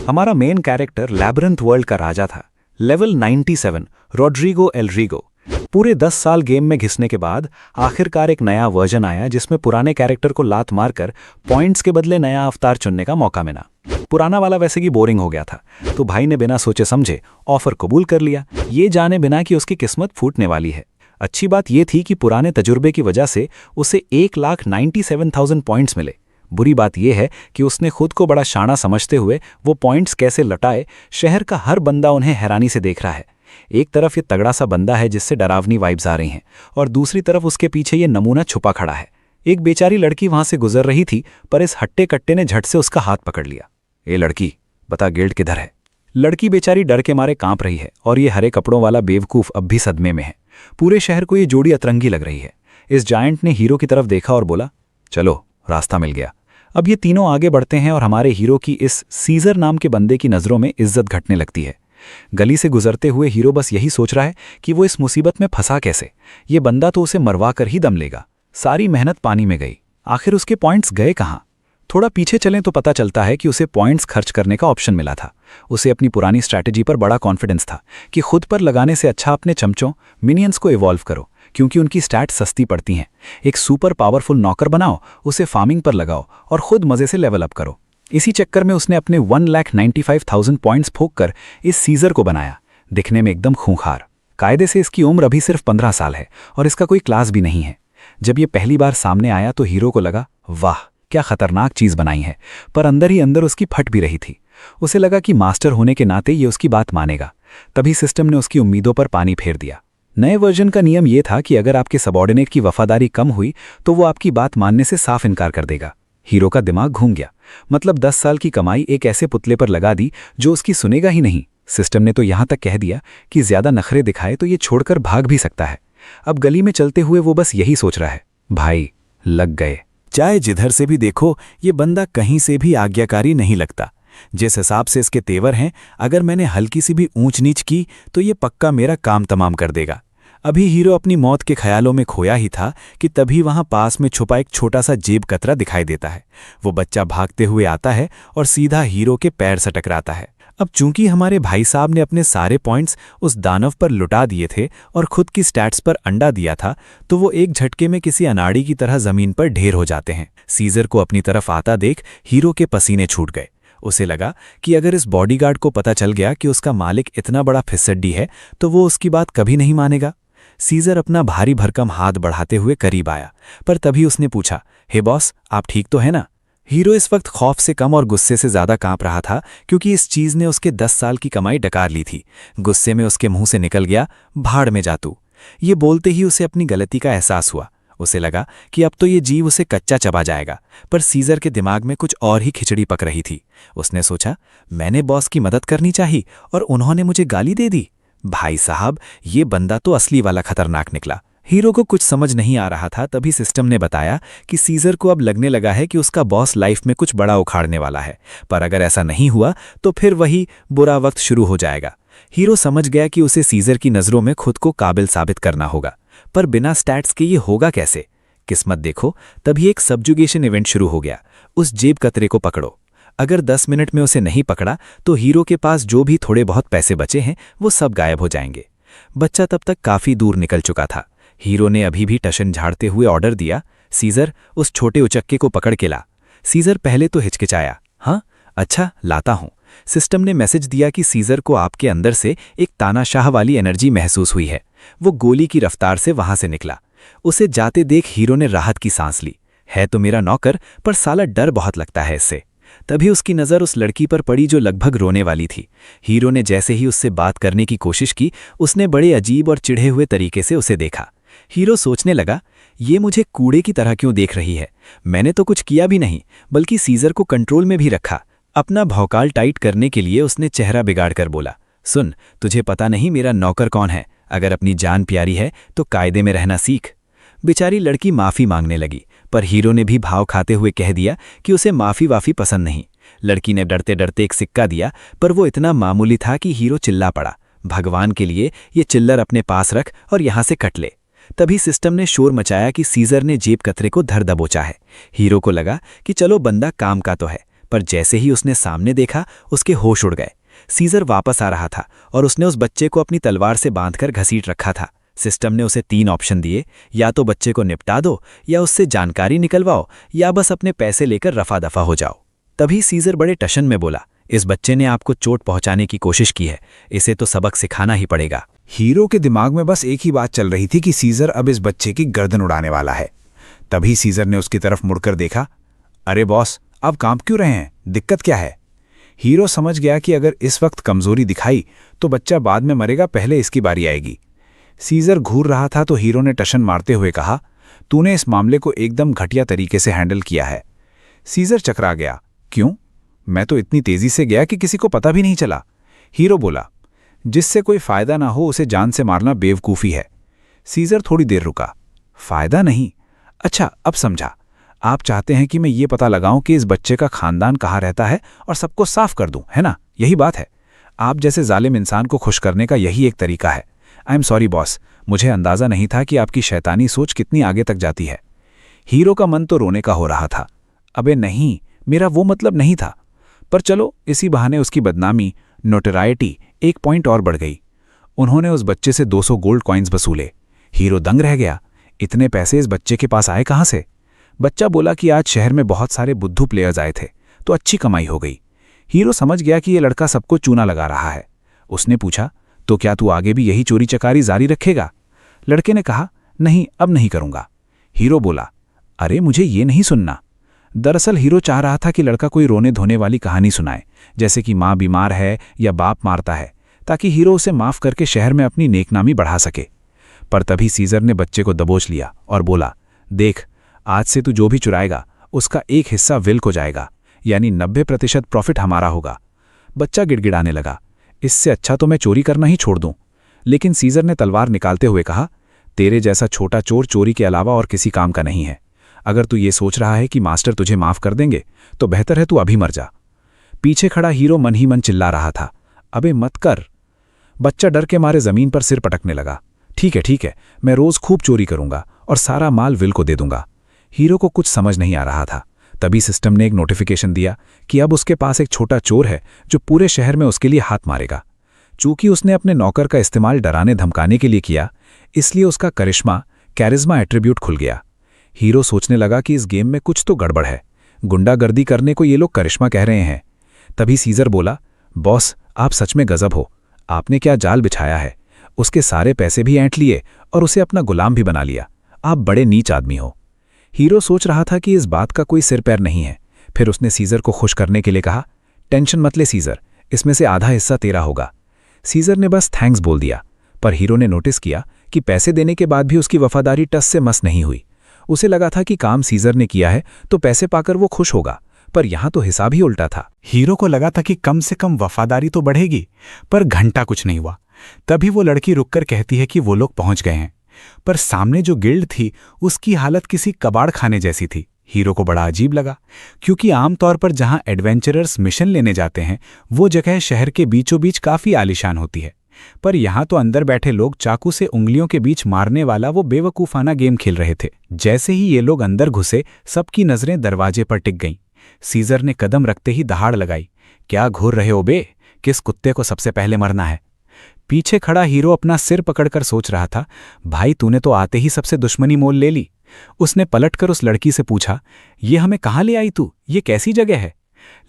हमारा main character labyrinth world का राजा था। लेवल 97 रॉड्रिगो एलरिगो। पूरे 10 साल गेम में घिसने के बाद आखिरकार एक नया वर्जन आया जिसमें पुराने कैरेक्टर को लात मारकर पॉइंट्स के बदले नया अवतार चुनने का मौका मिला। पुराना वाला वैसे ही बोरिंग हो गया था, तो भाई ने बिना सोचे समझे ऑफर कबूल कर लिया, ये जाने बिना कि उसकी किस्मत फूटने वाली है। अच्छी बात यह थी कि पुराने तजुर्बे की वजह से उसे 1,97,000 पॉइंट्स मिले। बुरी बात यह है कि उसने खुद को बड़ा शाना समझते हुए वो पॉइंट्स कैसे लौटाए, शहर का हर बंदा उन्हें हैरानी से देख रहा है। एक तरफ ये तगड़ा सा बंदा है जिससे डरावनी वाइब्स आ रही हैं, और दूसरी तरफ उसके पीछे ये नमूना छुपा खड़ा है। एक बेचारी लड़की वहां से गुजर रही थी, पर इस हट्टे कट्टे ने झट से उसका हाथ पकड़ लिया। ए लड़की, बता गिल्ड किधर है? लड़की बेचारी डर के मारे कांप रही है, और ये हरे कपड़ों वाला बेवकूफ अब भी सदमे में है। पूरे शहर को ये जोड़ी अतरंगी लग रही है। इस जायंट ने हीरो की तरफ देखा और बोला, चलो रास्ता मिल गया। अब ये तीनों आगे बढ़ते हैं और हमारे हीरो की इस सीजर नाम के बंदे की नज़रों में इज्जत घटने लगती है। गली से गुजरते हुए हीरो बस यही सोच रहा है कि वो इस मुसीबत में फंसा कैसे। ये बंदा तो उसे मरवा कर ही दम लेगा। सारी मेहनत पानी में गई। आखिर उसके पॉइंट्स गए कहाँ? थोड़ा पीछे चलें तो पता चलता है कि उसे पॉइंट्स खर्च करने का ऑप्शन मिला था। उसे अपनी पुरानी स्ट्रैटेजी पर बड़ा कॉन्फिडेंस था कि खुद पर लगाने से अच्छा अपने चमचों मिनियंस को इवॉल्व करो, क्योंकि उनकी स्टैट्स सस्ती पड़ती हैं। एक सुपर पावरफुल नौकर बनाओ, उसे फार्मिंग पर लगाओ और खुद मजे से लेवल अप करो। इसी चक्कर में उसने अपने 1,95,000 पॉइंट्स फोक कर इस सीजर को बनाया, दिखने में एकदम खूंखार। कायदे से इसकी उम्र अभी सिर्फ 15 साल है और इसका कोई क्लास भी नहीं है। जब ये पहली बार सामने आया तो हीरो को लगा, वाह क्या खतरनाक चीज बनाई है, पर अंदर ही अंदर उसकी फट भी रही थी। उसे लगा कि मास्टर होने के नाते ये उसकी बात मानेगा। तभी सिस्टम ने उसकी उम्मीदों पर पानी फेर दिया। नए वर्जन का नियम यह था कि अगर आपके सबॉर्डिनेट की वफादारी कम हुई तो वो आपकी बात मानने से साफ इनकार कर देगा। हीरो का दिमाग घूम गया। मतलब 10 साल की कमाई एक ऐसे पुतले पर लगा दी जो उसकी सुनेगा ही नहीं। सिस्टम ने तो यहां तक कह दिया कि ज्यादा नखरे दिखाए तो ये छोड़कर भाग भी सकता है। अब गली में चलते हुए वो बस यही सोच रहा है, भाई लग गए। चाहे जिधर से भी देखो ये बंदा कहीं से भी आज्ञाकारी नहीं लगता। जिस हिसाब से इसके तेवर हैं, अगर मैंने हल्की सी भी ऊंच नीच की तो ये पक्का मेरा काम तमाम कर देगा। अभी हीरो अपनी मौत के ख्यालों में खोया ही था कि तभी वहां पास में छुपा एक छोटा सा जेब कतरा दिखाई देता है। वो बच्चा भागते हुए आता है और सीधा हीरो के पैर से टकराता है। अब चूंकि हमारे भाई साहब ने अपने सारे पॉइंट्स उस दानव पर लुटा दिए थे और खुद की स्टैट्स पर अंडा दिया था, तो वो एक झटके में किसी अनाड़ी की तरह जमीन पर ढेर हो जाते हैं। सीजर को अपनी तरफ आता देख हीरो के पसीने छूट गए। उसे लगा कि अगर इस बॉडीगार्ड को पता चल गया कि उसका मालिक इतना बड़ा फिसड्डी है तो वो उसकी बात कभी नहीं मानेगा। सीजर अपना भारी भरकम हाथ बढ़ाते हुए करीब आया, पर तभी उसने पूछा, हे बॉस, आप ठीक तो है ना? हीरो इस वक्त खौफ से कम और गुस्से से ज्यादा कांप रहा था, क्योंकि इस चीज ने उसके 10 साल की कमाई डकार ली थी। गुस्से में उसके मुंह से निकल गया, भाड़ में जा तू। ये बोलते ही उसे अपनी गलती का एहसास हुआ। उसे लगा कि अब तो ये जीव उसे कच्चा चबा जाएगा, पर सीजर के दिमाग में कुछ और ही खिचड़ी पक रही थी। उसने सोचा, मैंने बॉस की मदद करनी चाहिए और उन्होंने मुझे गाली दे दी। भाई साहब, ये बंदा तो असली वाला खतरनाक निकला। हीरो को कुछ समझ नहीं आ रहा था। तभी सिस्टम ने बताया कि सीजर को अब लगने लगा है कि उसका बॉस लाइफ में कुछ बड़ा उखाड़ने वाला है, पर अगर ऐसा नहीं हुआ तो फिर वही बुरा वक्त शुरू हो जाएगा। हीरो समझ गया कि उसे सीजर की नज़रों में खुद को काबिल साबित करना होगा, पर बिना स्टैट्स के ये होगा कैसे? किस्मत देखो, तभी एक सब्जुगेशन इवेंट शुरू हो गया। उस जेब कतरे को पकड़ो। अगर 10 मिनट में उसे नहीं पकड़ा तो हीरो के पास जो भी थोड़े बहुत पैसे बचे हैं वो सब गायब हो जाएंगे। बच्चा तब तक काफी दूर निकल चुका था। हीरो ने अभी भी टशन झाड़ते हुए ऑर्डर दिया, सीजर उस छोटे उचक्के को पकड़ के ला। सीजर पहले तो हिचकिचाया, हाँ अच्छा लाता हूं। सिस्टम ने मैसेज दिया कि सीजर को आपके अंदर से एक तानाशाह वाली एनर्जी महसूस हुई है। वो गोली की रफ्तार से वहां से निकला। उसे जाते देख हीरो ने राहत की सांस ली। है तो मेरा नौकर, पर साला डर बहुत लगता है इससे। तभी उसकी नज़र उस लड़की पर पड़ी जो लगभग रोने वाली थी। हीरो ने जैसे ही उससे बात करने की कोशिश की, उसने बड़े अजीब और चिढ़े हुए तरीके से उसे देखा। हीरो सोचने लगा, ये मुझे कूड़े की तरह क्यों देख रही है? मैंने तो कुछ किया भी नहीं, बल्कि सीजर को कंट्रोल में भी रखा। अपना भौकाल टाइट करने के लिए उसने चेहरा बिगाड़ कर बोला, सुन, तुझे पता नहीं मेरा नौकर कौन है? अगर अपनी जान प्यारी है तो कायदे में रहना सीख। बेचारी लड़की माफ़ी मांगने लगी, पर हीरो ने भी भाव खाते हुए कह दिया कि उसे माफ़ी वाफ़ी पसंद नहीं। लड़की ने डरते डरते एक सिक्का दिया, पर वो इतना मामूली था कि हीरो चिल्ला पड़ा, भगवान के लिए ये चिल्लर अपने पास रख और यहाँ से कट ले। तभी सिस्टम ने शोर मचाया कि सीजर ने जेब कतरे को धर दबोचा है। हीरो को लगा कि चलो बंदा काम का तो है, पर जैसे ही उसने सामने देखा उसके होश उड़ गए। सीजर वापस आ रहा था और उसने उस बच्चे को अपनी तलवार से बांधकर घसीट रखा था। सिस्टम ने उसे 3 ऑप्शन दिए, या तो बच्चे को निपटा दो, या उससे जानकारी निकलवाओ, या बस अपने पैसे लेकर रफा दफा हो जाओ। तभी सीजर बड़े टशन में बोला, इस बच्चे ने आपको चोट पहुंचाने की कोशिश की है, इसे तो सबक सिखाना ही पड़ेगा। हीरो के दिमाग में बस एक ही बात चल रही थी कि सीजर अब इस बच्चे की गर्दन उड़ाने वाला है। तभी सीजर ने उसकी तरफ मुड़कर देखा। अरे बॉस, आप कांप क्यों रहे हैं? दिक्कत क्या है? हीरो समझ गया कि अगर इस वक्त कमजोरी दिखाई तो बच्चा बाद में मरेगा, पहले इसकी बारी आएगी। सीजर घूर रहा था तो हीरो ने टशन मारते हुए कहा, तूने इस मामले को एकदम घटिया तरीके से हैंडल किया है। सीजर चकरा गया। क्यों? मैं तो इतनी तेजी से गया कि किसी को पता भी नहीं चला। हीरो बोला, जिससे कोई फायदा ना हो उसे जान से मारना बेवकूफ़ी है। सीजर थोड़ी देर रुका। फायदा नहीं? अच्छा, अब समझा। आप चाहते हैं कि मैं ये पता लगाऊं कि इस बच्चे का खानदान कहाँ रहता है और सबको साफ कर दूं, है ना? यही बात है। आप जैसे जालिम इंसान को खुश करने का यही एक तरीका है। आई एम सॉरी बॉस, मुझे अंदाज़ा नहीं था कि आपकी शैतानी सोच कितनी आगे तक जाती है। हीरो का मन तो रोने का हो रहा था। अबे नहीं, मेरा वो मतलब नहीं था। पर चलो, इसी बहाने उसकी बदनामी, नोटराइटी 1 पॉइंट और बढ़ गई। उन्होंने उस बच्चे से 200 गोल्ड कॉइन्स वसूले। हीरो दंग रह गया। इतने पैसे इस बच्चे के पास आए कहाँ से? बच्चा बोला कि आज शहर में बहुत सारे बुद्धू प्लेयर्स आए थे, तो अच्छी कमाई हो गई। हीरो समझ गया कि ये लड़का सबको चूना लगा रहा है। उसने पूछा, तो क्या तू आगे भी यही चोरी चकारी जारी रखेगा? लड़के ने कहा, नहीं, अब नहीं करूंगा। हीरो बोला, अरे मुझे ये नहीं सुनना। दरअसल हीरो चाह रहा था कि लड़का कोई रोने धोने वाली कहानी सुनाए, जैसे कि माँ बीमार है या बाप मारता है, ताकि हीरो उसे माफ करके शहर में अपनी नेकनामी बढ़ा सके। पर तभी सीजर ने बच्चे को दबोच लिया और बोला, देख, आज से तू जो भी चुराएगा उसका एक हिस्सा विल को जाएगा, यानी 90% प्रॉफिट हमारा होगा। बच्चा गिड़गिड़ाने लगा, इससे अच्छा तो मैं चोरी करना ही छोड़ दूं। लेकिन सीजर ने तलवार निकालते हुए कहा, तेरे जैसा छोटा चोर चोरी के अलावा और किसी काम का नहीं है। अगर तू ये सोच रहा है कि मास्टर तुझे माफ कर देंगे तो बेहतर है तू अभी मर जा। पीछे खड़ा हीरो मन ही मन चिल्ला रहा था, अबे मत कर। बच्चा डर के मारे जमीन पर सिर पटकने लगा। ठीक है, मैं रोज खूब चोरी करूंगा और सारा माल विल को दे दूंगा। हीरो को कुछ समझ नहीं आ रहा था। तभी सिस्टम ने एक नोटिफिकेशन दिया कि अब उसके पास एक छोटा चोर है जो पूरे शहर में उसके लिए हाथ मारेगा। चूंकि उसने अपने नौकर का इस्तेमाल डराने धमकाने के लिए किया, इसलिए उसका कैरिज्मा एट्रीब्यूट खुल गया। हीरो सोचने लगा कि इस गेम में कुछ तो गड़बड़ है। गुंडागर्दी करने को ये लोग करिश्मा कह रहे हैं। तभी सीजर बोला, बॉस, आप सच में गजब हो। आपने क्या जाल बिछाया है। उसके सारे पैसे भी ऐंठ लिए और उसे अपना गुलाम भी बना लिया। आप बड़े नीच आदमी हो। हीरो सोच रहा था कि इस बात का कोई सिर पैर नहीं है। फिर उसने सीजर को खुश करने के लिए कहा, टेंशन मत ले सीजर, इसमें से आधा हिस्सा तेरा होगा। सीजर ने बस थैंक्स बोल दिया, पर हीरो ने नोटिस किया कि पैसे देने के बाद भी उसकी वफादारी टस से मस नहीं हुई। उसे लगा था कि काम सीजर ने किया है तो पैसे पाकर वो खुश होगा, पर यहां तो हिसाब ही उल्टा था। हीरो को लगा था कि कम से कम वफादारी तो बढ़ेगी, पर घंटा कुछ नहीं हुआ। तभी वो लड़की रुककर कहती है कि वो लोग पहुंच गए हैं। पर सामने जो गिल्ड थी उसकी हालत किसी कबाड़ खाने जैसी थी। हीरो को बड़ा अजीब लगा, क्योंकि आमतौर पर जहां एडवेंचरर्स मिशन लेने जाते हैं वो जगह शहर के बीचों बीच काफी आलीशान होती है। पर यहां तो अंदर बैठे लोग चाकू से उंगलियों के बीच मारने वाला वो बेवकूफाना गेम खेल रहे थे। जैसे ही ये लोग अंदर घुसे, सबकी नजरें दरवाजे पर टिक गईं। सीजर ने कदम रखते ही दहाड़ लगाई, क्या घूर रहे हो बे? किस कुत्ते को सबसे पहले मरना है? पीछे खड़ा हीरो अपना सिर पकड़कर सोच रहा था, भाई तूने तो आते ही सबसे दुश्मनी मोल ले ली। उसने पलटकर उस लड़की से पूछा, ये हमें कहाँ ले आई तू? ये कैसी जगह है?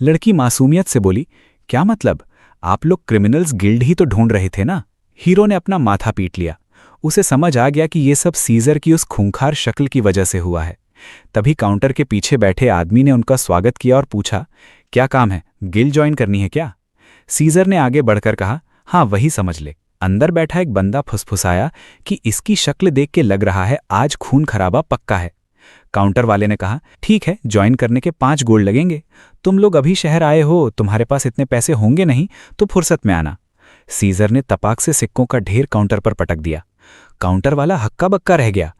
लड़की मासूमियत से बोली, क्या मतलब? आप लोग क्रिमिनल्स गिल्ड ही तो ढूंढ रहे थे ना? हीरो ने अपना माथा पीट लिया। उसे समझ आ गया कि ये सब सीजर की उस खूंखार शक्ल की वजह से हुआ है। तभी काउंटर के पीछे बैठे आदमी ने उनका स्वागत किया और पूछा, क्या काम है? गिल्ड ज्वाइन करनी है क्या? सीजर ने आगे बढ़कर कहा, हाँ वही समझ ले। अंदर बैठा एक बंदा फुसफुसाया कि इसकी शक्ल देख के लग रहा है आज खून खराबा पक्का है। काउंटर वाले ने कहा, ठीक है, ज्वाइन करने के 5 गोल्ड लगेंगे। तुम लोग अभी शहर आए हो, तुम्हारे पास इतने पैसे होंगे नहीं तो फुर्सत में आना। सीजर ने तपाक से सिक्कों का ढेर काउंटर पर पटक दिया। काउंटर वाला हक्का बक्का रह गया।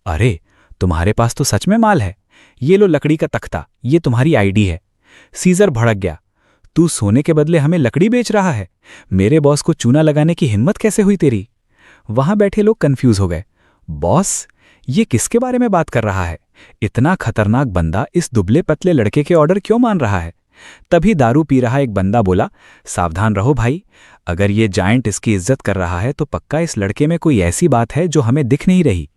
अरे तुम्हारे पास तो सच में माल है। ये लो लकड़ी का तख्ता, ये तुम्हारी आईडी है। सीजर भड़क गया, तू सोने के बदले हमें लकड़ी बेच रहा है? मेरे बॉस को चूना लगाने की हिम्मत कैसे हुई तेरी? वहां बैठे लोग कंफ्यूज हो गए। बॉस, ये किसके बारे में बात कर रहा है? इतना खतरनाक बंदा इस दुबले पतले लड़के के ऑर्डर क्यों मान रहा है? तभी दारू पी रहा एक बंदा बोला, सावधान रहो भाई, अगर ये जायंट इसकी इज्जत कर रहा है तो पक्का इस लड़के में कोई ऐसी बात है जो हमें दिख नहीं रही।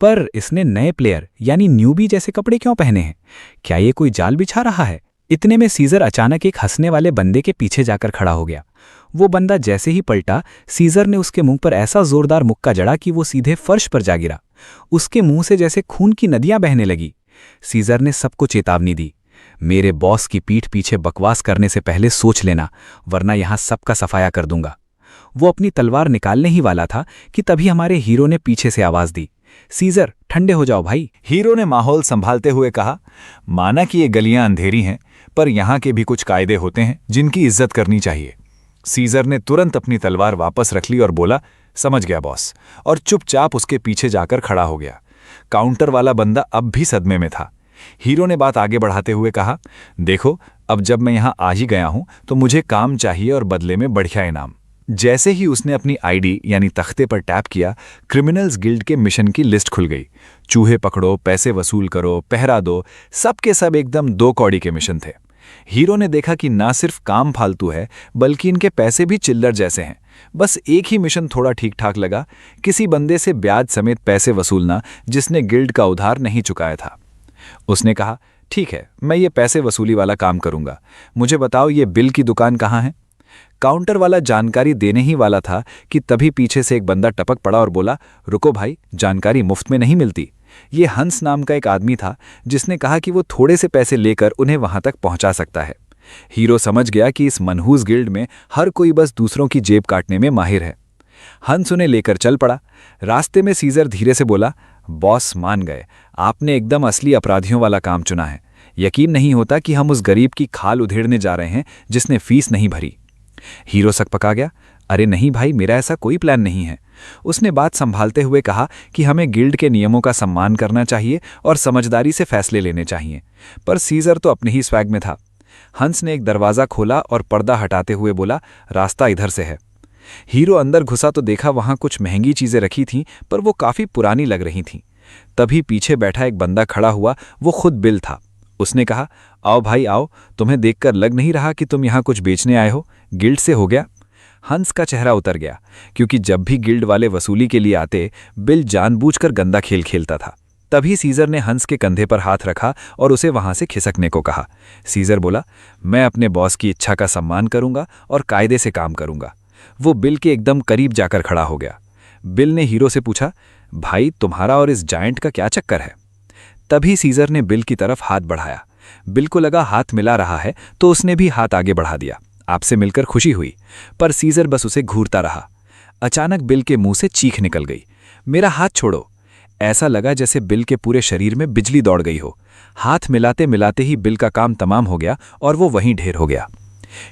पर इसने नए प्लेयर यानी न्यूबी जैसे कपड़े क्यों पहने हैं? क्या ये कोई जाल बिछा रहा है? इतने में सीजर अचानक एक हंसने वाले बंदे के पीछे जाकर खड़ा हो गया। वो बंदा जैसे ही पलटा, सीजर ने उसके मुंह पर ऐसा जोरदार मुक्का जड़ा कि वो सीधे फर्श पर जा गिरा। उसके मुंह से जैसे खून की नदियां बहने लगी। सीजर ने सबको चेतावनी दी, मेरे बॉस की पीठ पीछे बकवास करने से पहले सोच लेना, वरना यहां सबका सफाया कर दूंगा। वो अपनी तलवार निकालने ही वाला था कि तभी हमारे हीरो ने पीछे से आवाज दी, सीजर ठंडे हो जाओ भाई। हीरो ने माहौल संभालते हुए कहा, माना कि ये गलियां अंधेरी हैं, पर यहां के भी कुछ कायदे होते हैं जिनकी इज्जत करनी चाहिए। सीजर ने तुरंत अपनी तलवार वापस रख ली और बोला, समझ गया बॉस, और चुपचाप उसके पीछे जाकर खड़ा हो गया। काउंटर वाला बंदा अब भी सदमे में था। हीरो ने बात आगे बढ़ाते हुए कहा, देखो, अब जब मैं यहां आ ही गया हूं तो मुझे काम चाहिए और बदले में बढ़िया इनाम। जैसे ही उसने अपनी आईडी यानी तख्ते पर टैप किया, क्रिमिनल्स गिल्ड के मिशन की लिस्ट खुल गई। चूहे पकड़ो, पैसे वसूल करो, पहरा दो, सब के सब एकदम 2 कौड़ी के मिशन थे। हीरो ने देखा कि ना सिर्फ काम फालतू है, बल्कि इनके पैसे भी चिल्लर जैसे हैं। बस एक ही मिशन थोड़ा ठीक ठाक लगा, किसी बंदे से ब्याज समेत पैसे वसूलना जिसने गिल्ड का उधार नहीं चुकाया था। उसने कहा, ठीक है, मैं ये पैसे वसूली वाला काम करूंगा, मुझे बताओ ये बिल की दुकान कहाँ है? काउंटर वाला जानकारी देने ही वाला था कि तभी पीछे से एक बंदा टपक पड़ा और बोला, रुको भाई, जानकारी मुफ्त में नहीं मिलती। ये हंस नाम का एक आदमी था जिसने कहा कि वो थोड़े से पैसे लेकर उन्हें वहां तक पहुंचा सकता है। हीरो समझ गया कि इस मनहूस गिल्ड में हर कोई बस दूसरों की जेब काटने में माहिर है। हंस उन्हें लेकर चल पड़ा। रास्ते में सीजर धीरे से बोला, बॉस मान गए, आपने एकदम असली अपराधियों वाला काम चुना है। यकीन नहीं होता कि हम उस गरीब की खाल उधेड़ने जा रहे हैं जिसने फीस नहीं भरी। हीरो सकपका गया, अरे नहीं भाई, मेरा ऐसा कोई प्लान नहीं है। उसने बात संभालते हुए कहा कि हमें गिल्ड के नियमों का सम्मान करना चाहिए और समझदारी से फैसले लेने चाहिए। पर सीजर तो अपने ही स्वैग में था। हंस ने एक दरवाज़ा खोला और पर्दा हटाते हुए बोला, रास्ता इधर से है। हीरो अंदर घुसा तो देखा वहां कुछ महंगी चीजें रखी थीं, पर वो काफ़ी पुरानी लग रही थीं। तभी पीछे बैठा एक बंदा खड़ा हुआ, वो खुद बिल था। उसने कहा, आओ भाई आओ, तुम्हें देखकर लग नहीं रहा कि तुम यहाँ कुछ बेचने आए हो, गिल्ड से हो गया? हंस का चेहरा उतर गया, क्योंकि जब भी गिल्ड वाले वसूली के लिए आते, बिल जानबूझकर गंदा खेल खेलता था। तभी सीजर ने हंस के कंधे पर हाथ रखा और उसे वहां से खिसकने को कहा। सीजर बोला, मैं अपने बॉस की इच्छा का सम्मान करूंगा और कायदे से काम करूंगा। वो बिल के एकदम करीब जाकर खड़ा हो गया। बिल ने हीरो से पूछा, भाई तुम्हारा और इस जायंट का क्या चक्कर है? तभी सीजर ने बिल की तरफ हाथ बढ़ाया। बिल को लगा हाथ मिला रहा है तो उसने भी हाथ आगे बढ़ा दिया। आपसे मिलकर खुशी हुई। पर सीजर बस उसे घूरता रहा। अचानक बिल के मुंह से चीख निकल गई, मेरा हाथ छोड़ो। ऐसा लगा जैसे बिल के पूरे शरीर में बिजली दौड़ गई हो। हाथ मिलाते मिलाते ही बिल का काम तमाम हो गया और वो वहीं ढेर हो गया।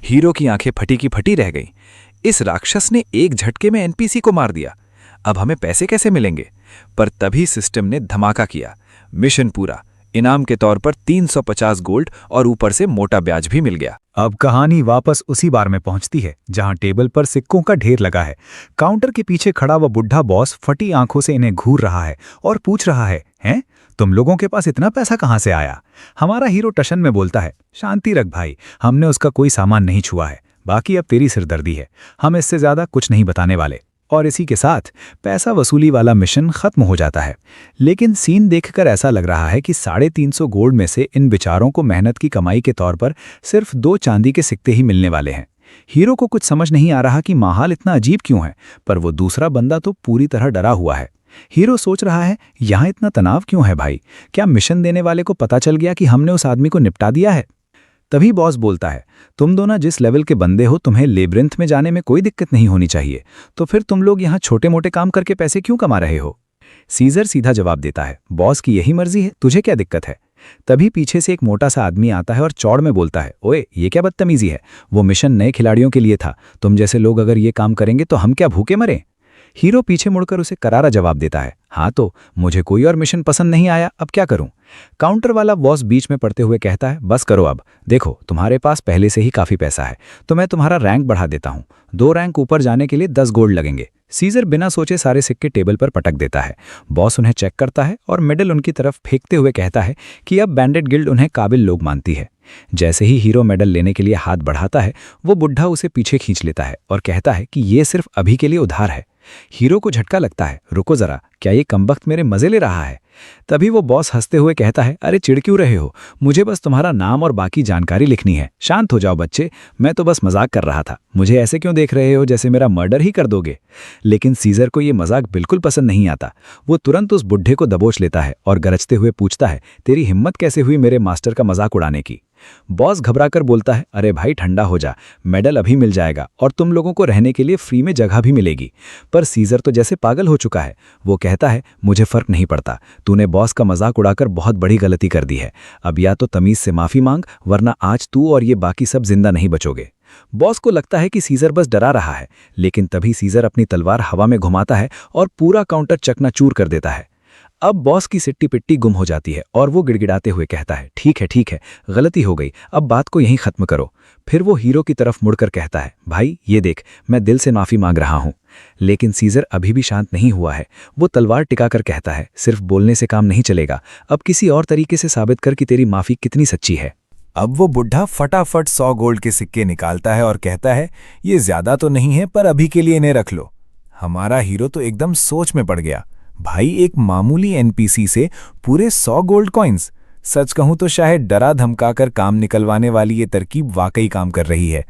हीरो की आंखें फटी की फटी रह गईं। इस राक्षस ने एक झटके में एनपीसी को मार दिया। अब हमें पैसे कैसे मिलेंगे? पर तभी सिस्टम ने धमाका किया। मिशन पूरा। इनाम के तौर पर 350 गोल्ड और ऊपर से मोटा ब्याज भी मिल गया। अब कहानी वापस उसी बार में पहुंचती है जहां टेबल पर सिक्कों का ढेर लगा है। काउंटर के पीछे खड़ा हुआ बुढ़ा बॉस फटी आंखों से इन्हें घूर रहा है और पूछ रहा है, हैं तुम लोगों के पास इतना पैसा कहां से आया? हमारा हीरो टशन में बोलता है, शांति रख भाई, हमने उसका कोई सामान नहीं छुआ है। बाकी अब तेरी सिरदर्दी है, हम इससे ज्यादा कुछ नहीं बताने वाले। और इसी के साथ पैसा वसूली वाला मिशन खत्म हो जाता है। लेकिन सीन देखकर ऐसा लग रहा है कि 350 गोल्ड में से इन बेचारों को मेहनत की कमाई के तौर पर सिर्फ 2 चांदी के सिक्के ही मिलने वाले हैं। हीरो को कुछ समझ नहीं आ रहा कि माहौल इतना अजीब क्यों है, पर वो दूसरा बंदा तो पूरी तरह डरा हुआ है। हीरो सोच रहा है, यहाँ इतना तनाव क्यों है भाई? क्या मिशन देने वाले को पता चल गया कि हमने उस आदमी को निपटा दिया है? तभी बॉस बोलता है, तुम दोनों जिस लेवल के बंदे हो, तुम्हें लेब्रिंथ में जाने में कोई दिक्कत नहीं होनी चाहिए, तो फिर तुम लोग यहाँ छोटे मोटे काम करके पैसे क्यों कमा रहे हो? सीजर सीधा जवाब देता है, बॉस की यही मर्जी है, तुझे क्या दिक्कत है? तभी पीछे से एक मोटा सा आदमी आता है और चौड़ में बोलता है, ओए ये क्या बदतमीजी है? वो मिशन नए खिलाड़ियों के लिए था, तुम जैसे लोग अगर ये काम करेंगे तो हम क्या भूखे मरें? हीरो पीछे मुड़कर उसे करारा जवाब देता है, हाँ तो मुझे कोई और मिशन पसंद नहीं आया, अब क्या करूं? काउंटर वाला बॉस बीच में पड़ते हुए कहता है, बस करो अब, देखो तुम्हारे पास पहले से ही काफी पैसा है, तो मैं तुम्हारा रैंक बढ़ा देता हूं। 2 रैंक ऊपर जाने के लिए 10 गोल्ड लगेंगे। सीजर बिना सोचे सारे सिक्के टेबल पर पटक देता है। बॉस उन्हें चेक करता है और मेडल उनकी तरफ फेंकते हुए कहता है कि अब बैंडेड गिल्ड उन्हें काबिल लोग मानती है। जैसे ही हीरो मेडल लेने के लिए हाथ बढ़ाता है, वो बुढ़ा उसे पीछे खींच लेता है और कहता है कि ये सिर्फ अभी के लिए उधार है। हीरो को झटका लगता है, रुको जरा, क्या ये कमबख्त मेरे मजे ले रहा है? तभी वो बॉस हंसते हुए कहता है, अरे चिढ़ क्यों रहे हो, मुझे बस तुम्हारा नाम और बाकी जानकारी लिखनी है। शांत हो जाओ बच्चे, मैं तो बस मजाक कर रहा था। मुझे ऐसे क्यों देख रहे हो जैसे मेरा मर्डर ही कर दोगे? लेकिन सीजर को ये मजाक बिल्कुल पसंद नहीं आता। वो तुरंत उस बुढ़े को दबोच लेता है और गरजते हुए पूछता है, तेरी हिम्मत कैसे हुई मेरे मास्टर का मजाक उड़ाने की? बॉस घबराकर बोलता है, अरे भाई ठंडा हो जा, मेडल अभी मिल जाएगा और तुम लोगों को रहने के लिए फ्री में जगह भी मिलेगी। पर सीजर तो जैसे पागल हो चुका है। वो कहता है, मुझे फर्क नहीं पड़ता, तूने बॉस का मजाक उड़ाकर बहुत बड़ी गलती कर दी है। अब या तो तमीज से माफी मांग, वरना आज तू और ये बाकी सब जिंदा नहीं बचोगे। बॉस को लगता है कि सीजर बस डरा रहा है, लेकिन तभी सीजर अपनी तलवार हवा में घुमाता है और पूरा काउंटर चकनाचूर कर देता है। अब बॉस की सिट्टी पिट्टी गुम हो जाती है और वो गिड़गिड़ाते हुए कहता है, ठीक है, गलती हो गई, अब बात को यहीं खत्म करो। फिर वो हीरो की तरफ मुड़कर कहता है, भाई ये देख, मैं दिल से माफी मांग रहा हूं। लेकिन सीजर अभी भी शांत नहीं हुआ है। वो तलवार टिकाकर कहता है, सिर्फ बोलने से काम नहीं चलेगा, अब किसी और तरीके से साबित कर कि तेरी माफी कितनी सच्ची है। अब वो बुढ़ा फटाफट 100 गोल्ड के सिक्के निकालता है और कहता है, ये ज्यादा तो नहीं है, पर अभी के लिए इन्हें रख लो। हमारा हीरो तो एकदम सोच में पड़ गया। भाई, एक मामूली एनपीसी से पूरे 100 गोल्ड कॉइन्स। सच कहूं तो शायद डरा धमकाकर काम निकलवाने वाली ये तरकीब वाकई काम कर रही है।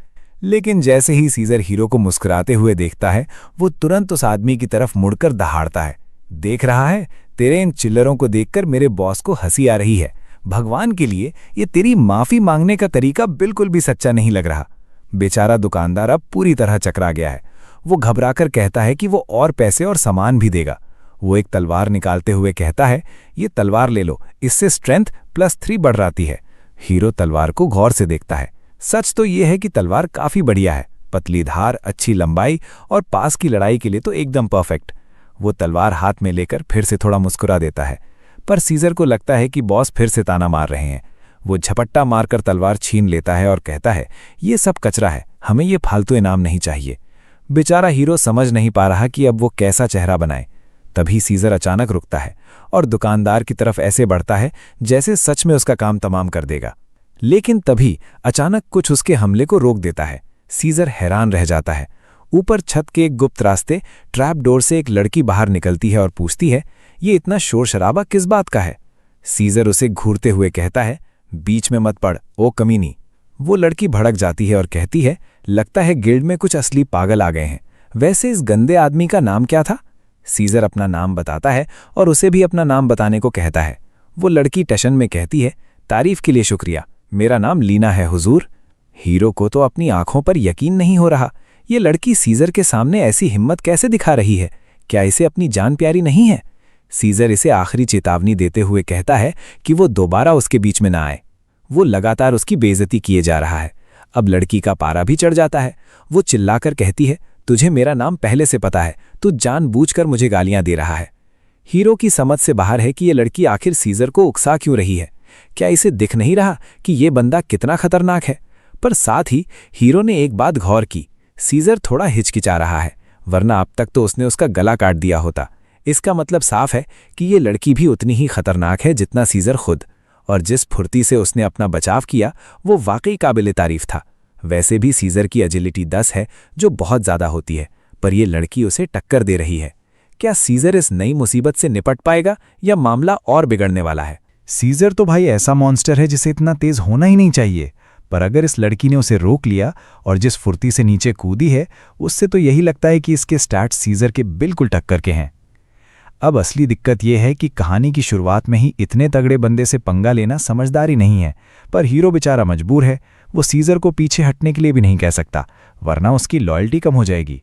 लेकिन जैसे ही सीजर हीरो को मुस्कुराते हुए देखता है, वो तुरंत उस आदमी की तरफ मुड़कर दहाड़ता है। देख रहा है, तेरे इन चिल्लरों को देखकर मेरे बॉस को हंसी आ रही है। भगवान के लिए, ये तेरी माफी मांगने का तरीका बिल्कुल भी सच्चा नहीं लग रहा। बेचारा दुकानदार अब पूरी तरह चकरा गया है। वो घबराकर कहता है कि वो और पैसे और सामान भी देगा। वो एक तलवार निकालते हुए कहता है, ये तलवार ले लो, इससे स्ट्रेंथ +3 बढ़ जाती है। हीरो तलवार को गौर से देखता है। सच तो ये है कि तलवार काफी बढ़िया है, पतली धार, अच्छी लंबाई और पास की लड़ाई के लिए तो एकदम परफेक्ट। वो तलवार हाथ में लेकर फिर से थोड़ा मुस्कुरा देता है, पर सीजर को लगता है कि बॉस फिर से ताना मार रहे हैं। वो झपट्टा मारकर तलवार छीन लेता है और कहता है, ये सब कचरा है, हमें ये फालतू इनाम नहीं चाहिए। बेचारा हीरो समझ नहीं पा रहा कि अब वो कैसा चेहरा बनाए। तभी सीजर अचानक रुकता है और दुकानदार की तरफ ऐसे बढ़ता है जैसे सच में उसका काम तमाम कर देगा। लेकिन तभी अचानक कुछ उसके हमले को रोक देता है। सीजर हैरान रह जाता है। ऊपर छत के एक गुप्त रास्ते ट्रैप डोर से एक लड़की बाहर निकलती है और पूछती है, ये इतना शोर शराबा किस बात का है? सीजर उसे घूरते हुए कहता है, बीच में मत पड़, ओ कमीनी। वो लड़की भड़क जाती है और कहती है, लगता है गिल्ड में कुछ असली पागल आ गए हैं। वैसे इस गंदे आदमी का नाम क्या था? सीजर अपना नाम बताता है और उसे भी अपना नाम बताने को कहता है। वो लड़की टशन में कहती है, तारीफ के लिए शुक्रिया, मेरा नाम लीना है हुजूर। हीरो को तो अपनी आंखों पर यकीन नहीं हो रहा। ये लड़की सीजर के सामने ऐसी हिम्मत कैसे दिखा रही है? क्या इसे अपनी जान प्यारी नहीं है? सीजर इसे आखिरी चेतावनी देते हुए कहता है कि वो दोबारा उसके बीच में ना आए। वो लगातार उसकी बेइज्जती किए जा रहा है। अब लड़की का पारा भी चढ़ जाता है। वो चिल्लाकर कहती है, तुझे मेरा नाम पहले से पता है, तू जानबूझकर मुझे गालियां दे रहा है। हीरो की समझ से बाहर है कि ये लड़की आखिर सीजर को उकसा क्यों रही है। क्या इसे दिख नहीं रहा कि ये बंदा कितना खतरनाक है? पर साथ ही हीरो ने एक बात गौर की, सीजर थोड़ा हिचकिचा रहा है, वरना अब तक तो उसने उसका गला काट दिया होता। इसका मतलब साफ है कि ये लड़की भी उतनी ही खतरनाक है जितना सीजर खुद। और जिस फुर्ती से उसने अपना बचाव किया वो वाकई काबिल तारीफ था। वैसे भी सीजर की एजिलिटी 10 है, जो बहुत ज़्यादा होती है, पर यह लड़की उसे टक्कर दे रही है। क्या सीजर इस नई मुसीबत से निपट पाएगा या मामला और बिगड़ने वाला है? सीजर तो भाई ऐसा मॉन्स्टर है जिसे इतना तेज होना ही नहीं चाहिए, पर अगर इस लड़की ने उसे रोक लिया और जिस फुर्ती से नीचे कूदी है, उससे तो यही लगता है कि इसके स्टैट्स सीजर के बिल्कुल टक्कर के हैं। अब असली दिक्कत यह है कि कहानी की शुरुआत में ही इतने तगड़े बंदे से पंगा लेना समझदारी नहीं है, पर हीरो बेचारा मजबूर है। वो सीजर को पीछे हटने के लिए भी नहीं कह सकता, वरना उसकी लॉयल्टी कम हो जाएगी।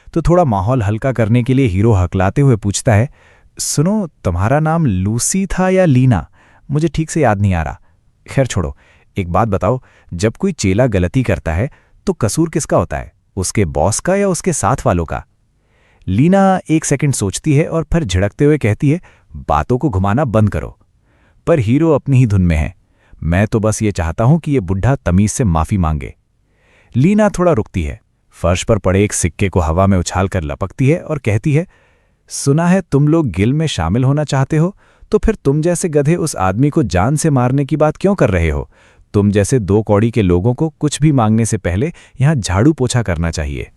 तो थोड़ा माहौल हल्का करने के लिए हीरो हकलाते हुए पूछता है, सुनो, तुम्हारा नाम लूसी था या लीना? मुझे ठीक से याद नहीं आ रहा। खैर छोड़ो, एक बात बताओ, जब कोई चेला गलती करता है तो कसूर किसका होता है, उसके बॉस का या उसके साथ वालों का? लीना एक सेकंड सोचती है और फिर झिड़कते हुए कहती है, बातों को घुमाना बंद करो। पर हीरो अपनी ही धुन में है। मैं तो बस ये चाहता हूं कि ये बुढ़ा तमीज से माफी मांगे। लीना थोड़ा रुकती है, फर्श पर पड़े एक सिक्के को हवा में उछालकर लपकती है और कहती है, सुना है तुम लोग गिल्ड में शामिल होना चाहते हो, तो फिर तुम जैसे गधे उस आदमी को जान से मारने की बात क्यों कर रहे हो? तुम जैसे 2 कौड़ी के लोगों को कुछ भी मांगने से पहले यहाँ झाड़ू पोछा करना चाहिए।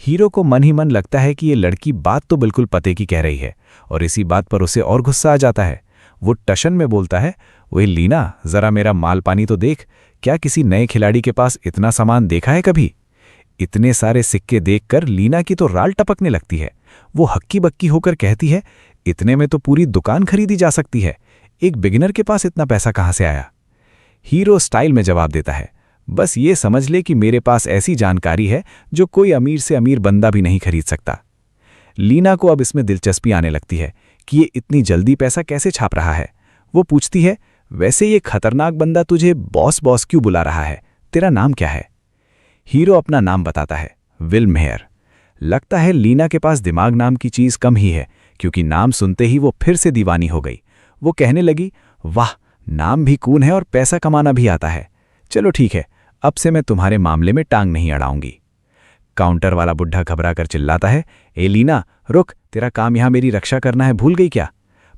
हीरो को मन ही मन लगता है कि ये लड़की बात तो बिल्कुल पते की कह रही है, और इसी बात पर उसे और गुस्सा आ जाता है। वो टशन में बोलता है, वही लीना, जरा मेरा माल पानी तो देख, क्या किसी नए खिलाड़ी के पास इतना सामान देखा है कभी? इतने सारे सिक्के देखकर लीना की तो राल टपकने लगती है। वो हक्की बक्की होकर कहती है, इतने में तो पूरी दुकान खरीदी जा सकती है, एक बिगिनर के पास इतना पैसा कहाँ से आया? हीरो स्टाइल में जवाब देता है, बस ये समझ ले कि मेरे पास ऐसी जानकारी है जो कोई अमीर से अमीर बंदा भी नहीं खरीद सकता। लीना को अब इसमें दिलचस्पी आने लगती है कि ये इतनी जल्दी पैसा कैसे छाप रहा है। वो पूछती है, वैसे ये खतरनाक बंदा तुझे बॉस बॉस क्यों बुला रहा है? तेरा नाम क्या है? हीरो अपना नाम बताता है, विल मेयर। लगता है लीना के पास दिमाग नाम की चीज कम ही है, क्योंकि नाम सुनते ही वो फिर से दीवानी हो गई। वो कहने लगी, वाह, नाम भी कून है और पैसा कमाना भी आता है। चलो ठीक है, अब से मैं तुम्हारे मामले में टांग नहीं अड़ाऊंगी। काउंटर वाला बुढ़ा घबरा कर चिल्लाता है, ए लीना रुक, तेरा काम यहां मेरी रक्षा करना है, भूल गई क्या?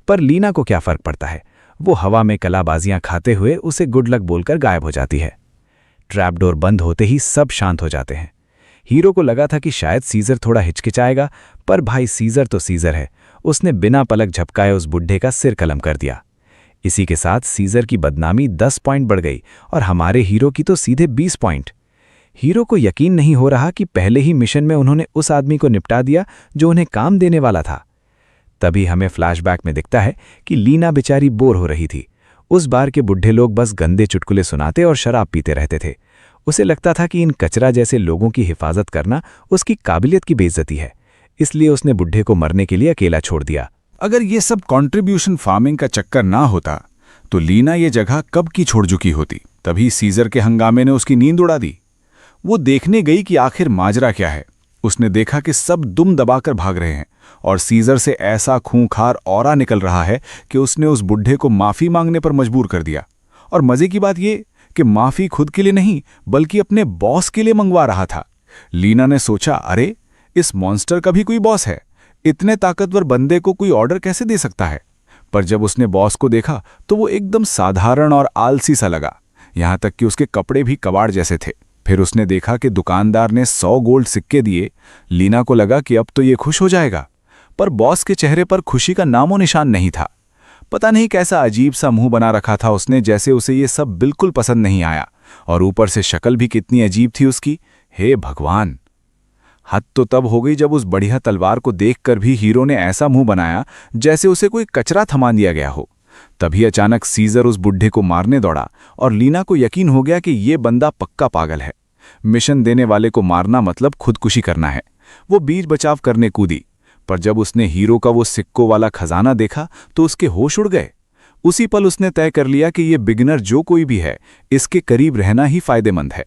पर लीना को क्या फर्क पड़ता है, वो हवा में कलाबाजियां खाते हुए उसे गुड लक बोलकर गायब हो जाती है। ट्रैपडोर बंद होते ही सब शांत हो जाते हैं। हीरो को लगा था कि शायद सीजर थोड़ा हिचकिचाएगा, पर भाई सीजर तो सीजर है, उसने बिना पलक झपकाए उस बुढ़े का सिर कलम कर दिया। इसी के साथ सीजर की बदनामी 10 पॉइंट बढ़ गई और हमारे हीरो की तो सीधे 20 पॉइंट। हीरो को यकीन नहीं हो रहा कि पहले ही मिशन में उन्होंने उस आदमी को निपटा दिया जो उन्हें काम देने वाला था। तभी हमें फ्लैशबैक में दिखता है कि लीना बेचारी बोर हो रही थी। उस बार के बुढ़े लोग बस गंदे चुटकुले सुनाते और शराब पीते रहते थे। उसे लगता था कि इन कचरा जैसे लोगों की हिफाजत करना उसकी काबिलियत की बेइज्जती है, इसलिए उसने बुढ़े को मरने के लिए अकेला छोड़ दिया। अगर ये सब कंट्रीब्यूशन फार्मिंग का चक्कर ना होता तो लीना ये जगह कब की छोड़ चुकी होती। तभी सीजर के हंगामे ने उसकी नींद उड़ा दी। वो देखने गई कि आखिर माजरा क्या है। उसने देखा कि सब दुम दबाकर भाग रहे हैं और सीजर से ऐसा खूंखार औरा निकल रहा है कि उसने उस बुढ़े को माफी मांगने पर मजबूर कर दिया। और मजे की बात ये कि माफी खुद के लिए नहीं बल्कि अपने बॉस के लिए मंगवा रहा था। लीना ने सोचा, अरे इस मॉन्स्टर का भी कोई बॉस है, इतने ताकतवर बंदे को कोई ऑर्डर कैसे दे सकता है? पर जब उसने बॉस को देखा तो वो एकदम साधारण और आलसी सा लगा, यहां तक कि उसके कपड़े भी कबाड़ जैसे थे। फिर उसने देखा कि दुकानदार ने 100 गोल्ड सिक्के दिए। लीना को लगा कि अब तो ये खुश हो जाएगा, पर बॉस के चेहरे पर खुशी का नामो निशान नहीं था। पता नहीं कैसा अजीब सा मुंह बना रखा था उसने, जैसे उसे ये सब बिल्कुल पसंद नहीं आया। और ऊपर से शक्ल भी कितनी अजीब थी उसकी, हे भगवान। हद तो तब हो गई जब उस बढ़िया तलवार को देखकर भी हीरो ने ऐसा मुंह बनाया जैसे उसे कोई कचरा थमा दिया गया हो। तभी अचानक सीजर उस बुढ़े को मारने दौड़ा और लीना को यकीन हो गया कि ये बंदा पक्का पागल है। मिशन देने वाले को मारना मतलब खुदकुशी करना है। वो बीच बचाव करने कूदी, पर जब उसने हीरो का वो सिक्कों वाला खजाना देखा तो उसके होश उड़ गए। उसी पल उसने तय कर लिया कि ये बिगिनर जो कोई भी है, इसके करीब रहना ही फायदेमंद है।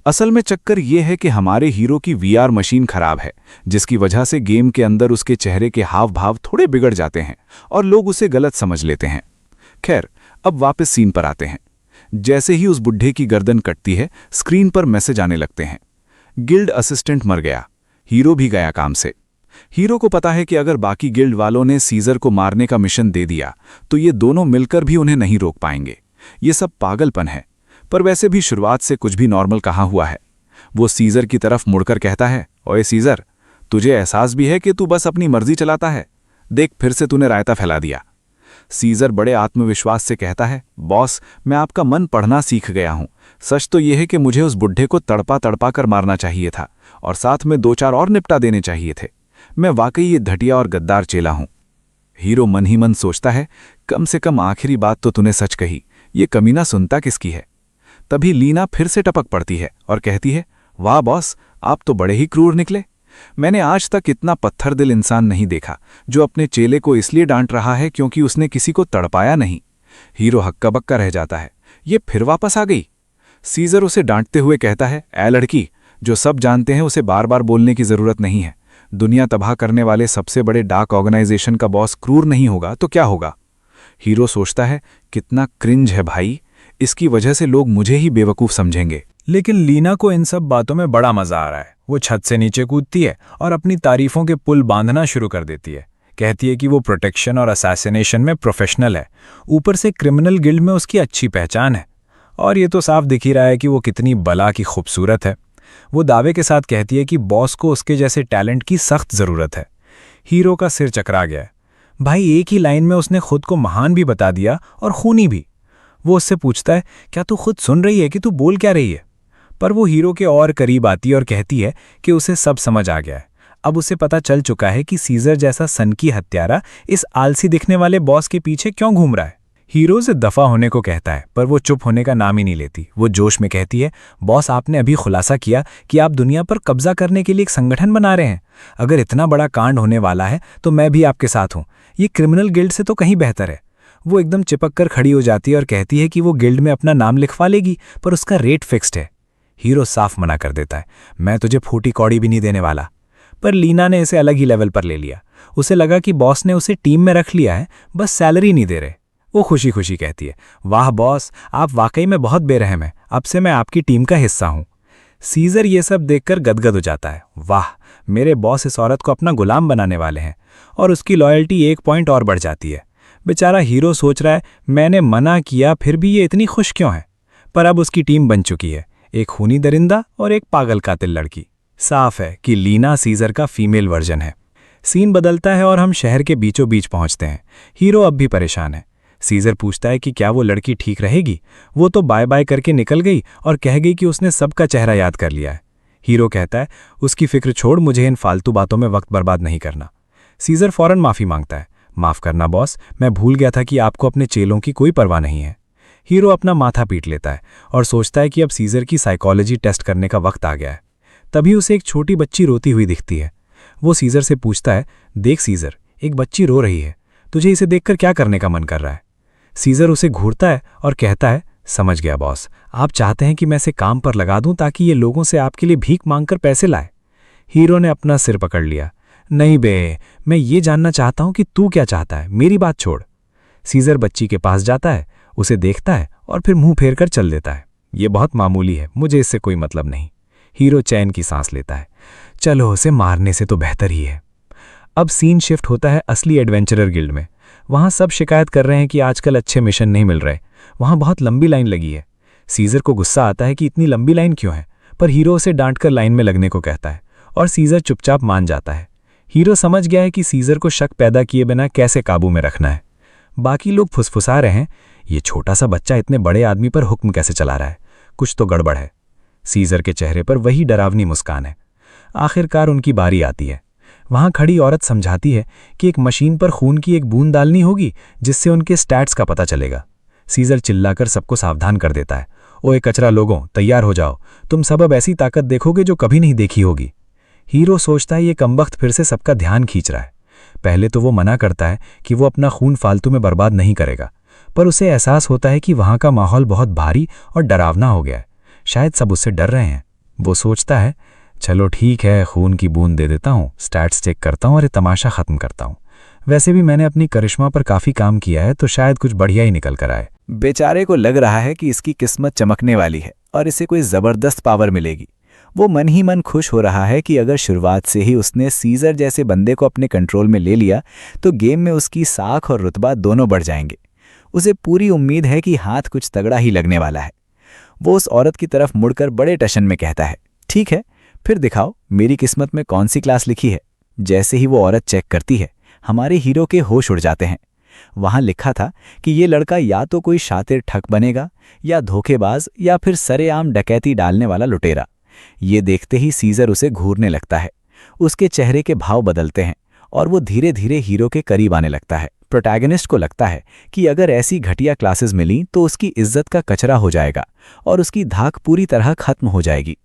असल में चक्कर ये है कि हमारे हीरो की वीआर मशीन खराब है, जिसकी वजह से गेम के अंदर उसके चेहरे के हाव भाव थोड़े बिगड़ जाते हैं और लोग उसे गलत समझ लेते हैं। खैर, अब वापस सीन पर आते हैं। जैसे ही उस बुढ़े की गर्दन कटती है, स्क्रीन पर मैसेज आने लगते हैं, गिल्ड असिस्टेंट मर गया, हीरो भी गया काम से। हीरो को पता है कि अगर बाकी गिल्ड वालों ने सीजर को मारने का मिशन दे दिया तो ये दोनों मिलकर भी उन्हें नहीं रोक पाएंगे। ये सब पागलपन है, पर वैसे भी शुरुआत से कुछ भी नॉर्मल कहाँ हुआ है। वो सीजर की तरफ मुड़कर कहता है, ओए सीजर, तुझे एहसास भी है कि तू बस अपनी मर्जी चलाता है? देख, फिर से तूने रायता फैला दिया। सीजर बड़े आत्मविश्वास से कहता है, बॉस, मैं आपका मन पढ़ना सीख गया हूं। सच तो यह है कि मुझे उस बुढ़े को तड़पा तड़पा कर मारना चाहिए था और साथ में 2-4 और निपटा देने चाहिए थे। मैं वाकई ये घटिया और गद्दार चेला हूं। हीरो मन ही मन सोचता है, कम से कम आखिरी बात तो तूने सच कही, ये कमीना सुनता किसकी है? तभी लीना फिर से टपक पड़ती है और कहती है, वाह बॉस, आप तो बड़े ही क्रूर निकले। मैंने आज तक इतना पत्थर दिल इंसान नहीं देखा जो अपने चेले को इसलिए डांट रहा है क्योंकि उसने किसी को तड़पाया नहीं। हीरो हक्का बक्का रह जाता है, ये फिर वापस आ गई। सीजर उसे डांटते हुए कहता है, ऐ लड़की, जो सब जानते हैं उसे बार बार बोलने की जरूरत नहीं है। दुनिया तबाह करने वाले सबसे बड़े डार्क ऑर्गेनाइजेशन का बॉस क्रूर नहीं होगा तो क्या होगा? हीरो सोचता है, कितना क्रिंज है भाई, इसकी वजह से लोग मुझे ही बेवकूफ़ समझेंगे। लेकिन लीना को इन सब बातों में बड़ा मजा आ रहा है। वो छत से नीचे कूदती है और अपनी तारीफों के पुल बांधना शुरू कर देती है। कहती है कि वो प्रोटेक्शन और असैसिनेशन में प्रोफेशनल है, ऊपर से क्रिमिनल गिल्ड में उसकी अच्छी पहचान है, और ये तो साफ दिख ही रहा है कि वो कितनी बला की खूबसूरत है। वो दावे के साथ कहती है कि बॉस को उसके जैसे टैलेंट की सख्त ज़रूरत है। हीरो का सिर चकरा गया है। भाई, एक ही लाइन में उसने खुद को महान भी बता दिया और खूनी भी। वो उससे पूछता है, क्या तू खुद सुन रही है कि तू बोल क्या रही है? पर वो हीरो के और करीब आती है और कहती है कि उसे सब समझ आ गया है। अब उसे पता चल चुका है कि सीजर जैसा सनकी हत्यारा इस आलसी दिखने वाले बॉस के पीछे क्यों घूम रहा है। हीरो से दफा होने को कहता है, पर वो चुप होने का नाम ही नहीं लेती। वो जोश में कहती है, बॉस, आपने अभी खुलासा किया कि आप दुनिया पर कब्जा करने के लिए एक संगठन बना रहे हैं। अगर इतना बड़ा कांड होने वाला है तो मैं भी आपके साथ हूँ। ये क्रिमिनल गिल्ड से तो कहीं बेहतर है। वो एकदम चिपक कर खड़ी हो जाती है और कहती है कि वो गिल्ड में अपना नाम लिखवा लेगी, पर उसका रेट फिक्स्ड है। हीरो साफ मना कर देता है, मैं तुझे फूटी कौड़ी भी नहीं देने वाला। पर लीना ने इसे अलग ही लेवल पर ले लिया। उसे लगा कि बॉस ने उसे टीम में रख लिया है, बस सैलरी नहीं दे रहे। वो खुशी खुशी कहती है, वाह बॉस, आप वाकई में बहुत बेरहम हैं, अब से मैं आपकी टीम का हिस्सा हूं। सीजर ये सब देखकर गदगद हो जाता है। वाह, मेरे बॉस इस औरत को अपना गुलाम बनाने वाले हैं। और उसकी लॉयल्टी 1 पॉइंट और बढ़ जाती है। बेचारा हीरो सोच रहा है, मैंने मना किया फिर भी ये इतनी खुश क्यों है। पर अब उसकी टीम बन चुकी है, एक खूनी दरिंदा और एक पागल कातिल लड़की। साफ है कि लीना सीजर का फीमेल वर्जन है। सीन बदलता है और हम शहर के बीचों बीच पहुंचते हैं। हीरो अब भी परेशान है। सीजर पूछता है कि क्या वो लड़की ठीक रहेगी। वो तो बाय बाय करके निकल गई और कह गई कि उसने सबका चेहरा याद कर लिया है। हीरो कहता है, उसकी फिक्र छोड़, मुझे इन फालतू बातों में वक्त बर्बाद नहीं करना। सीजर फौरन माफी मांगता है, माफ करना बॉस, मैं भूल गया था कि आपको अपने चेलों की कोई परवाह नहीं है। हीरो अपना माथा पीट लेता है और सोचता है कि अब सीजर की साइकोलॉजी टेस्ट करने का वक्त आ गया है। तभी उसे एक छोटी बच्ची रोती हुई दिखती है। वो सीजर से पूछता है, देख सीजर, एक बच्ची रो रही है, तुझे इसे देखकर क्या करने का मन कर रहा है? सीजर उसे घूरता है और कहता है, समझ गया बॉस, आप चाहते हैं कि मैं इसे काम पर लगा दूं ताकि ये लोगों से आपके लिए भीख मांगकर पैसे लाए। हीरो ने अपना सिर पकड़ लिया, नहीं बे, मैं ये जानना चाहता हूं कि तू क्या चाहता है, मेरी बात छोड़। सीजर बच्ची के पास जाता है, उसे देखता है और फिर मुंह फेर कर चल देता है। ये बहुत मामूली है, मुझे इससे कोई मतलब नहीं। हीरो चैन की सांस लेता है, चलो उसे मारने से तो बेहतर ही है। अब सीन शिफ्ट होता है असली एडवेंचरर गिल्ड में। वहां सब शिकायत कर रहे हैं कि आजकल अच्छे मिशन नहीं मिल रहे। वहां बहुत लंबी लाइन लगी है। सीजर को गुस्सा आता है कि इतनी लंबी लाइन क्यों है, पर हीरो उसे डांटकर लाइन में लगने को कहता है और सीजर चुपचाप मान जाता है। हीरो समझ गया है कि सीजर को शक पैदा किए बिना कैसे काबू में रखना है। बाकी लोग फुसफुसा रहे हैं, ये छोटा सा बच्चा इतने बड़े आदमी पर हुक्म कैसे चला रहा है, कुछ तो गड़बड़ है। सीजर के चेहरे पर वही डरावनी मुस्कान है। आखिरकार उनकी बारी आती है। वहां खड़ी औरत समझाती है कि एक मशीन पर खून की एक बूंद डालनी होगी जिससे उनके स्टैट्स का पता चलेगा। सीजर चिल्लाकर सबको सावधान कर देता है, ओए कचरा लोगों, तैयार हो जाओ, तुम सब अब ऐसी ताकत देखोगे जो कभी नहीं देखी होगी। हीरो सोचता है ये कमबख्त फिर से सबका ध्यान खींच रहा है। पहले तो वो मना करता है कि वो अपना खून फालतू में बर्बाद नहीं करेगा, पर उसे एहसास होता है कि वहां का माहौल बहुत भारी और डरावना हो गया है। शायद सब उससे डर रहे हैं। वो सोचता है, चलो ठीक है, खून की बूंद दे देता हूँ, स्टैट्स चेक करता हूँ और ये तमाशा खत्म करता हूँ। वैसे भी मैंने अपनी करिश्मा पर काफ़ी काम किया है, तो शायद कुछ बढ़िया ही निकल कर आए। बेचारे को लग रहा है कि इसकी किस्मत चमकने वाली है और इसे कोई ज़बरदस्त पावर मिलेगी। वो मन ही मन खुश हो रहा है कि अगर शुरुआत से ही उसने सीजर जैसे बंदे को अपने कंट्रोल में ले लिया तो गेम में उसकी साख और रुतबा दोनों बढ़ जाएंगे। उसे पूरी उम्मीद है कि हाथ कुछ तगड़ा ही लगने वाला है। वो उस औरत की तरफ मुड़कर बड़े टशन में कहता है, ठीक है, फिर दिखाओ मेरी किस्मत में कौन सी क्लास लिखी है। जैसे ही वो औरत चेक करती है, हमारे हीरो के होश उड़ जाते हैं। वहां लिखा था कि ये लड़का या तो कोई शातिर ठग बनेगा, या धोखेबाज, या फिर सरेआम डकैती डालने वाला लुटेरा। ये देखते ही सीजर उसे घूरने लगता है। उसके चेहरे के भाव बदलते हैं और वो धीरे धीरे हीरो के करीब आने लगता है। प्रोटैगनिस्ट को लगता है कि अगर ऐसी घटिया क्लासेस मिली तो उसकी इज्जत का कचरा हो जाएगा और उसकी धाक पूरी तरह खत्म हो जाएगी।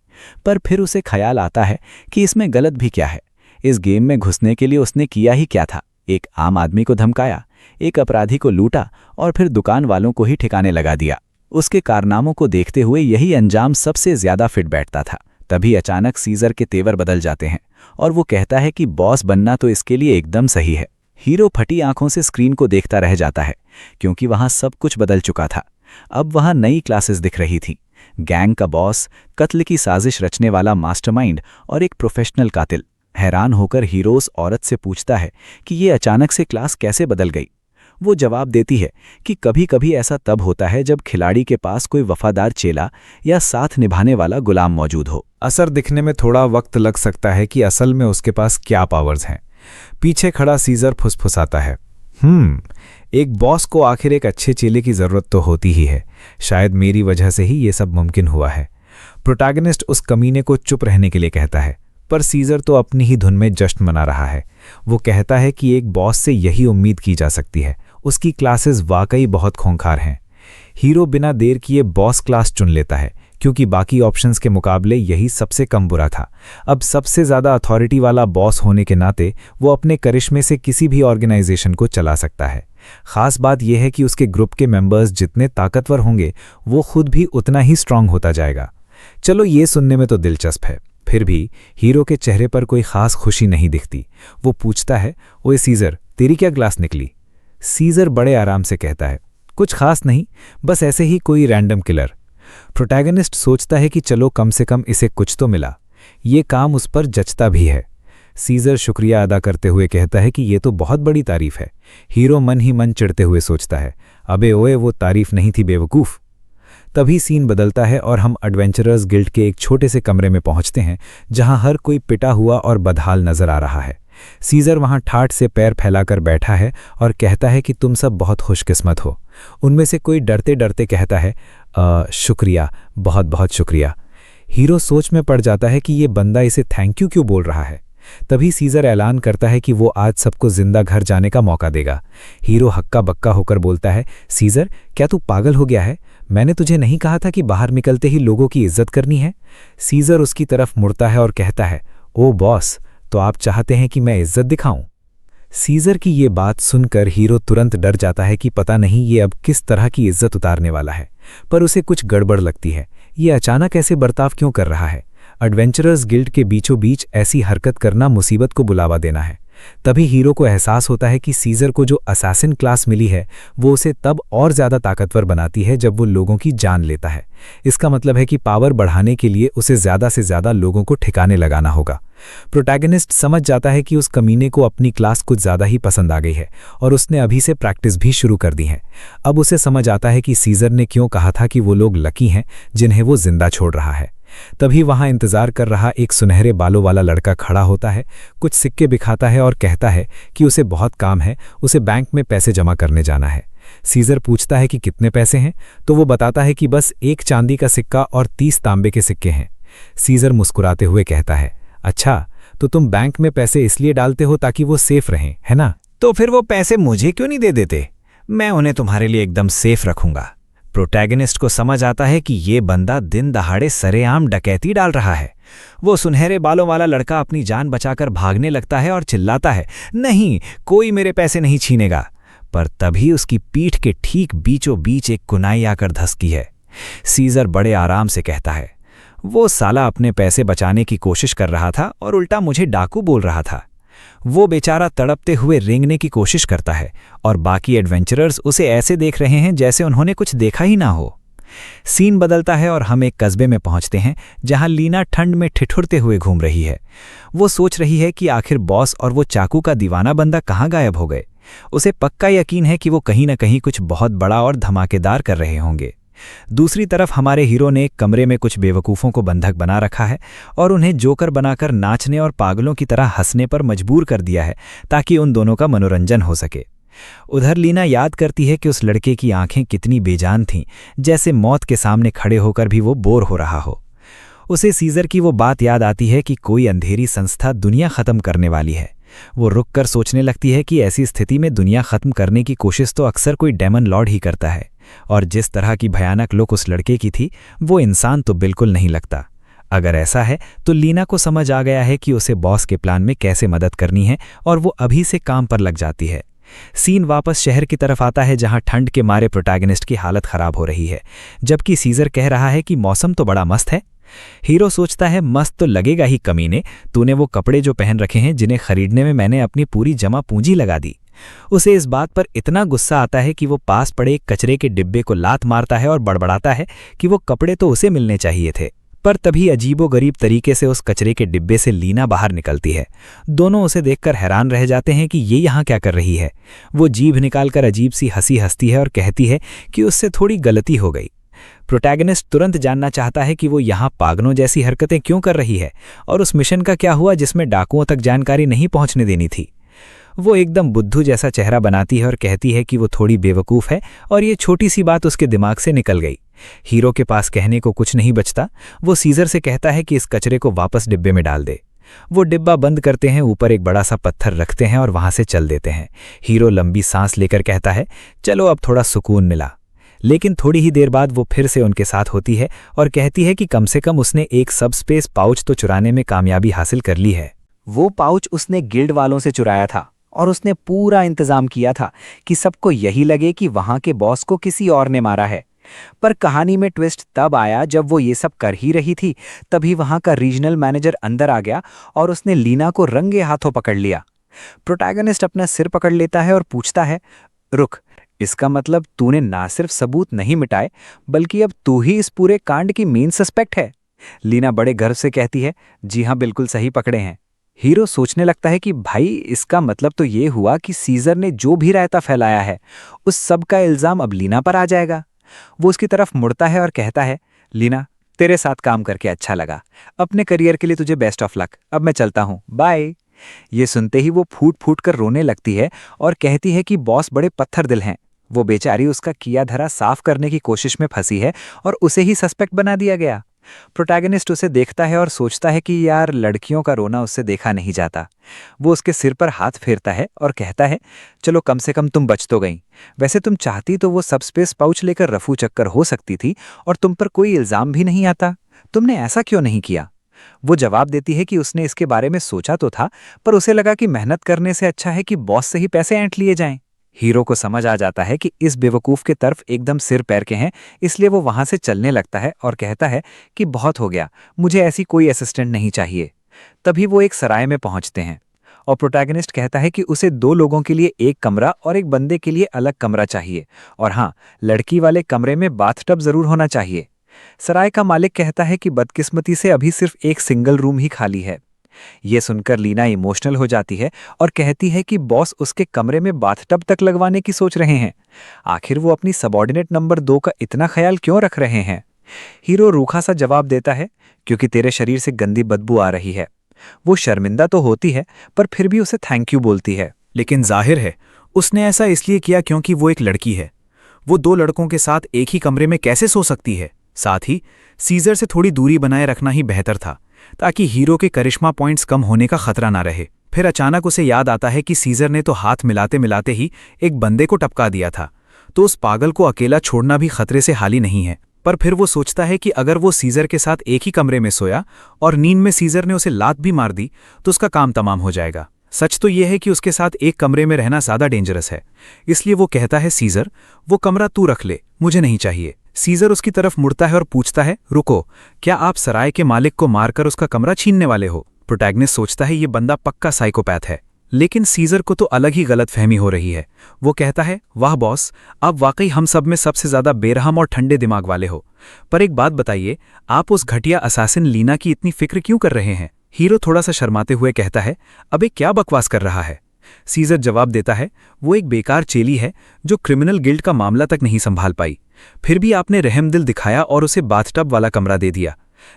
पर फिर उसे ख्याल आता है कि इसमें गलत भी क्या है। इस गेम में घुसने के लिए उसने किया ही क्या था? एक आम आदमी को धमकाया, एक अपराधी को लूटा और फिर दुकान वालों को ही ठिकाने लगा दिया। उसके कारनामों को देखते हुए यही अंजाम सबसे ज्यादा फिट बैठता था। तभी अचानक सीजर के तेवर बदल जाते हैं और वो कहता है कि बॉस बनना तो इसके लिए एकदम सही है। हीरो फटी आंखों से स्क्रीन को देखता रह जाता है, क्योंकि वहां सब कुछ बदल चुका था। अब वहां नई क्लासेस दिख रही थी, गैंग का बॉस, कत्ल की साजिश रचने वाला मास्टरमाइंड और एक प्रोफेशनल कातिल। हैरान होकर हीरो उस औरत से पूछता है कि ये अचानक से क्लास कैसे बदल गई। वो जवाब देती है कि कभी कभी ऐसा तब होता है जब खिलाड़ी के पास कोई वफादार चेला या साथ निभाने वाला गुलाम मौजूद हो। असर दिखने में थोड़ा वक्त लग सकता है कि असल में उसके पास क्या पावर्स हैं। पीछे खड़ा सीजर फुसफुसाता है, एक बॉस को आखिर एक अच्छे चेले की जरूरत तो होती ही है। शायद मेरी वजह से ही ये सब मुमकिन हुआ है। प्रोटैगनिस्ट उस कमीने को चुप रहने के लिए कहता है, पर सीजर तो अपनी ही धुन में जश्न मना रहा है। वो कहता है कि एक बॉस से यही उम्मीद की जा सकती है। उसकी क्लासेस वाकई बहुत खूंखार हैं। हीरो बिना देर किए बॉस क्लास चुन लेता है, क्योंकि बाकी ऑप्शंस के मुकाबले यही सबसे कम बुरा था। अब सबसे ज़्यादा अथॉरिटी वाला बॉस होने के नाते वो अपने करिश्मे से किसी भी ऑर्गेनाइजेशन को चला सकता है। खास बात यह है कि उसके ग्रुप के मेंबर्स जितने ताकतवर होंगे वो खुद भी उतना ही स्ट्रांग होता जाएगा। चलो ये सुनने में तो दिलचस्प है, फिर भी हीरो के चेहरे पर कोई खास खुशी नहीं दिखती। वो पूछता है, ओए सीजर, तेरी क्या क्लास निकली? सीजर बड़े आराम से कहता है, कुछ खास नहीं, बस ऐसे ही कोई रैंडम किलर। प्रोटैगनिस्ट सोचता है कि चलो कम से कम इसे कुछ तो मिला। ये काम उस पर जचता भी है। सीजर शुक्रिया अदा करते हुए कहता है कि ये तो बहुत बड़ी तारीफ है। हीरो मन ही मन चिढ़ते हुए सोचता है, अबे ओए, वो तारीफ नहीं थी बेवकूफ़। तभी सीन बदलता है और हम एडवेंचरर्स गिल्ड के एक छोटे से कमरे में पहुंचते हैं, जहां हर कोई पिटा हुआ और बदहाल नजर आ रहा है। सीजर वहां ठाठ से पैर फैलाकर बैठा है और कहता है कि तुम सब बहुत खुशकिस्मत हो। उनमें से कोई डरते डरते कहता है, शुक्रिया, बहुत बहुत शुक्रिया। हीरो सोच में पड़ जाता है कि ये बंदा इसे थैंक यू क्यों बोल रहा है। तभी सीजर ऐलान करता है कि वो आज सबको जिंदा घर जाने का मौका देगा। हीरो हक्का बक्का होकर बोलता है, सीजर, क्या तू पागल हो गया है? मैंने तुझे नहीं कहा था कि बाहर निकलते ही लोगों की इज्जत करनी है? सीजर उसकी तरफ मुड़ता है और कहता है, ओ बॉस, तो आप चाहते हैं कि मैं इज्जत दिखाऊं? सीजर की ये बात सुनकर हीरो तुरंत डर जाता है कि पता नहीं ये अब किस तरह की इज्जत उतारने वाला है, पर उसे कुछ गड़बड़ लगती है। ये अचानक ऐसे बर्ताव क्यों कर रहा है? एडवेंचरर्स गिल्ड के बीचों बीच ऐसी हरकत करना मुसीबत को बुलावा देना है। तभी हीरो को एहसास होता है कि सीजर को जो असैसिन क्लास मिली है वो उसे तब और ज़्यादा ताकतवर बनाती है जब वो लोगों की जान लेता है। इसका मतलब है कि पावर बढ़ाने के लिए उसे ज़्यादा से ज़्यादा लोगों को ठिकाने लगाना होगा। प्रोटैगनिस्ट समझ जाता है कि उस कमीने को अपनी क्लास कुछ ज़्यादा ही पसंद आ गई है और उसने अभी से प्रैक्टिस भी शुरू कर दी है। अब उसे समझ आता है कि सीजर ने क्यों कहा था कि वो लोग लकी हैं जिन्हें वो जिंदा छोड़ रहा है। तभी वहां इंतजार कर रहा एक सुनहरे बालों वाला लड़का खड़ा होता है, कुछ सिक्के बिखाता है और कहता है कि उसे बहुत काम है, उसे बैंक में पैसे जमा करने जाना है। सीजर पूछता है कि कितने पैसे हैं, तो वो बताता है कि बस 1 चांदी का सिक्का और 30 तांबे के सिक्के हैं। सीजर मुस्कुराते हुए कहता है, अच्छा, तो तुम बैंक में पैसे इसलिए डालते हो ताकि वो सेफ रहें, है ना? तो फिर वो पैसे मुझे क्यों नहीं दे देते? मैं उन्हें तुम्हारे लिए एकदम सेफ रखूंगा। प्रोटैगनिस्ट को समझ आता है कि ये बंदा दिन दहाड़े सरेआम डकैती डाल रहा है। वो सुनहरे बालों वाला लड़का अपनी जान बचाकर भागने लगता है और चिल्लाता है, नहीं, कोई मेरे पैसे नहीं छीनेगा। पर तभी उसकी पीठ के ठीक बीचों बीच एक कुनाई आकर धसकी है। सीजर बड़े आराम से कहता है, वो साला अपने पैसे बचाने की कोशिश कर रहा था और उल्टा मुझे डाकू बोल रहा था। वो बेचारा तड़पते हुए रेंगने की कोशिश करता है और बाकी एडवेंचरर्स उसे ऐसे देख रहे हैं जैसे उन्होंने कुछ देखा ही ना हो। सीन बदलता है और हम एक कस्बे में पहुंचते हैं जहां लीना ठंड में ठिठुरते हुए घूम रही है। वो सोच रही है कि आखिर बॉस और वो चाकू का दीवाना बंदा कहाँ गायब हो गए। उसे पक्का यकीन है कि वो कहीं न कहीं कुछ बहुत बड़ा और धमाकेदार कर रहे होंगे। दूसरी तरफ हमारे हीरो ने एक कमरे में कुछ बेवकूफ़ों को बंधक बना रखा है और उन्हें जोकर बनाकर नाचने और पागलों की तरह हंसने पर मजबूर कर दिया है ताकि उन दोनों का मनोरंजन हो सके। उधर लीना याद करती है कि उस लड़के की आंखें कितनी बेजान थीं, जैसे मौत के सामने खड़े होकर भी वो बोर हो रहा हो। उसे सीजर की वो बात याद आती है कि कोई अंधेरी संस्था दुनिया ख़त्म करने वाली है। वो रुककर सोचने लगती है कि ऐसी स्थिति में दुनिया ख़त्म करने की कोशिश तो अक्सर कोई डेमन लॉर्ड ही करता है, और जिस तरह की भयानक लुक उस लड़के की थी वो इंसान तो बिल्कुल नहीं लगता। अगर ऐसा है तो लीना को समझ आ गया है कि उसे बॉस के प्लान में कैसे मदद करनी है और वो अभी से काम पर लग जाती है। सीन वापस शहर की तरफ आता है जहां ठंड के मारे प्रोटैगनिस्ट की हालत खराब हो रही है, जबकि सीजर कह रहा है कि मौसम तो बड़ा मस्त है। हीरो सोचता है मस्त तो लगेगा ही कमीने, तूने वो कपड़े जो पहन रखे हैं जिन्हें खरीदने में मैंने अपनी पूरी जमा पूंजी लगा दी। उसे इस बात पर इतना गुस्सा आता है कि वो पास पड़े एक कचरे के डिब्बे को लात मारता है और बड़बड़ाता है कि वो कपड़े तो उसे मिलने चाहिए थे। पर तभी अजीबोगरीब तरीके से उस कचरे के डिब्बे से लीना बाहर निकलती है। दोनों उसे देखकर हैरान रह जाते हैं कि ये यहाँ क्या कर रही है। वो जीभ निकालकर अजीब सी हंसी हंसती है और कहती है कि उससे थोड़ी गलती हो गई। प्रोटैगनिस्ट तुरंत जानना चाहता है कि वो यहाँ पागलों जैसी हरकतें क्यों कर रही है और उस मिशन का क्या हुआ जिसमें डाकुओं तक जानकारी नहीं पहुंचने देनी थी। वो एकदम बुद्धू जैसा चेहरा बनाती है और कहती है कि वो थोड़ी बेवकूफ़ है और ये छोटी सी बात उसके दिमाग से निकल गई। हीरो के पास कहने को कुछ नहीं बचता। वो सीजर से कहता है कि इस कचरे को वापस डिब्बे में डाल दे। वो डिब्बा बंद करते हैं, ऊपर एक बड़ा सा पत्थर रखते हैं और वहां से चल देते हैं। हीरो लंबी सांस लेकर कहता है चलो अब थोड़ा सुकून मिला। लेकिन थोड़ी ही देर बाद वो फिर से उनके साथ होती है और कहती है कि कम से कम उसने एक सबस्पेस पाउच तो चुराने में कामयाबी हासिल कर ली है। वो पाउच उसने गिल्ड वालों से चुराया था और उसने पूरा इंतजाम किया था कि सबको यही लगे कि वहां के बॉस को किसी और ने मारा है। पर कहानी में ट्विस्ट तब आया जब वो ये सब कर ही रही थी, तभी वहां का रीजनल मैनेजर अंदर आ गया और उसने लीना को रंगे हाथों पकड़ लिया। प्रोटैगनिस्ट अपना सिर पकड़ लेता है और पूछता है, रुक, इसका मतलब तूने ना सिर्फ सबूत नहीं मिटाए बल्कि अब तू ही इस पूरे कांड की मेन सस्पेक्ट है। लीना बड़े गर्व से कहती है, जी हाँ, बिल्कुल सही पकड़े हैं। हीरो सोचने लगता है कि भाई इसका मतलब तो ये हुआ कि सीजर ने जो भी रायता फैलाया है उस सब का इल्जाम अब लीना पर आ जाएगा। वो उसकी तरफ मुड़ता है और कहता है, लीना, तेरे साथ काम करके अच्छा लगा। अपने करियर के लिए तुझे बेस्ट ऑफ लक। अब मैं चलता हूँ, बाय। ये सुनते ही वो फूट फूट कर रोने लगती है और कहती है कि बॉस बड़े पत्थर दिल हैं। वो बेचारी उसका किया धरा साफ करने की कोशिश में फंसी है और उसे ही सस्पेक्ट बना दिया गया। प्रोटैगनिस्ट उसे देखता है और सोचता है कि यार, लड़कियों का रोना उससे देखा नहीं जाता। वो उसके सिर पर हाथ फेरता है और कहता है, चलो कम से कम तुम बच तो गई। वैसे तुम चाहती तो वो सबस्पेस पाउच लेकर रफू चक्कर हो सकती थी और तुम पर कोई इल्जाम भी नहीं आता। तुमने ऐसा क्यों नहीं किया? वो जवाब देती है कि उसने इसके बारे में सोचा तो था, पर उसे लगा कि मेहनत करने से अच्छा है कि बॉस से ही पैसे ऐंठ लिए जाएं। हीरो को समझ आ जाता है कि इस बेवकूफ़ के तरफ एकदम सिर पैर के हैं, इसलिए वो वहां से चलने लगता है और कहता है कि बहुत हो गया, मुझे ऐसी कोई असिस्टेंट नहीं चाहिए। तभी वो एक सराय में पहुंचते हैं और प्रोटैगनिस्ट कहता है कि उसे 2 लोगों के लिए एक कमरा और एक बंदे के लिए अलग कमरा चाहिए, और हाँ, लड़की वाले कमरे में बाथटब जरूर होना चाहिए। सराय का मालिक कहता है कि बदकिस्मती से अभी सिर्फ एक सिंगल रूम ही खाली है। ये सुनकर लीना इमोशनल हो जाती है और कहती है कि बॉस उसके कमरे में बाथटब तक लगवाने की सोच रहे हैं। आखिर वो अपनी सबऑर्डिनेट नंबर 2 का इतना ख्याल क्यों रख रहे हैं? हीरो रूखा सा जवाब देता है, क्योंकि तेरे शरीर से गंदी बदबू आ रही है। वो शर्मिंदा तो होती है, पर फिर भी उसे थैंक यू बोलती है। लेकिन जाहिर है उसने ऐसा इसलिए किया क्योंकि वो एक लड़की है। वो 2 लड़कों के साथ एक ही कमरे में कैसे सो सकती है? साथ ही सीजर से थोड़ी दूरी बनाए रखना ही बेहतर था, ताकि हीरो के करिश्मा पॉइंट्स कम होने का खतरा ना रहे। फिर अचानक उसे याद आता है कि सीजर ने तो हाथ मिलाते मिलाते ही एक बंदे को टपका दिया था, तो उस पागल को अकेला छोड़ना भी खतरे से हाली नहीं है। पर फिर वो सोचता है कि अगर वो सीजर के साथ एक ही कमरे में सोया और नींद में सीजर ने उसे लात भी मार दी तो उसका काम तमाम हो जाएगा। सच तो यह है कि उसके साथ एक कमरे में रहना ज़्यादा डेंजरस है, इसलिए वो कहता है, सीजर, वो कमरा तू रख ले, मुझे नहीं चाहिए। सीजर उसकी तरफ मुड़ता है और पूछता है, रुको, क्या आप सराय के मालिक को मारकर उसका कमरा छीनने वाले हो? प्रोटैगनिस्ट सोचता है ये बंदा पक्का साइकोपैथ है, लेकिन सीजर को तो अलग ही गलतफहमी हो रही है। वो कहता है, वाह बॉस, आप वाकई हम सब में सबसे ज़्यादा बेरहम और ठंडे दिमाग वाले हो। पर एक बात बताइए, आप उस घटिया असासिन लीना की इतनी फिक्र क्यों कर रहे हैं? हीरो थोड़ा सा शर्माते हुए कहता है, अबे क्या बकवास कर रहा है? सीजर जवाब देता है, वो एक बेकार चेली है जो क्रिमिनल गिल्ड का मामला तक नहीं संभाल पाई। फिर भी आपने रहमदिल दिखाया और उसे बाथटब वाला कमरा दे दिया।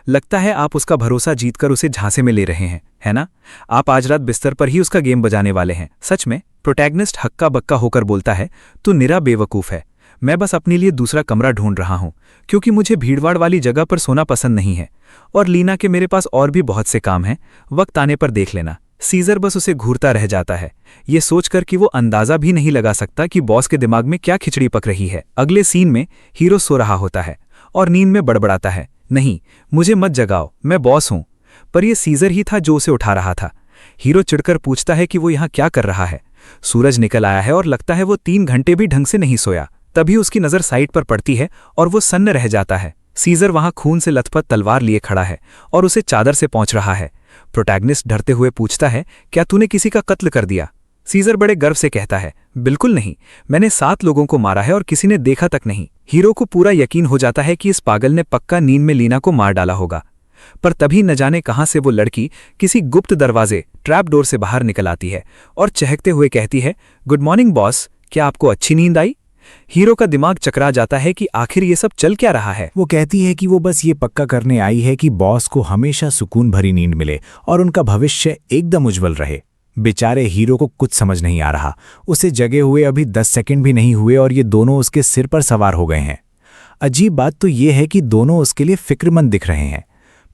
लगता है आप उसका भरोसा जीतकर उसे झांसे में ले रहे हैं, है ना? आप आज रात बिस्तर पर ही उसका गेम बजाने वाले हैं। सच में? प्रोटैगनिस्ट हक्का बक्का होकर बोलता है, तू निरा बेवकूफ़ है। मैं बस अपने लिए दूसरा कमरा ढूंढ रहा हूं, क्योंकि मुझे भीड़भाड़ वाली जगह पर सोना पसंद नहीं है, और लीना के मेरे पास और भी बहुत से काम हैं, वक्त आने पर देख लेना। सीजर बस उसे घूरता रह जाता है, ये सोचकर कि वो अंदाजा भी नहीं लगा सकता कि बॉस के दिमाग में क्या खिचड़ी पक रही है। अगले सीन में हीरो सो रहा होता है और नींद में बड़बड़ाता है, नहीं, मुझे मत जगाओ, मैं बॉस हूं। पर यह सीजर ही था जो उसे उठा रहा था। हीरो चिढ़कर पूछता है कि वो यहाँ क्या कर रहा है। सूरज निकल आया है और लगता है वो 3 घंटे भी ढंग से नहीं सोया। तभी उसकी नज़र साइड पर पड़ती है और वो सन्न रह जाता है। सीजर वहां खून से लथपथ तलवार लिए खड़ा है और उसे चादर से पहुंच रहा है। प्रोटैगनिस्ट डरते हुए पूछता है, क्या तूने किसी का कत्ल कर दिया? सीजर बड़े गर्व से कहता है, बिल्कुल नहीं, मैंने 7 लोगों को मारा है और किसी ने देखा तक नहीं। हीरो को पूरा यकीन हो जाता है कि इस पागल ने पक्का नींद में लीना को मार डाला होगा। पर तभी न जाने कहां से वो लड़की किसी गुप्त दरवाजे ट्रैप डोर से बाहर निकल आती है और चहकते हुए कहती है, गुड मॉर्निंग बॉस, क्या आपको अच्छी नींद आई? हीरो का दिमाग चकरा जाता है कि आखिर ये सब चल क्या रहा है। वो कहती है कि वो बस ये पक्का करने आई है कि बॉस को हमेशा सुकून भरी नींद मिले और उनका भविष्य एकदम उज्जवल रहे। बेचारे हीरो को कुछ समझ नहीं आ रहा। उसे जगे हुए अभी 10 सेकंड भी नहीं हुए और ये दोनों उसके सिर पर सवार हो गए हैं। अजीब बात तो ये है कि दोनों उसके लिए फिक्रमंद दिख रहे हैं,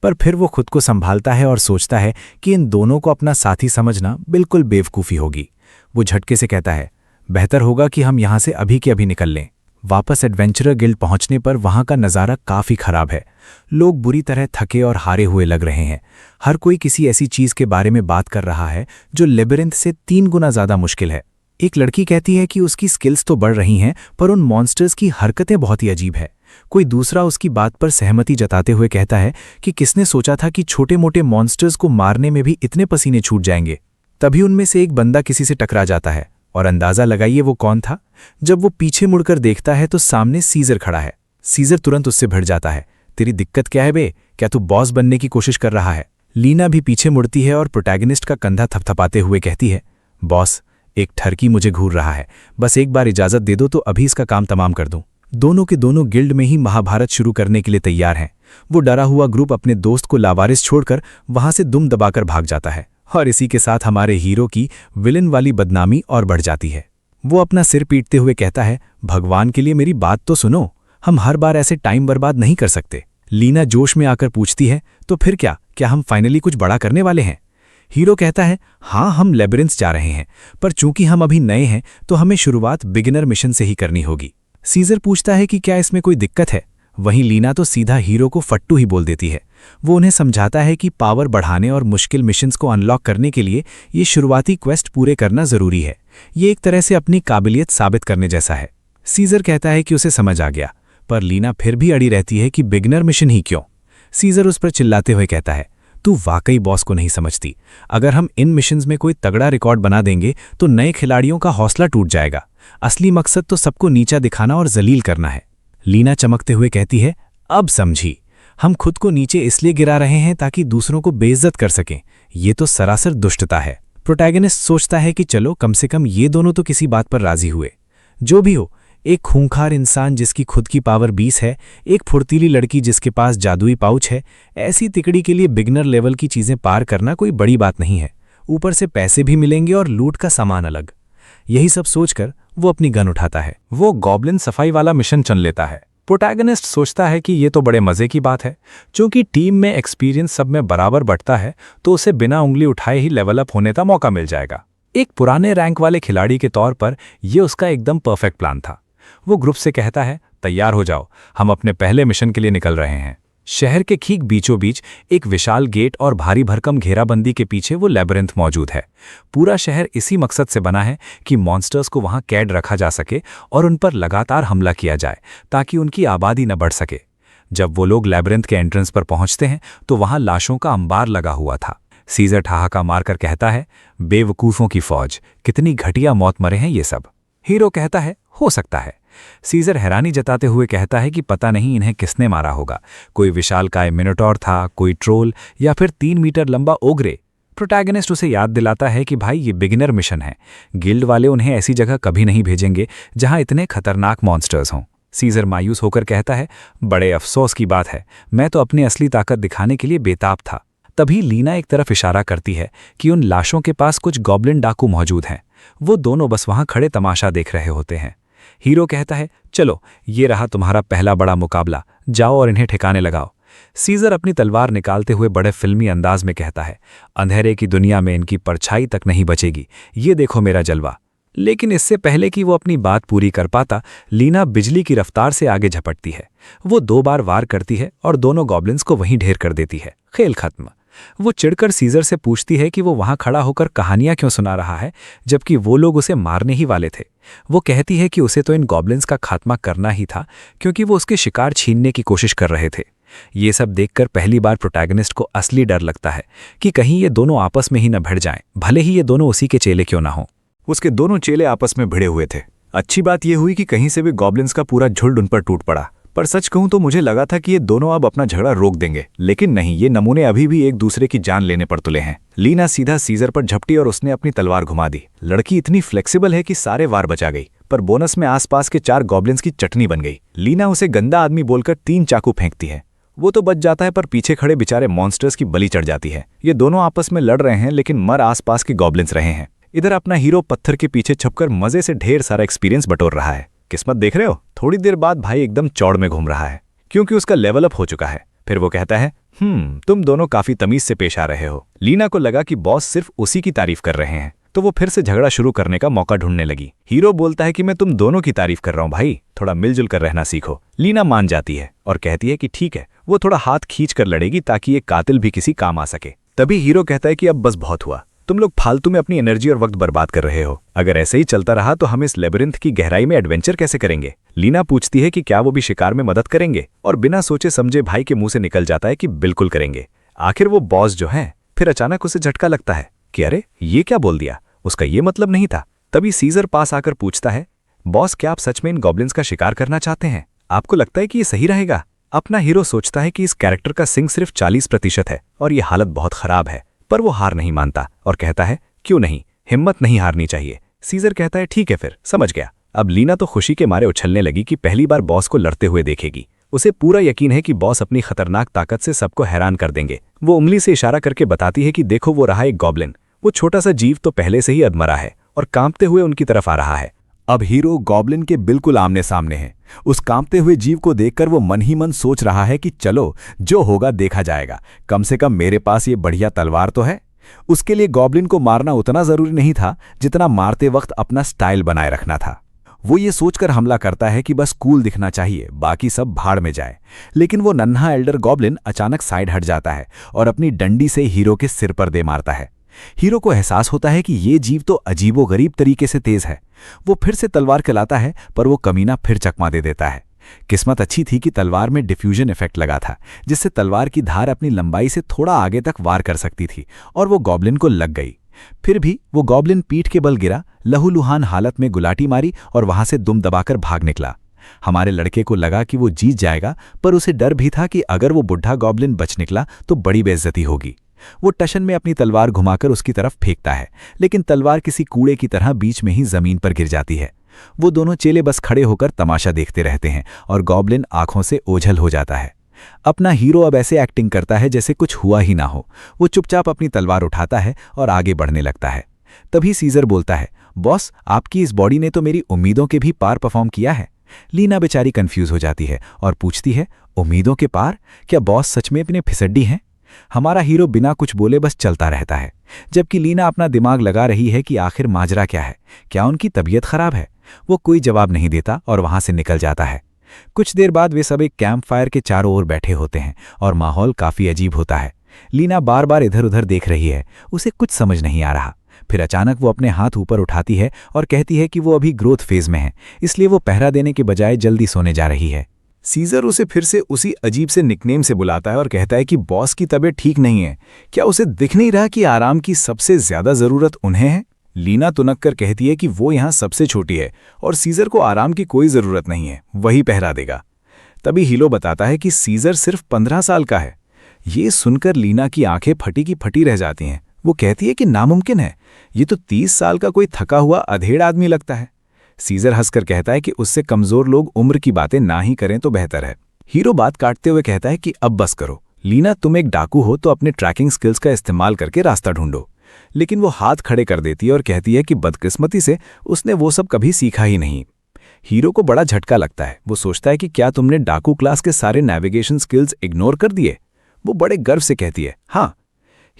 पर फिर वो खुद को संभालता है और सोचता है कि इन दोनों को अपना साथी समझना बिल्कुल बेवकूफ़ी होगी। वो झटके से कहता है, बेहतर होगा कि हम यहाँ से अभी के अभी निकल लें। वापस एडवेंचरर गिल्ड पहुंचने पर वहां का नज़ारा काफ़ी खराब है। लोग बुरी तरह थके और हारे हुए लग रहे हैं। हर कोई किसी ऐसी चीज़ के बारे में बात कर रहा है जो लेबिरिंथ से 3 गुना ज़्यादा मुश्किल है। एक लड़की कहती है कि उसकी स्किल्स तो बढ़ रही हैं, पर उन मॉन्स्टर्स की हरकतें बहुत ही अजीब है। कोई दूसरा उसकी बात पर सहमति जताते हुए कहता है कि किसने सोचा था कि छोटे मोटे मॉन्स्टर्स को मारने में भी इतने पसीने छूट जाएंगे। तभी उनमें से एक बंदा किसी से टकरा जाता है और अंदाजा लगाइए वो कौन था। जब वो पीछे मुड़कर देखता है तो सामने सीजर खड़ा है। सीजर तुरंत उससे भिड़ जाता है, तेरी दिक्कत क्या है बे? क्या तू बॉस बनने की कोशिश कर रहा है? लीना भी पीछे मुड़ती है और प्रोटैगनिस्ट का कंधा थपथपाते हुए कहती है, बॉस, एक ठरकी मुझे घूर रहा है, बस एक बार इजाजत दे दो तो अभी इसका काम तमाम कर दूं। दोनों के दोनों गिल्ड में ही महाभारत शुरू करने के लिए तैयार हैं। वो डरा हुआ ग्रुप अपने दोस्त को लावारिस छोड़कर वहां से दुम दबाकर भाग जाता है और इसी के साथ हमारे हीरो की विलन वाली बदनामी और बढ़ जाती है। वो अपना सिर पीटते हुए कहता है, भगवान के लिए मेरी बात तो सुनो, हम हर बार ऐसे टाइम बर्बाद नहीं कर सकते। लीना जोश में आकर पूछती है, तो फिर क्या हम फाइनली कुछ बड़ा करने वाले हैं? हीरो कहता है, हाँ, हम लेबिरिंथ जा रहे हैं, पर चूंकि हम अभी नए हैं तो हमें शुरुआत बिगिनर मिशन से ही करनी होगी। सीजर पूछता है कि क्या इसमें कोई दिक्कत है? वहीं लीना तो सीधा हीरो को फट्टू ही बोल देती है। वो उन्हें समझाता है कि पावर बढ़ाने और मुश्किल मिशंस को अनलॉक करने के लिए ये शुरुआती क्वेस्ट पूरे करना जरूरी है। ये एक तरह से अपनी काबिलियत साबित करने जैसा है। सीजर कहता है कि उसे समझ आ गया, पर लीना फिर भी अड़ी रहती है कि बिगिनर मिशन ही क्यों। सीजर उस पर चिल्लाते हुए कहता है, तू वाकई बॉस को नहीं समझती। अगर हम इन मिशंस में कोई तगड़ा रिकॉर्ड बना देंगे तो नए खिलाड़ियों का हौसला टूट जाएगा। असली मकसद तो सबको नीचा दिखाना और जलील करना है। लीना चमकते हुए कहती है, अब समझी, हम खुद को नीचे इसलिए गिरा रहे हैं ताकि दूसरों को बेइज्जत कर सकें। ये तो सरासर दुष्टता है। प्रोटैगनिस्ट सोचता है कि चलो कम से कम ये दोनों तो किसी बात पर राजी हुए। जो भी हो, एक खूंखार इंसान जिसकी खुद की पावर 20 है, एक फुर्तीली लड़की जिसके पास जादुई पाउच है, ऐसी तिकड़ी के लिए बिगनर लेवल की चीजें पार करना कोई बड़ी बात नहीं है। ऊपर से पैसे भी मिलेंगे और लूट का सामान अलग। यही सब सोचकर वो अपनी गन उठाता है। वो गॉब्लिन सफाई वाला मिशन चुन लेता है। प्रोटैगनिस्ट सोचता है कि ये तो बड़े मजे की बात है। चूंकि टीम में एक्सपीरियंस सब में बराबर बढ़ता है तो उसे बिना उंगली उठाए ही लेवल अप होने का मौका मिल जाएगा। एक पुराने रैंक वाले खिलाड़ी के तौर पर यह उसका एकदम परफेक्ट प्लान था। वो ग्रुप से कहता है, तैयार हो जाओ, हम अपने पहले मिशन के लिए निकल रहे हैं। शहर के ठीक बीचों बीच एक विशाल गेट और भारी भरकम घेराबंदी के पीछे वो लेबिरिंथ मौजूद है। पूरा शहर इसी मकसद से बना है कि मॉन्स्टर्स को वहां कैद रखा जा सके और उन पर लगातार हमला किया जाए ताकि उनकी आबादी न बढ़ सके। जब वो लोग लेबिरिंथ के एंट्रेंस पर पहुंचते हैं तो वहां लाशों का अंबार लगा हुआ था। सीजर ठहाका मारकर कहता है, बेवकूफ़ों की फौज, कितनी घटिया मौत मरे हैं ये सब। हीरो कहता है, हो सकता है। सीजर हैरानी जताते हुए कहता है कि पता नहीं इन्हें किसने मारा होगा। कोई विशालकाय मिनोटॉर था, कोई ट्रोल, या फिर 3 मीटर लंबा ओग्रे। प्रोटैगनिस्ट उसे याद दिलाता है कि भाई ये बिगिनर मिशन है। गिल्ड वाले उन्हें ऐसी जगह कभी नहीं भेजेंगे जहां इतने खतरनाक मॉन्स्टर्स हों। सीजर मायूस होकर कहता है, बड़े अफसोस की बात है, मैं तो अपनी असली ताकत दिखाने के लिए बेताब था। तभी लीना एक तरफ इशारा करती है कि उन लाशों के पास कुछ गॉब्लिन डाकू मौजूद हैं। वो दोनों बस वहां खड़े तमाशा देख रहे होते हैं। हीरो कहता है, चलो ये रहा तुम्हारा पहला बड़ा मुकाबला, जाओ और इन्हें ठिकाने लगाओ। सीजर अपनी तलवार निकालते हुए बड़े फिल्मी अंदाज में कहता है, अंधेरे की दुनिया में इनकी परछाई तक नहीं बचेगी, ये देखो मेरा जलवा। लेकिन इससे पहले कि वो अपनी बात पूरी कर पाता, लीना बिजली की रफ्तार से आगे झपटती है। वो 2 बार वार करती है और दोनों गॉब्लिन्स को वहीं ढेर कर देती है। खेल खत्म। वो चिढ़कर सीजर से पूछती है कि वो वहां खड़ा होकर कहानियां क्यों सुना रहा है, जबकि वो लोग उसे मारने ही वाले थे। वो कहती है कि उसे तो इन गॉब्लिन्स का खात्मा करना ही था क्योंकि वो उसके शिकार छीनने की कोशिश कर रहे थे। ये सब देखकर पहली बार प्रोटैगनिस्ट को असली डर लगता है कि कहीं ये दोनों आपस में ही न भिड़ जाएं, भले ही ये दोनों उसी के चेले क्यों ना हों। उसके दोनों चेले आपस में भिड़े हुए थे। अच्छी बात यह हुई कि कहीं से भी गॉब्लिन्स का पूरा झुंड उन पर टूट पड़ा। पर सच कहूं तो मुझे लगा था कि ये दोनों अब अपना झगड़ा रोक देंगे, लेकिन नहीं, ये नमूने अभी भी एक दूसरे की जान लेने पर तुले हैं। लीना सीधा सीजर पर झपटी और उसने अपनी तलवार घुमा दी। लड़की इतनी फ्लेक्सिबल है कि सारे वार बचा गई, पर बोनस में आसपास के 4 गॉब्लिन्स की चटनी बन गई। लीना उसे गंदा आदमी बोलकर 3 चाकू फेंकती है। वो तो बच जाता है, पर पीछे खड़े बेचारे मॉन्स्टर्स की बलि चढ़ जाती है। ये दोनों आपस में लड़ रहे हैं, लेकिन मर आसपास के गॉब्लिन्स रहे हैं। इधर अपना हीरो पत्थर के पीछे छुपकर मजे से ढेर सारा एक्सपीरियंस बटोर रहा है। किस्मत देख रहे हो, थोड़ी देर बाद भाई एकदम चौड़ में घूम रहा है क्योंकि उसका लेवल अप हो चुका है। फिर वो कहता है, तुम दोनों काफी तमीज से पेश आ रहे हो। लीना को लगा कि बॉस सिर्फ उसी की तारीफ कर रहे हैं, तो वो फिर से झगड़ा शुरू करने का मौका ढूंढने लगी। हीरो बोलता है कि मैं तुम दोनों की तारीफ कर रहा हूं भाई, थोड़ा मिलजुल कर रहना सीखो। लीना मान जाती है और कहती है कि ठीक है, वो थोड़ा हाथ खींच कर लड़ेगी ताकि ये कातिल भी किसी काम आ सके। तभी हीरो कहता है कि अब बस बहुत हुआ, तुम लोग फालतू में अपनी एनर्जी और वक्त बर्बाद कर रहे हो। अगर ऐसे ही चलता रहा तो हम इस लेबिरिंथ की गहराई में एडवेंचर कैसे करेंगे। लीना पूछती है कि क्या वो भी शिकार में मदद करेंगे, और बिना सोचे समझे भाई के मुंह से निकल जाता है कि बिल्कुल करेंगे। आखिर वो बॉस जो है। फिर अचानक उसे झटका लगता है कि अरे ये क्या बोल दिया, उसका ये मतलब नहीं था। तभी सीजर पास आकर पूछता है, बॉस क्या आप सच में इन गॉब्लिन्स का शिकार करना चाहते हैं? आपको लगता है कि ये सही रहेगा? अपना हीरो सोचता है कि इस कैरेक्टर का सिंक सिर्फ 40% है और ये हालत बहुत खराब है, पर वो हार नहीं मानता और कहता है क्यों नहीं, हिम्मत नहीं हारनी चाहिए। सीजर कहता है ठीक है फिर, समझ गया। अब लीना तो खुशी के मारे उछलने लगी कि पहली बार बॉस को लड़ते हुए देखेगी। उसे पूरा यकीन है कि बॉस अपनी खतरनाक ताकत से सबको हैरान कर देंगे। वो उंगली से इशारा करके बताती है कि देखो वो रहा एक गॉब्लिन। वो छोटा सा जीव तो पहले से ही अधमरा है और कांपते हुए उनकी तरफ आ रहा है। अब हीरो गॉब्लिन के बिल्कुल आमने सामने है। उस कांपते हुए जीव को देखकर वो मन ही मन सोच रहा है कि चलो जो होगा देखा जाएगा, कम से कम मेरे पास ये बढ़िया तलवार तो है। उसके लिए गॉब्लिन को मारना उतना जरूरी नहीं था जितना मारते वक्त अपना स्टाइल बनाए रखना था। वो ये सोचकर हमला करता है कि बस कूल दिखना चाहिए, बाकी सब भाड़ में जाए। लेकिन वो नन्हा एल्डर गॉब्लिन अचानक साइड हट जाता है और अपनी डंडी से हीरो के सिर पर दे मारता है। हीरो को एहसास होता है कि ये जीव तो अजीबोगरीब तरीके से तेज है। वो फिर से तलवार चलाता है, पर वो कमीना फिर चकमा दे देता है। किस्मत अच्छी थी कि तलवार में डिफ्यूजन इफेक्ट लगा था, जिससे तलवार की धार अपनी लंबाई से थोड़ा आगे तक वार कर सकती थी और वो गॉब्लिन को लग गई। फिर भी वो गॉब्लिन पीठ के बल गिरा, लहूलुहान हालत में गुलाटी मारी और वहां से दुम दबाकर भाग निकला। हमारे लड़के को लगा कि वो जीत जाएगा, पर उसे डर भी था कि अगर वो बुढ़ा गॉब्लिन बच निकला तो बड़ी बेइज्जती होगी। वो टशन में अपनी तलवार घुमाकर उसकी तरफ फेंकता है, लेकिन तलवार किसी कूड़े की तरह बीच में ही जमीन पर गिर जाती है। वो दोनों चेले बस खड़े होकर तमाशा देखते रहते हैं और गॉब्लिन आंखों से ओझल हो जाता है। अपना हीरो अब ऐसे एक्टिंग करता है जैसे कुछ हुआ ही ना हो। वो चुपचाप अपनी तलवार उठाता है और आगे बढ़ने लगता है। तभी सीजर बोलता है, बॉस आपकी इस बॉडी ने तो मेरी उम्मीदों के भी पार परफॉर्म किया है। लीना बेचारी कंफ्यूज हो जाती है और पूछती है, उम्मीदों के पार? क्या बॉस सच में इतने फिसड्डी हैं? हमारा हीरो बिना कुछ बोले बस चलता रहता है, जबकि लीना अपना दिमाग लगा रही है कि आखिर माजरा क्या है, क्या उनकी तबीयत खराब है। वो कोई जवाब नहीं देता और वहां से निकल जाता है। कुछ देर बाद वे सब एक कैंप फायर के चारों ओर बैठे होते हैं और माहौल काफी अजीब होता है। लीना बार बार इधर उधर देख रही है, उसे कुछ समझ नहीं आ रहा। फिर अचानक वो अपने हाथ ऊपर उठाती है और कहती है कि वो अभी ग्रोथ फेज में है, इसलिए वो पहरा देने के बजाय जल्दी सोने जा रही है। सीजर उसे फिर से उसी अजीब से निकनेम से बुलाता है और कहता है कि बॉस की तबीयत ठीक नहीं है। क्या उसे दिख नहीं रहा कि आराम की सबसे ज्यादा जरूरत उन्हें है? लीना तुनक कर कहती है कि वो यहाँ सबसे छोटी है और सीजर को आराम की कोई जरूरत नहीं है, वही पहरा देगा। तभी हीरो बताता है कि सीजर सिर्फ 15 साल का है। ये सुनकर लीना की आंखें फटी की फटी रह जाती हैं। वो कहती है कि नामुमकिन है, ये तो 30 साल का कोई थका हुआ अधेड़ आदमी लगता है। सीजर हंसकर कहता है कि उससे कमजोर लोग उम्र की बातें ना ही करें तो बेहतर है। हीरो बात काटते हुए कहता है कि अब बस करो लीना, तुम एक डाकू हो तो अपने ट्रैकिंग स्किल्स का इस्तेमाल करके रास्ता ढूंढो। लेकिन वो हाथ खड़े कर देती है और कहती है कि बदकिस्मती से उसने वो सब कभी सीखा ही नहीं। हीरो को बड़ा झटका लगता है। वो सोचता है कि क्या तुमने डाकू क्लास के सारे नेविगेशन स्किल्स इग्नोर कर दिए? वो बड़े गर्व से कहती है हाँ।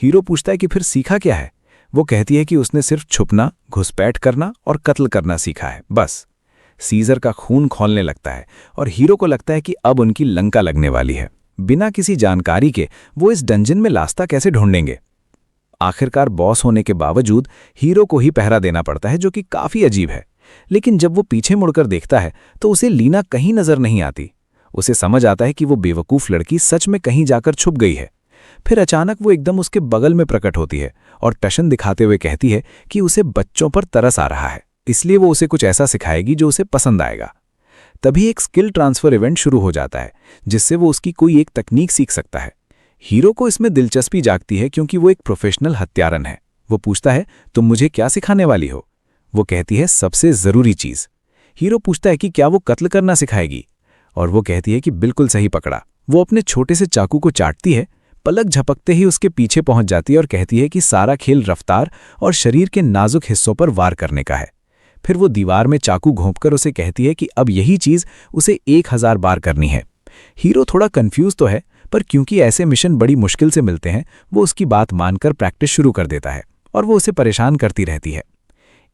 हीरो पूछता है कि फिर सीखा क्या है? वो कहती है कि उसने सिर्फ छुपना, घुसपैठ करना और कत्ल करना सीखा है, बस। सीजर का खून खौलने लगता है और हीरो को लगता है कि अब उनकी लंका लगने वाली है। बिना किसी जानकारी के वो इस डंजन में रास्ता कैसे ढूंढेंगे? आखिरकार बॉस होने के बावजूद हीरो को ही पहरा देना पड़ता है, जो कि काफी अजीब है। लेकिन जब वो पीछे मुड़कर देखता है तो उसे लीना कहीं नजर नहीं आती। उसे समझ आता है कि वो बेवकूफ लड़की सच में कहीं जाकर छुप गई है। फिर अचानक वो एकदम उसके बगल में प्रकट होती है और टशन दिखाते हुए कहती है कि उसे बच्चों पर तरस आ रहा है, इसलिए वो उसे कुछ ऐसा सिखाएगी जो उसे पसंद आएगा। तभी एक स्किल ट्रांसफर इवेंट शुरू हो जाता है जिससे वो उसकी कोई एक तकनीक सीख सकता है। हीरो को इसमें दिलचस्पी जागती है क्योंकि वो एक प्रोफेशनल हत्यारन है। वो पूछता है, तुम मुझे क्या सिखाने वाली हो? वो कहती है, सबसे जरूरी चीज। हीरो पूछता है कि क्या वो कत्ल करना सिखाएगी, और वो कहती है कि बिल्कुल सही पकड़ा। वो अपने छोटे से चाकू को चाटती है, पलक झपकते ही उसके पीछे पहुंच जाती है और कहती है कि सारा खेल रफ्तार और शरीर के नाजुक हिस्सों पर वार करने का है। फिर वो दीवार में चाकू घोंपकर उसे कहती है कि अब यही चीज उसे 1000 बार करनी है। हीरो थोड़ा कंफ्यूज तो है, पर क्योंकि ऐसे मिशन बड़ी मुश्किल से मिलते हैं, वो उसकी बात मानकर प्रैक्टिस शुरू कर देता है और वो उसे परेशान करती रहती है।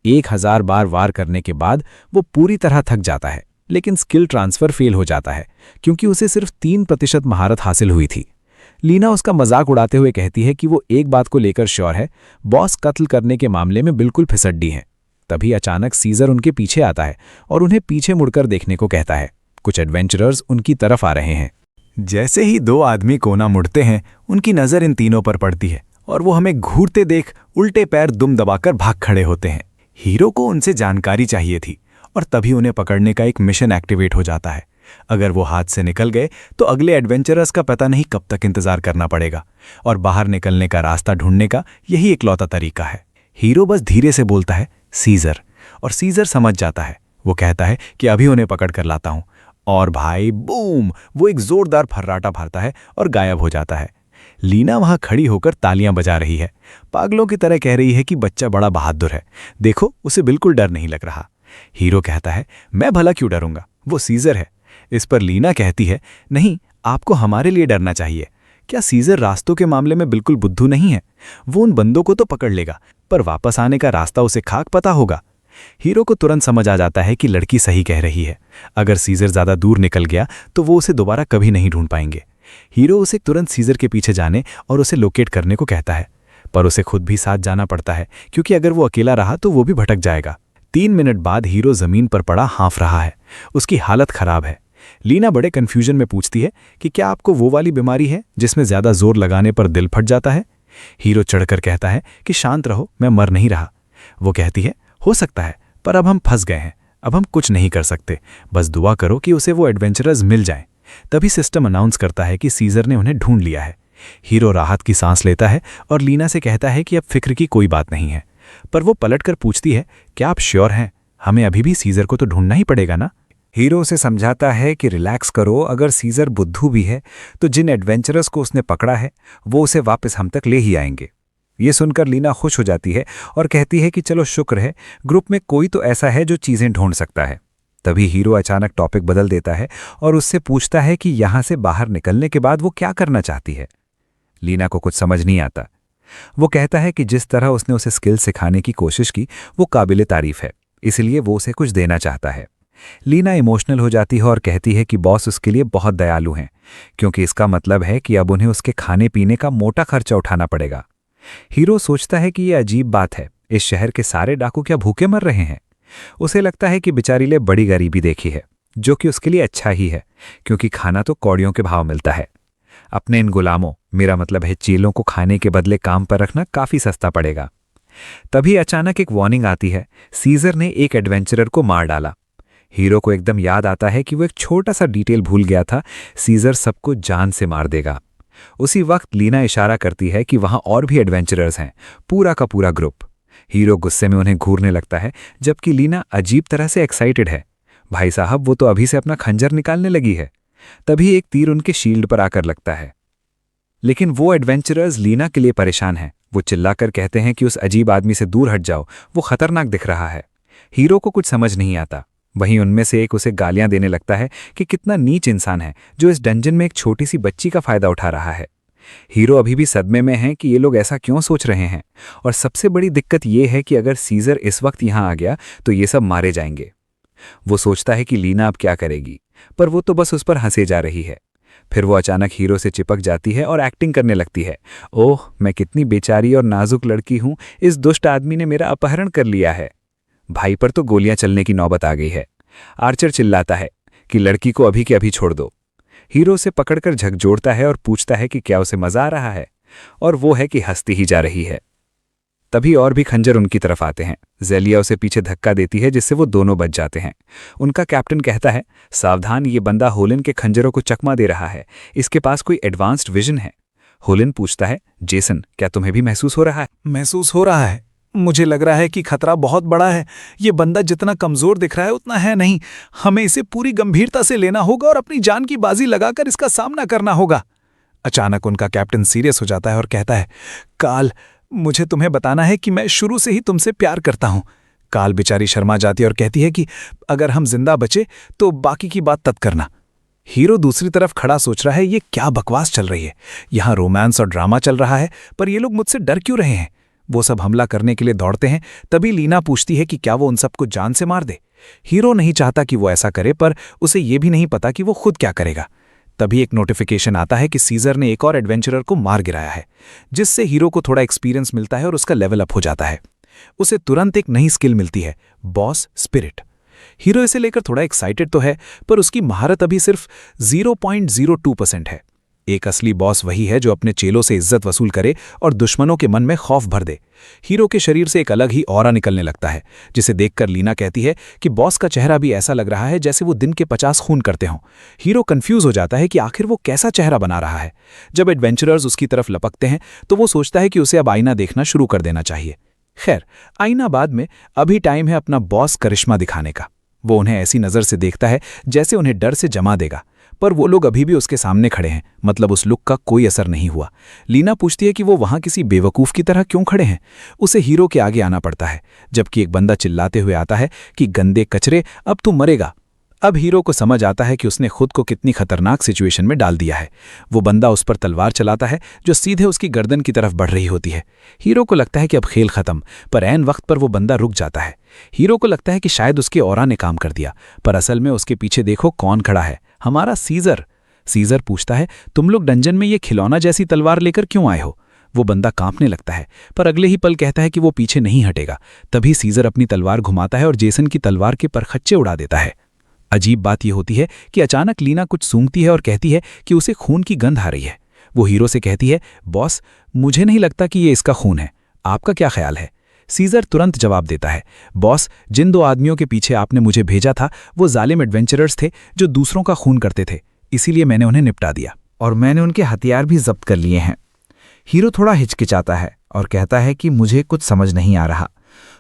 1000 बार वार करने के बाद वो पूरी तरह थक जाता है, लेकिन स्किल ट्रांसफर फेल हो जाता है क्योंकि उसे सिर्फ 3% महारत हासिल हुई थी। लीना उसका मजाक उड़ाते हुए कहती है कि वो एक बात को लेकर श्योर है, बॉस कत्ल करने के मामले में बिल्कुल फिसड्डी हैं। तभी अचानक सीजर उनके पीछे आता है और उन्हें पीछे मुड़कर देखने को कहता है। कुछ एडवेंचरर्स उनकी तरफ आ रहे हैं। जैसे ही 2 आदमी कोना मुड़ते हैं, उनकी नज़र इन तीनों पर पड़ती है और वो हमें घूरते देख उल्टे पैर दुम दबाकर भाग खड़े होते हैं। हीरो को उनसे जानकारी चाहिए थी और तभी उन्हें पकड़ने का एक मिशन एक्टिवेट हो जाता है। अगर वो हाथ से निकल गए तो अगले एडवेंचरर्स का पता नहीं कब तक इंतजार करना पड़ेगा और बाहर निकलने का रास्ता ढूंढने का यही इकलौता तरीका है। हीरो बस धीरे से बोलता है, सीजर, और सीजर समझ जाता है। वो कहता है कि अभी उन्हें पकड़ कर लाता हूं, और भाई बूम, वो एक जोरदार फर्राटा भरता है और गायब हो जाता है। लीना वहां खड़ी होकर तालियां बजा रही है, पागलों की तरह कह रही है कि बच्चा बड़ा बहादुर है, देखो उसे बिल्कुल डर नहीं लग रहा। हीरो कहता है, मैं भला क्यों डरूंगा, वो सीजर है। इस पर लीना कहती है, नहीं, आपको हमारे लिए डरना चाहिए। क्या सीजर रास्तों के मामले में बिल्कुल बुद्धू नहीं है? वो उन बंदों को तो पकड़ लेगा, पर वापस आने का रास्ता उसे खाक पता होगा। हीरो को तुरंत समझ आ जाता है कि लड़की सही कह रही है। अगर सीजर ज्यादा दूर निकल गया तो वो उसे दोबारा कभी नहीं ढूंढ पाएंगे। हीरो उसे तुरंत सीजर के पीछे जाने और उसे लोकेट करने को कहता है, पर उसे खुद भी साथ जाना पड़ता है क्योंकि अगर वो अकेला रहा तो वो भी भटक जाएगा। 3 मिनट बाद हीरो जमीन पर पड़ा हाँफ रहा है, उसकी हालत खराब है। लीना बड़े कंफ्यूजन में पूछती है कि क्या आपको वो वाली बीमारी है जिसमें ज्यादा जोर लगाने पर दिल फट जाता है? हीरो चढ़कर कहता है कि शांत रहो, मैं मर नहीं रहा। वो कहती है, हो सकता है, पर अब हम फंस गए हैं, अब हम कुछ नहीं कर सकते, बस दुआ करो कि उसे वो एडवेंचरर्स मिल जाएं। तभी सिस्टम अनाउंस करता है कि सीजर ने उन्हें ढूंढ लिया है। हीरो राहत की सांस लेता है और लीना से कहता है कि अब फिक्र की कोई बात नहीं है, पर वो पलटकर पूछती है, क्या आप श्योर हैं? हमें अभी भी सीजर को तो ढूंढना ही पड़ेगा ना? हीरो उसे समझाता है कि रिलैक्स करो, अगर सीजर बुद्धू भी है तो जिन एडवेंचरर्स को उसने पकड़ा है वो उसे वापस हम तक ले ही आएंगे। ये सुनकर लीना खुश हो जाती है और कहती है कि चलो शुक्र है, ग्रुप में कोई तो ऐसा है जो चीजें ढूंढ सकता है। तभी हीरो अचानक टॉपिक बदल देता है और उससे पूछता है कि यहां से बाहर निकलने के बाद वो क्या करना चाहती है। लीना को कुछ समझ नहीं आता। वो कहता है कि जिस तरह उसने उसे स्किल सिखाने की कोशिश की वो काबिले तारीफ है, इसलिए वो उसे कुछ देना चाहता है। लीना इमोशनल हो जाती है और कहती है कि बॉस उसके लिए बहुत दयालु हैं, क्योंकि इसका मतलब है कि अब उन्हें उसके खाने पीने का मोटा खर्चा उठाना पड़ेगा। हीरो सोचता है कि यह अजीब बात है, इस शहर के सारे डाकू क्या भूखे मर रहे हैं? उसे लगता है कि बेचारी ने बड़ी गरीबी देखी है, जो कि उसके लिए अच्छा ही है, क्योंकि खाना तो कौड़ियों के भाव मिलता है। अपने इन गुलामों, मेरा मतलब है चेलों को खाने के बदले काम पर रखना काफी सस्ता पड़ेगा। तभी अचानक एक वार्निंग आती है, सीजर ने एक एडवेंचरर को मार डाला। हीरो को एकदम याद आता है कि वो एक छोटा सा डिटेल भूल गया था, सीजर सबको जान से मार देगा। उसी वक्त लीना इशारा करती है कि वहां और भी एडवेंचरर्स हैं, पूरा का पूरा ग्रुप। हीरो गुस्से में उन्हें घूरने लगता है, जबकि लीना अजीब तरह से एक्साइटेड है। भाई साहब, वो तो अभी से अपना खंजर निकालने लगी है। तभी एक तीर उनके शील्ड पर आकर लगता है, लेकिन वो एडवेंचरर्स लीना के लिए परेशान हैं। वो चिल्लाकर कहते हैं कि उस अजीब आदमी से दूर हट जाओ, वो खतरनाक दिख रहा है। हीरो को कुछ समझ नहीं आता। वहीं उनमें से एक उसे गालियां देने लगता है कि कितना नीच इंसान है जो इस डंजन में एक छोटी सी बच्ची का फायदा उठा रहा है। हीरो अभी भी सदमे में है कि ये लोग ऐसा क्यों सोच रहे हैं, और सबसे बड़ी दिक्कत ये है कि अगर सीजर इस वक्त यहां आ गया तो ये सब मारे जाएंगे। वो सोचता है कि लीना अब क्या करेगी, पर वो तो बस उस पर हंसे जा रही है। फिर वो अचानक हीरो से चिपक जाती है और एक्टिंग करने लगती है, ओह मैं कितनी बेचारी और नाजुक लड़की हूं, इस दुष्ट आदमी ने मेरा अपहरण कर लिया है। भाई पर तो गोलियां चलने की नौबत आ गई है। आर्चर चिल्लाता है कि लड़की को अभी के अभी छोड़ दो। हीरो उसे पकड़कर झकझोरता है और पूछता है कि क्या उसे मजा आ रहा है, और वो है कि हंसती ही जा रही है। तभी और भी खंजर उनकी तरफ आते हैं। जेलिया उसे पीछे धक्का देती है जिससे वो दोनों बच जाते हैं। उनका कैप्टन कहता है, सावधान, ये बंदा होलिन के खंजरों को चकमा दे रहा है, इसके पास कोई एडवांस्ड विजन है। होलिन पूछता है, जेसन, क्या तुम्हें भी महसूस हो रहा है? महसूस हो रहा है। मुझे लग रहा है कि खतरा बहुत बड़ा है। ये बंदा जितना कमजोर दिख रहा है उतना है नहीं। हमें इसे पूरी गंभीरता से लेना होगा और अपनी जान की बाजी लगाकर इसका सामना करना होगा। अचानक उनका कैप्टन सीरियस हो जाता है और कहता है, काल, मुझे तुम्हें बताना है कि मैं शुरू से ही तुमसे प्यार करता हूं। काल बेचारी शर्मा जाती है और कहती है कि अगर हम जिंदा बचे तो बाकी की बात तब करना। हीरो दूसरी तरफ खड़ा सोच रहा है, ये क्या बकवास चल रही है। यहां रोमांस और ड्रामा चल रहा है, पर ये लोग मुझसे डर क्यों रहे हैं? वो सब हमला करने के लिए दौड़ते हैं। तभी लीना पूछती है कि क्या वो उन सबको जान से मार दे। हीरो नहीं चाहता कि वो ऐसा करे, पर उसे ये भी नहीं पता कि वो खुद क्या करेगा। तभी एक नोटिफिकेशन आता है कि सीजर ने एक और एडवेंचरर को मार गिराया है, जिससे हीरो को थोड़ा एक्सपीरियंस मिलता है और उसका लेवल अप हो जाता है। उसे तुरंत एक नई स्किल मिलती है, बॉस स्पिरिट। हीरो इसे लेकर थोड़ा एक्साइटेड तो है, पर उसकी महारत अभी सिर्फ 0.02% है। एक असली बॉस वही है जो अपने चेलों से इज्जत वसूल करे और दुश्मनों के मन में खौफ भर दे। हीरो के शरीर से एक अलग ही ऑरा निकलने लगता है, जिसे देखकर लीना कहती है कि बॉस का चेहरा भी ऐसा लग रहा है जैसे वो दिन के 50 खून करते हों। हीरो कंफ्यूज हो जाता है कि आखिर वो कैसा चेहरा बना रहा है। जब एडवेंचरर्स उसकी तरफ लपकते हैं तो वो सोचता है कि उसे अब आईना देखना शुरू कर देना चाहिए। खैर, आईना बाद में, अभी टाइम है अपना बॉस करिश्मा दिखाने का। वो उन्हें ऐसी नज़र से देखता है जैसे उन्हें डर से जमा देगा, पर वो लोग अभी भी उसके सामने खड़े हैं, मतलब उस लुक का कोई असर नहीं हुआ। लीना पूछती है कि वो वहां किसी बेवकूफ़ की तरह क्यों खड़े हैं। उसे हीरो के आगे आना पड़ता है, जबकि एक बंदा चिल्लाते हुए आता है कि गंदे कचरे, अब तू मरेगा। अब हीरो को समझ आता है कि उसने खुद को कितनी खतरनाक सिचुएशन में डाल दिया है। वो बंदा उस पर तलवार चलाता है जो सीधे उसकी गर्दन की तरफ बढ़ रही होती है। हीरो को लगता है कि अब खेल खत्म, पर ऐन वक्त पर वो बंदा रुक जाता है। हीरो को लगता है कि शायद उसके ऑरा ने काम कर दिया, पर असल में उसके पीछे देखो कौन खड़ा है, हमारा सीजर। सीजर पूछता है, तुम लोग डंजन में ये खिलौना जैसी तलवार लेकर क्यों आए हो? वो बंदा कांपने लगता है, पर अगले ही पल कहता है कि वो पीछे नहीं हटेगा। तभी सीजर अपनी तलवार घुमाता है और जेसन की तलवार के परखच्चे उड़ा देता है। अजीब बात यह होती है कि अचानक लीना कुछ सूंघती है और कहती है कि उसे खून की गंध आ रही है। वो हीरो से कहती है, बॉस, मुझे नहीं लगता कि ये इसका खून है, आपका क्या ख्याल है? सीजर तुरंत जवाब देता है, बॉस, जिन 2 आदमियों के पीछे आपने मुझे भेजा था वो जालिम एडवेंचरर्स थे जो दूसरों का खून करते थे, इसीलिए मैंने उन्हें निपटा दिया और मैंने उनके हथियार भी जब्त कर लिए हैं। हीरो थोड़ा हिचकिचाता है और कहता है कि मुझे कुछ समझ नहीं आ रहा।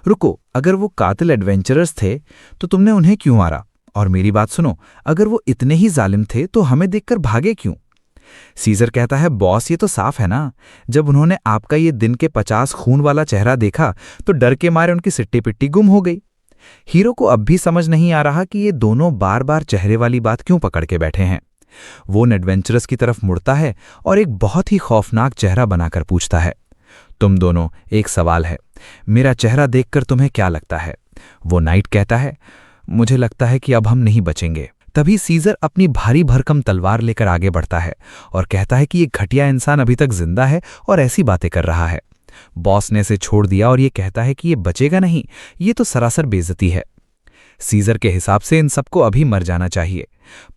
रुको, अगर वो कातिल एडवेंचरर्स थे तो तुमने उन्हें क्यों मारा? और मेरी बात सुनो, अगर वो इतने ही जालिम थे तो हमें देखकर भागे क्यों? सीजर कहता है, बॉस, ये तो साफ है ना, जब उन्होंने आपका ये दिन के 50 खून वाला चेहरा देखा तो डर के मारे उनकी सिट्टी पिट्टी गुम हो गई। हीरो को अब भी समझ नहीं आ रहा कि ये दोनों बार बार चेहरे वाली बात क्यों पकड़ के बैठे हैं। वो एडवेंचरस की तरफ मुड़ता है और एक बहुत ही खौफनाक चेहरा बनाकर पूछता है, तुम दोनों, एक सवाल है, मेरा चेहरा देखकर तुम्हें क्या लगता है? वो नाइट कहता है, मुझे लगता है कि अब हम नहीं बचेंगे। तभी सीजर अपनी भारी भरकम तलवार लेकर आगे बढ़ता है और कहता है कि ये घटिया इंसान अभी तक जिंदा है और ऐसी बातें कर रहा है। बॉस ने इसे छोड़ दिया और ये कहता है कि ये बचेगा नहीं, ये तो सरासर बेइज्जती है। सीजर के हिसाब से इन सबको अभी मर जाना चाहिए,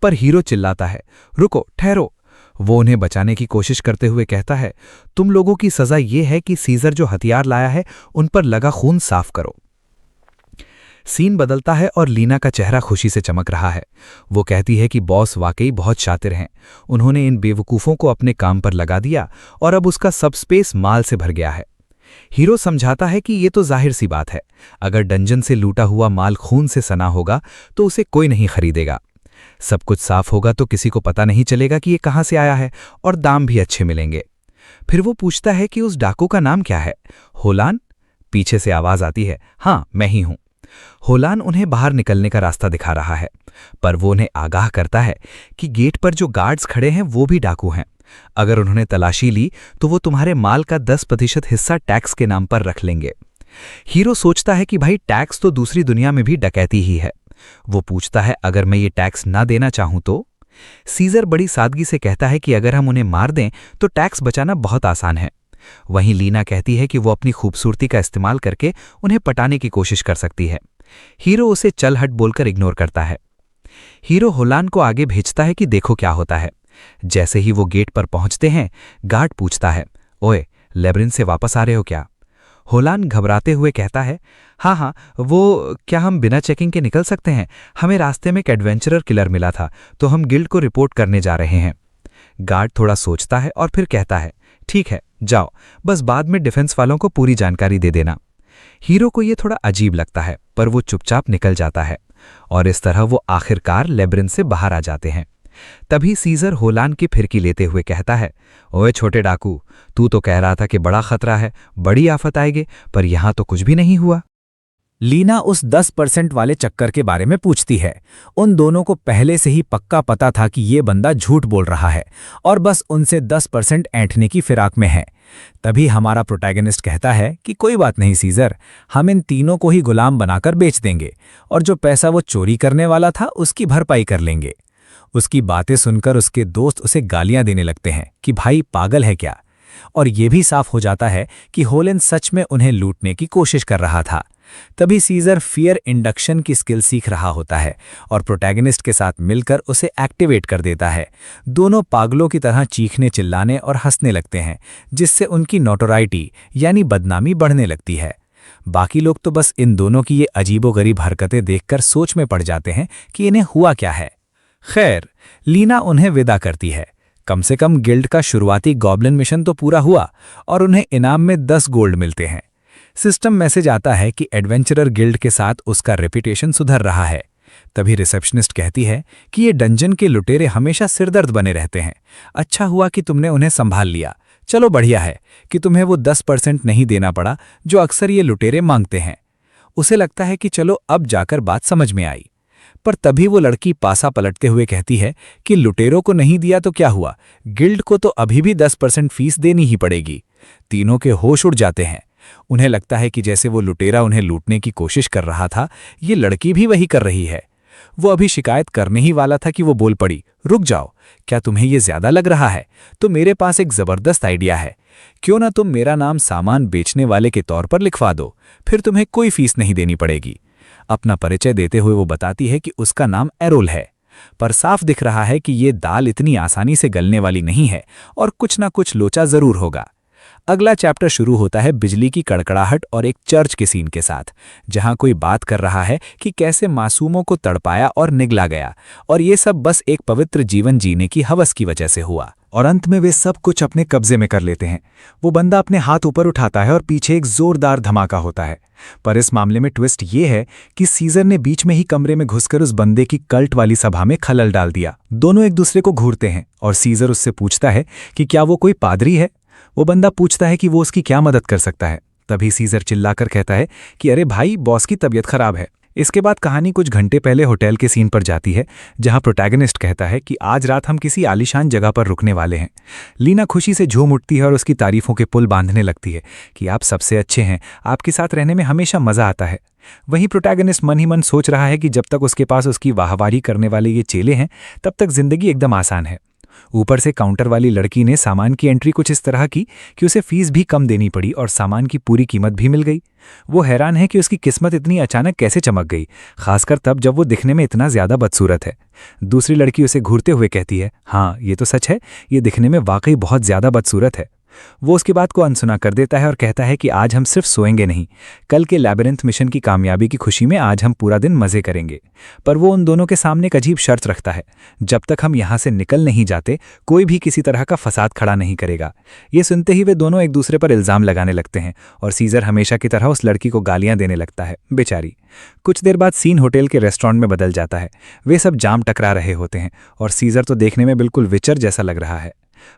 पर हीरो चिल्लाता है, रुको, ठहरो। वो उन्हें बचाने की कोशिश करते हुए कहता है, तुम लोगों की सजा ये है कि सीजर जो हथियार लाया है उन पर लगा खून साफ करो। सीन बदलता है और लीना का चेहरा खुशी से चमक रहा है। वो कहती है कि बॉस वाकई बहुत शातिर हैं, उन्होंने इन बेवकूफ़ों को अपने काम पर लगा दिया और अब उसका सब स्पेस माल से भर गया है। हीरो समझाता है कि ये तो जाहिर सी बात है, अगर डंजन से लूटा हुआ माल खून से सना होगा तो उसे कोई नहीं खरीदेगा। सब कुछ साफ होगा तो किसी को पता नहीं चलेगा कि ये कहाँ से आया है और दाम भी अच्छे मिलेंगे। फिर वो पूछता है कि उस डाकू का नाम क्या है? होलान? पीछे से आवाज आती है, हाँ, मैं ही हूं। होलान उन्हें बाहर निकलने का रास्ता दिखा रहा है, पर वो उन्हें आगाह करता है कि गेट पर जो गार्ड्स खड़े हैं वो भी डाकू हैं। अगर उन्होंने तलाशी ली तो वो तुम्हारे माल का 10% हिस्सा टैक्स के नाम पर रख लेंगे। हीरो सोचता है कि भाई, टैक्स तो दूसरी दुनिया में भी डकैती ही है। वो पूछता है, अगर मैं ये टैक्स ना देना चाहूं तो? सीजर बड़ी सादगी से कहता है कि अगर हम उन्हें मार दें तो टैक्स बचाना बहुत आसान है। वहीं लीना कहती है कि वो अपनी खूबसूरती का इस्तेमाल करके उन्हें पटाने की कोशिश कर सकती है। हीरो उसे चल हट बोलकर इग्नोर करता है। हीरो होलान को आगे भेजता है कि देखो क्या होता है। जैसे ही वो गेट पर पहुंचते हैं, गार्ड पूछता है, ओए, लेब्रिंथ से वापस आ रहे हो क्या? होलान घबराते हुए कहता है, हाँ, वो क्या हम बिना चेकिंग के निकल सकते हैं? हमें रास्ते में एक एडवेंचरर किलर मिला था, तो हम गिल्ड को रिपोर्ट करने जा रहे हैं। गार्ड थोड़ा सोचता है और फिर कहता है, ठीक है, जाओ, बस बाद में डिफेंस वालों को पूरी जानकारी दे देना। हीरो को ये थोड़ा अजीब लगता है, पर वो चुपचाप निकल जाता है और इस तरह वो आखिरकार लेब्रिंथ से बाहर आ जाते हैं। तभी सीजर होलान की फिरकी लेते हुए कहता है, ओए छोटे डाकू, तू तो कह रहा था कि बड़ा खतरा है, बड़ी आफत आएगी, पर यहां तो कुछ भी नहीं हुआ। लीना उस 10% वाले चक्कर के बारे में पूछती है। उन दोनों को पहले से ही पक्का पता था कि ये बंदा झूठ बोल रहा है और बस उनसे 10% ऐंठने की फिराक में है। तभी हमारा प्रोटैगनिस्ट कहता है कि कोई बात नहीं सीजर, हम इन तीनों को ही गुलाम बनाकर बेच देंगे और जो पैसा वो चोरी करने वाला था उसकी भरपाई कर लेंगे। उसकी बातें सुनकर उसके दोस्त उसे गालियां देने लगते हैं कि भाई पागल है क्या, और ये भी साफ हो जाता है कि होलन सच में उन्हें लूटने की कोशिश कर रहा था। तभी सीजर फियर इंडक्शन की स्किल सीख रहा होता है और प्रोटैगनिस्ट के साथ मिलकर उसे एक्टिवेट कर देता है। दोनों पागलों की तरह चीखने चिल्लाने और हंसने लगते हैं, जिससे उनकी नोटोराइटी यानी बदनामी बढ़ने लगती है। बाकी लोग तो बस इन दोनों की ये अजीबोगरीब हरकतें देखकर सोच में पड़ जाते हैं कि इन्हें हुआ क्या है। खैर, लीना उन्हें विदा करती है। कम से कम गिल्ड का शुरुआती गॉब्लिन मिशन तो पूरा हुआ और उन्हें इनाम में 10 गोल्ड मिलते हैं। सिस्टम मैसेज आता है कि एडवेंचरर गिल्ड के साथ उसका रेपुटेशन सुधर रहा है। तभी रिसेप्शनिस्ट कहती है कि ये डंजन के लुटेरे हमेशा सिरदर्द बने रहते हैं। अच्छा हुआ कि तुमने उन्हें संभाल लिया। चलो बढ़िया है कि तुम्हें वो 10% नहीं देना पड़ा जो अक्सर ये लुटेरे मांगते हैं। उसे लगता है कि चलो अब जाकर बात समझ में आई। पर तभी वो लड़की पासा पलटते हुए कहती है कि लुटेरों को नहीं दिया तो क्या हुआ, गिल्ड को तो अभी भी 10% फीस देनी ही पड़ेगी। तीनों के होश उड़ जाते हैं। उन्हें लगता है कि जैसे वो लुटेरा उन्हें लूटने की कोशिश कर रहा था, ये लड़की भी वही कर रही है। वो अभी शिकायत करने ही वाला था कि वो बोल पड़ी, रुक जाओ, क्या तुम्हें ये ज्यादा लग रहा है? तो मेरे पास एक जबरदस्त आइडिया है। क्यों ना तुम मेरा नाम सामान बेचने वाले के तौर पर लिखवा दो, फिर तुम्हें कोई फीस नहीं देनी पड़ेगी। अपना परिचय देते हुए वो बताती है कि उसका नाम एरोल है, पर साफ दिख रहा है कि ये दाल इतनी आसानी से गलने वाली नहीं है और कुछ ना कुछ लोचा जरूर होगा। अगला चैप्टर शुरू होता है बिजली की कड़कड़ाहट और एक चर्च के सीन के साथ, जहां कोई बात कर रहा है कि कैसे मासूमों को तड़पाया और निगला गया, और ये सब बस एक पवित्र जीवन जीने की हवस की वजह से हुआ। और अंत में वे सब कुछ अपने कब्जे में कर लेते हैं। वो बंदा अपने हाथ ऊपर उठाता है और पीछे एक जोरदार धमाका होता है। पर इस मामले में ट्विस्ट ये है कि सीजर ने बीच में ही कमरे में घुसकर उस बंदे की कल्ट वाली सभा में खलल डाल दिया। दोनों एक दूसरे को घूरते हैं और सीजर उससे पूछता है कि क्या वो कोई पादरी है। वो बंदा पूछता है कि वो उसकी क्या मदद कर सकता है। तभी सीजर चिल्लाकर कहता है कि अरे भाई, बॉस की तबीयत खराब है। इसके बाद कहानी कुछ घंटे पहले होटल के सीन पर जाती है, जहां प्रोटैगनिस्ट कहता है कि आज रात हम किसी आलीशान जगह पर रुकने वाले हैं। लीना खुशी से झूम उठती है और उसकी तारीफों के पुल बांधने लगती है कि आप सबसे अच्छे हैं, आपके साथ रहने में हमेशा मजा आता है। वहीं प्रोटैगनिस्ट मन ही मन सोच रहा है कि जब तक उसके पास उसकी वाहवाही करने वाले ये चेले हैं, तब तक जिंदगी एकदम आसान है। ऊपर से काउंटर वाली लड़की ने सामान की एंट्री कुछ इस तरह की कि उसे फीस भी कम देनी पड़ी और सामान की पूरी कीमत भी मिल गई। वो हैरान है कि उसकी किस्मत इतनी अचानक कैसे चमक गई, खासकर तब जब वो दिखने में इतना ज्यादा बदसूरत है। दूसरी लड़की उसे घूरते हुए कहती है, हाँ ये तो सच है, ये दिखने में वाकई बहुत ज्यादा बदसूरत है। वो उसकी बात को अनसुना कर देता है और कहता है कि आज हम सिर्फ सोएंगे नहीं, कल के लैबिरिंथ मिशन की कामयाबी की खुशी में आज हम पूरा दिन मजे करेंगे। पर वो उन दोनों के सामने एक अजीब शर्त रखता है, जब तक हम यहाँ से निकल नहीं जाते कोई भी किसी तरह का फसाद खड़ा नहीं करेगा। ये सुनते ही वे दोनों एक दूसरे पर इल्जाम लगाने लगते हैं और सीजर हमेशा की तरह उस लड़की को गालियां देने लगता है, बेचारी। कुछ देर बाद सीन होटल के रेस्टोरेंट में बदल जाता है। वे सब जाम टकरा रहे होते हैं और सीजर तो देखने में बिल्कुल विचर जैसा लग रहा है।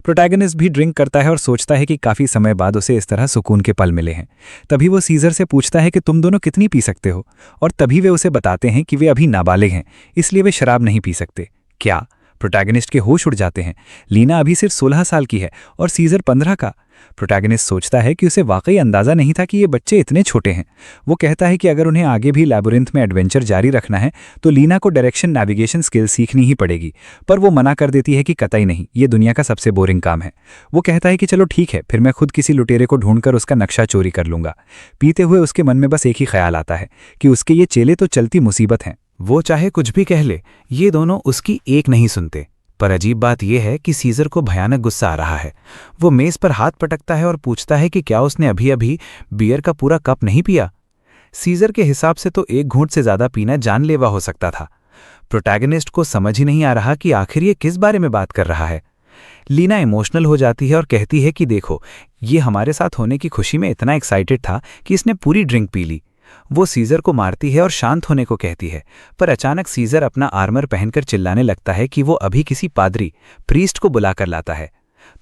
प्रोटैगनिस्ट भी ड्रिंक करता है और सोचता है कि काफी समय बाद उसे इस तरह सुकून के पल मिले हैं। तभी वो सीजर से पूछता है कि तुम दोनों कितनी पी सकते हो, और तभी वे उसे बताते हैं कि वे अभी नाबालिग हैं, इसलिए वे शराब नहीं पी सकते। क्या? प्रोटैगनिस्ट के होश उड़ जाते हैं। लीना अभी सिर्फ 16 साल की है और सीजर 15 का। प्रोटैगनिस्ट सोचता है कि उसे वाकई अंदाज़ा नहीं था कि ये बच्चे इतने छोटे हैं। वो कहता है कि अगर उन्हें आगे भी लैबोरेंथ में एडवेंचर जारी रखना है तो लीना को डायरेक्शन नेविगेशन स्किल सीखनी ही पड़ेगी, पर वो मना कर देती है कि कतई नहीं, ये दुनिया का सबसे बोरिंग काम है। वो कहता है कि चलो ठीक है, फिर मैं खुद किसी लुटेरे को ढूंढकर उसका नक्शा चोरी कर लूंगा। पीते हुए उसके मन में बस एक ही ख्याल आता है कि उसके ये चेले तो चलती मुसीबत हैं। वो चाहे कुछ भी कह ले, ये दोनों उसकी एक नहीं सुनते। पर अजीब बात यह है कि सीजर को भयानक गुस्सा आ रहा है। वो मेज पर हाथ पटकता है और पूछता है कि क्या उसने अभी अभी बियर का पूरा कप नहीं पिया। सीजर के हिसाब से तो एक घूंट से ज्यादा पीना जानलेवा हो सकता था। प्रोटैगनिस्ट को समझ ही नहीं आ रहा कि आखिर ये किस बारे में बात कर रहा है। लीना इमोशनल हो जाती है और कहती है कि देखो, ये हमारे साथ होने की खुशी में इतना एक्साइटेड था कि इसने पूरी ड्रिंक पी ली। वो सीजर को मारती है और शांत होने को कहती है, पर अचानक सीजर अपना आर्मर पहनकर चिल्लाने लगता है कि वो अभी किसी पादरी प्रीस्ट को बुलाकर लाता है।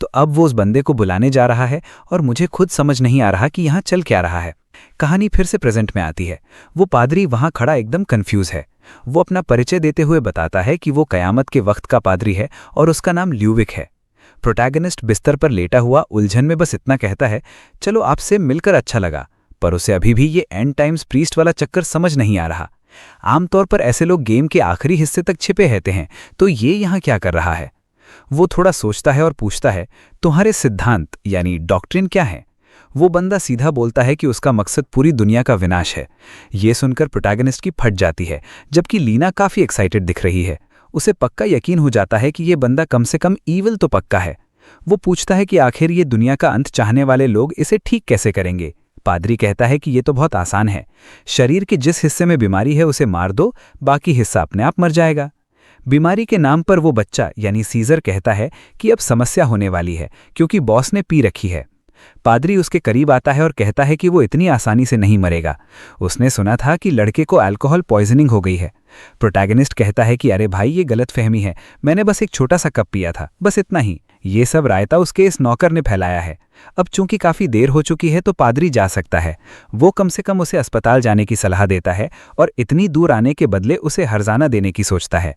तो अब वो उस बंदे को बुलाने जा रहा है और मुझे खुद समझ नहीं आ रहा कि यहाँ चल क्या रहा है। कहानी फिर से प्रेजेंट में आती है। वो पादरी वहाँ खड़ा एकदम कंफ्यूज है। वो अपना परिचय देते हुए बताता है कि वो कयामत के वक्त का पादरी है और उसका नाम ल्यूविक है। प्रोटैगनिस्ट बिस्तर पर लेटा हुआ उलझन में बस इतना कहता है, चलो आपसे मिलकर अच्छा लगा, पर उसे अभी भी ये एंड टाइम्स प्रीस्ट वाला चक्कर समझ नहीं आ रहा। आमतौर पर ऐसे लोग गेम के आखिरी हिस्से तक छिपे रहते हैं, तो ये यहाँ क्या कर रहा है? वो थोड़ा सोचता है और पूछता है, तुम्हारे सिद्धांत यानी डॉक्ट्रिन क्या है? वो बंदा सीधा बोलता है कि उसका मकसद पूरी दुनिया का विनाश है। ये सुनकर प्रोटैगनिस्ट की फट जाती है, जबकि लीना काफी एक्साइटेड दिख रही है। उसे पक्का यकीन हो जाता है कि ये बंदा कम से कम ईविल तो पक्का है। वो पूछता है कि आखिर ये दुनिया का अंत चाहने वाले लोग इसे ठीक कैसे करेंगे? पादरी कहता है कि ये तो बहुत आसान है। शरीर के जिस हिस्से में बीमारी है उसे मार दो, बाकी हिस्सा अपने आप मर जाएगा। बीमारी के नाम पर वो बच्चा यानी सीजर कहता है कि अब समस्या होने वाली है क्योंकि बॉस ने पी रखी है। पादरी उसके करीब आता है और कहता है कि वो इतनी आसानी से नहीं मरेगा। उसने सुना था कि लड़के को अल्कोहल पॉइजनिंग हो गई है। प्रोटैगनिस्ट कहता है कि अरे भाई, ये गलतफहमी है, मैंने बस एक छोटा सा कप पिया था, बस इतना ही। ये सब रायता उसके इस नौकर ने फैलाया है। अब चूंकि काफी देर हो चुकी है तो पादरी जा सकता है। वो कम से कम उसे अस्पताल जाने की सलाह देता है और इतनी दूर आने के बदले उसे हर्जाना देने की सोचता है।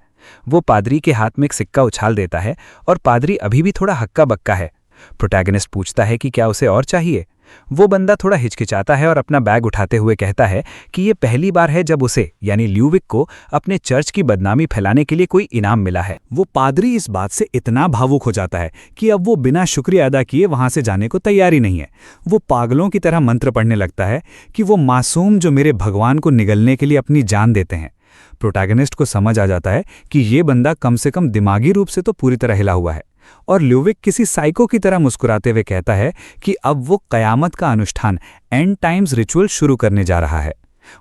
वो पादरी के हाथ में एक सिक्का उछाल देता है और पादरी अभी भी थोड़ा हक्का बक्का है। प्रोटैगनिस्ट पूछता है कि क्या उसे और चाहिए। वो बंदा थोड़ा हिचकिचाता है और अपना बैग उठाते हुए कहता है कि ये पहली बार है जब उसे यानी ल्यूविक को अपने चर्च की बदनामी फैलाने के लिए कोई इनाम मिला है। वो पादरी इस बात से इतना भावुक हो जाता है कि अब वो बिना शुक्रिया अदा किए वहां से जाने को तैयार ही नहीं है। वो पागलों की तरह मंत्र पढ़ने लगता है कि वो मासूम जो मेरे भगवान को निगलने के लिए अपनी जान देते हैं। प्रोटैगनिस्ट को समझ आ जाता है कि ये बंदा कम से कम दिमागी रूप से तो पूरी तरह हिला हुआ है, और ल्यूविक किसी साइको की तरह मुस्कुराते हुए कहता है कि अब वो कयामत का अनुष्ठान एंड टाइम्स रिचुअल शुरू करने जा रहा है।